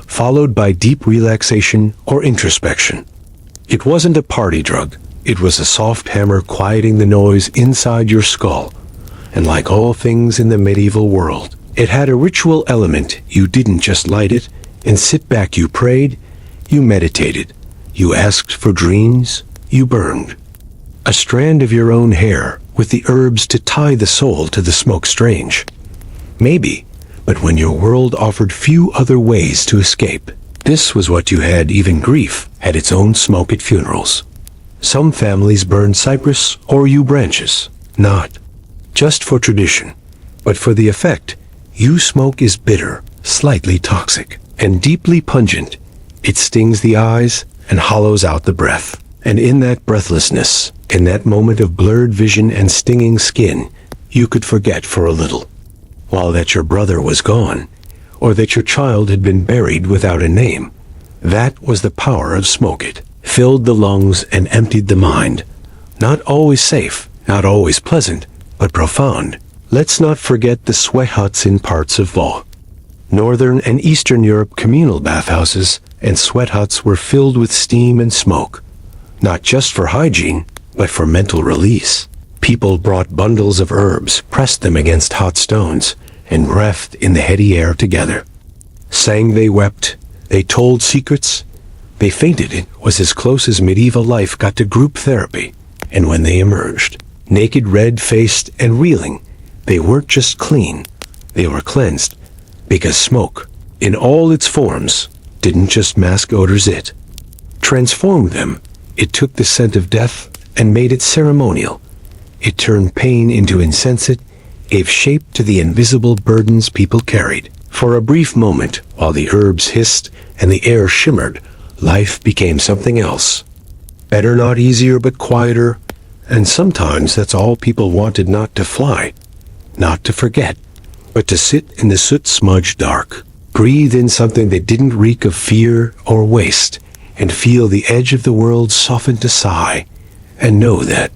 Speaker 1: followed by deep relaxation or introspection. It wasn't a party drug. It was a soft hammer quieting the noise inside your skull. And like all things in the medieval world, it had a ritual element. You didn't just light it and sit back. You prayed, you meditated, you asked for dreams, you burned a strand of your own hair with the herbs to tie the soul to the smoke. Strange, maybe, but when your world offered few other ways to escape, this was what you had. Even grief had its own smoke at funerals. Some families burned cypress or yew branches, not just for tradition, but for the effect. Yew smoke is bitter, slightly toxic, and deeply pungent. It stings the eyes and hollows out the breath. And in that breathlessness, in that moment of blurred vision and stinging skin, you could forget for a little. While that your brother was gone, or that your child had been buried without a name. That was the power of smoke. It filled the lungs and emptied the mind. Not always safe, not always pleasant, but profound. Let's not forget the sweat huts in parts of Northern and Eastern Europe. Communal bathhouses and sweat huts were filled with steam and smoke, not just for hygiene, but for mental release. People brought bundles of herbs, pressed them against hot stones, and breathed in the heady air together. Sang, they wept, they told secrets, they fainted. It was as close as medieval life got to group therapy. And when they emerged, naked, red-faced, and reeling, they weren't just clean, they were cleansed, because smoke, in all its forms, didn't just mask odors, it transformed them. It took the scent of death and made it ceremonial. It turned pain into incense. It gave shape to the invisible burdens people carried. For a brief moment, while the herbs hissed and the air shimmered, life became something else. Better, not easier, but quieter. And sometimes that's all people wanted. Not to fly, not to forget, but to sit in the soot-smudged dark, breathe in something that didn't reek of fear or waste, and feel the edge of the world soften to sigh, and know that,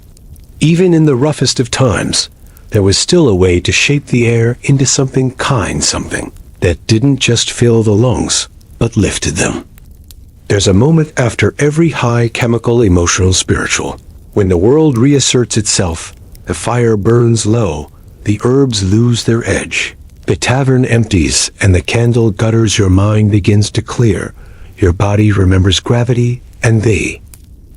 Speaker 1: even in the roughest of times, there was still a way to shape the air into something kind, something that didn't just fill the lungs, but lifted them. There's a moment after every high chemical, emotional, spiritual, when the world reasserts itself, the fire burns low, the herbs lose their edge, the tavern empties, and the candle gutters. Your mind begins to clear, your body remembers gravity, and the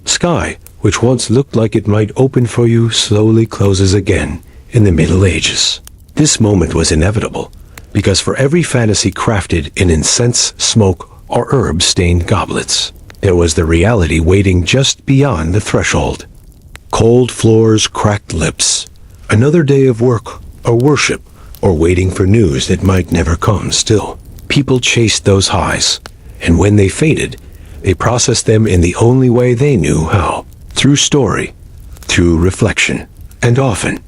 Speaker 1: sky, which once looked like it might open for you, slowly closes again. In the Middle Ages, this moment was inevitable, because for every fantasy crafted in incense, smoke, or herb-stained goblets, there was the reality waiting just beyond the threshold. Cold floors, cracked lips, another day of work or worship, or waiting for news that might never come. Still, people chased those highs, and when they faded, they processed them in the only way they knew how, through story, through reflection, and often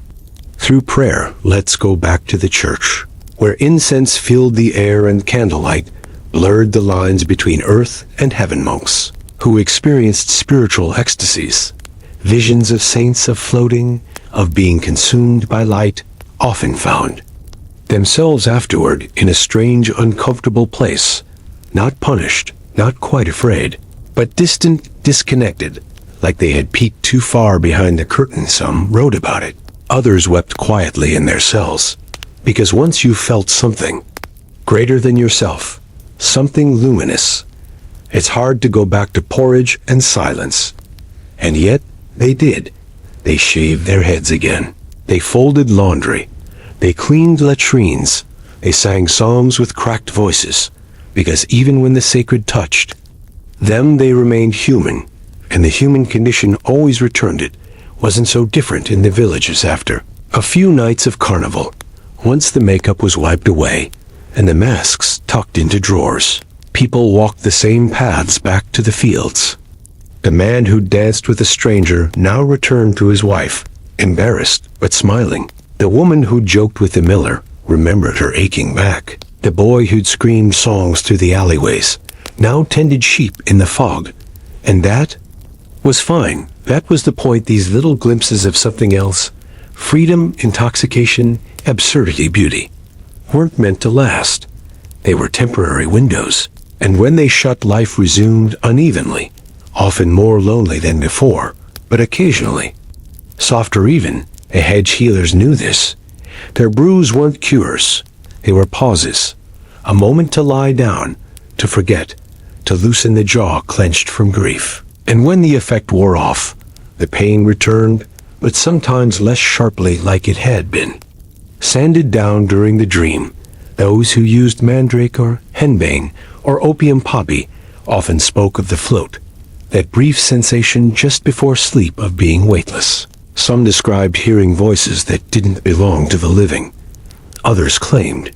Speaker 1: through prayer. Let's go back to the church, where incense filled the air and candlelight blurred the lines between earth and heaven. Monks who experienced spiritual ecstasies, visions of saints, of floating, of being consumed by light, often found themselves afterward in a strange, uncomfortable place, not punished, not quite afraid, but distant, disconnected, like they had peeked too far behind the curtain. Some wrote about it. Others wept quietly in their cells, because once you felt something greater than yourself, something luminous, it's hard to go back to porridge and silence. And yet, they did. They shaved their heads again. They folded laundry. They cleaned latrines. They sang songs with cracked voices, because even when the sacred touched them, they remained human, and the human condition always returned. It wasn't so different in the villages after a few nights of carnival. Once the makeup was wiped away and the masks tucked into drawers, people walked the same paths back to the fields. The man who danced with a stranger now returned to his wife, embarrassed but smiling. The woman who joked with the miller remembered her aching back. The boy who'd screamed songs through the alleyways now tended sheep in the fog. And that was fine. That was the point. These little glimpses of something else, freedom, intoxication, absurdity, beauty, weren't meant to last. They were temporary windows And when they shut, life resumed unevenly, often more lonely than before, but occasionally softer even. A hedge healers knew this. Their brews weren't cures. They were pauses, a moment to lie down, to forget, to loosen the jaw clenched from grief. And when the effect wore off, the pain returned, but sometimes less sharply like it had been. Sanded down during the dream, those who used mandrake or henbane or opium poppy often spoke of the float, that brief sensation just before sleep of being weightless. Some described hearing voices that didn't belong to the living. Others claimed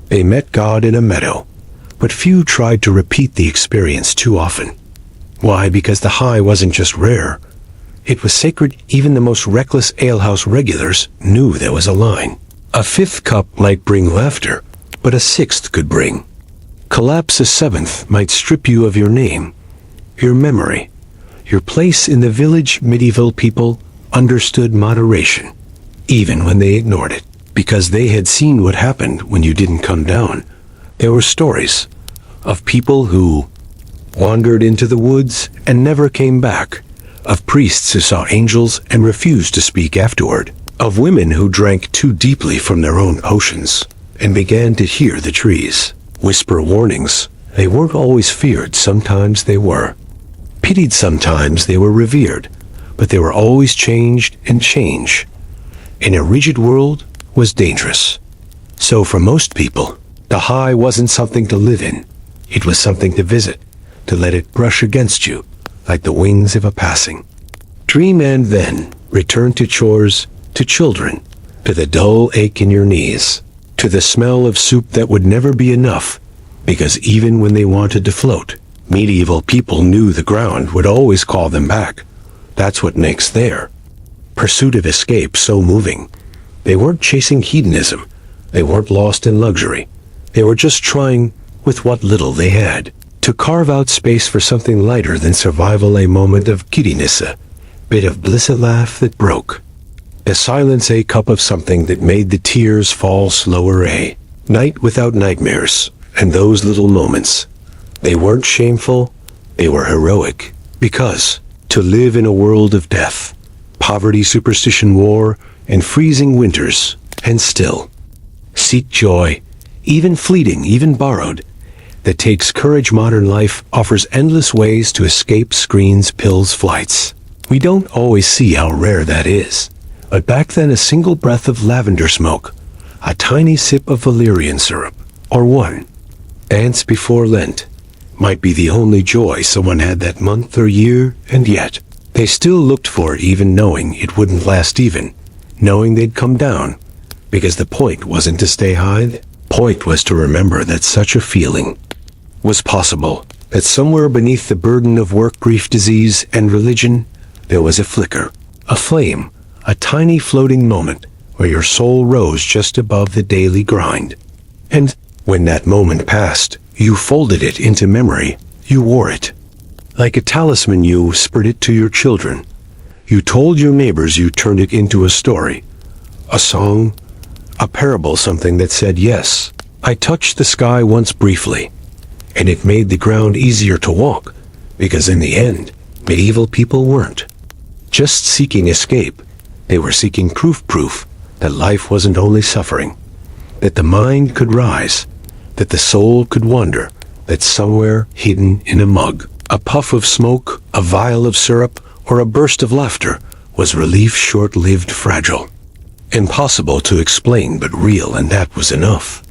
Speaker 1: they met God in a meadow, but few tried to repeat the experience too often. Why? Because the high wasn't just rare. It was sacred. Even the most reckless alehouse regulars knew there was a line. A fifth cup might bring laughter, but a sixth could bring collapse. A seventh might strip you of your name, your memory, your place in the village. Medieval people understood moderation, even when they ignored it, because they had seen what happened when you didn't come down. There were stories of people who wandered into the woods and never came back, of priests who saw angels and refused to speak afterward, of women who drank too deeply from their own potions and began to hear the trees whisper warnings. They weren't always feared, sometimes they were pitied, sometimes they were revered, but they were always changed, and change in a rigid world was dangerous. So for most people, the high wasn't something to live in. It was something to visit, to let it brush against you like the wings of a passing dream, and then return to chores, to children, to the dull ache in your knees, to the smell of soup that would never be enough, because even when they wanted to float, medieval people knew the ground would always call them back. That's what makes their pursuit of escape so moving. They weren't chasing hedonism. They weren't lost in luxury. They were just trying, with what little they had, to carve out space for something lighter than survival, a moment of giddiness, a bit of bliss, a laugh that broke the silence, a cup of something that made the tears fall slower, a night without nightmares. And those little moments, they weren't shameful, they were heroic, because to live in a world of death, poverty, superstition, war, and freezing winters, and still seek joy, even fleeting, even borrowed, that takes courage. Modern life offers endless ways to escape screens, pills, flights. We don't always see how rare that is. But back then, a single breath of lavender smoke, a tiny sip of valerian syrup, or one dance before Lent might be the only joy someone had that month or year, and yet they still looked for it, even knowing it wouldn't last, even knowing they'd come down, because the point wasn't to stay high. The point was to remember that such a feeling was possible, that somewhere beneath the burden of work, grief, disease, and religion, there was a flicker, a flame, a tiny floating moment where your soul rose just above the daily grind. And when that moment passed, you folded it into memory. You wore it like a talisman. You whispered it to your children. You told your neighbors. You turned it into a story, a song, a parable, something that said, yes, I touched the sky once briefly, and it made the ground easier to walk, because in the end, medieval people weren't just seeking escape. They were seeking proof that life wasn't only suffering, that the mind could rise, that the soul could wander, that somewhere hidden in a mug, a puff of smoke, a vial of syrup, or a burst of laughter was relief, short-lived, fragile, impossible to explain, but real, and that was enough.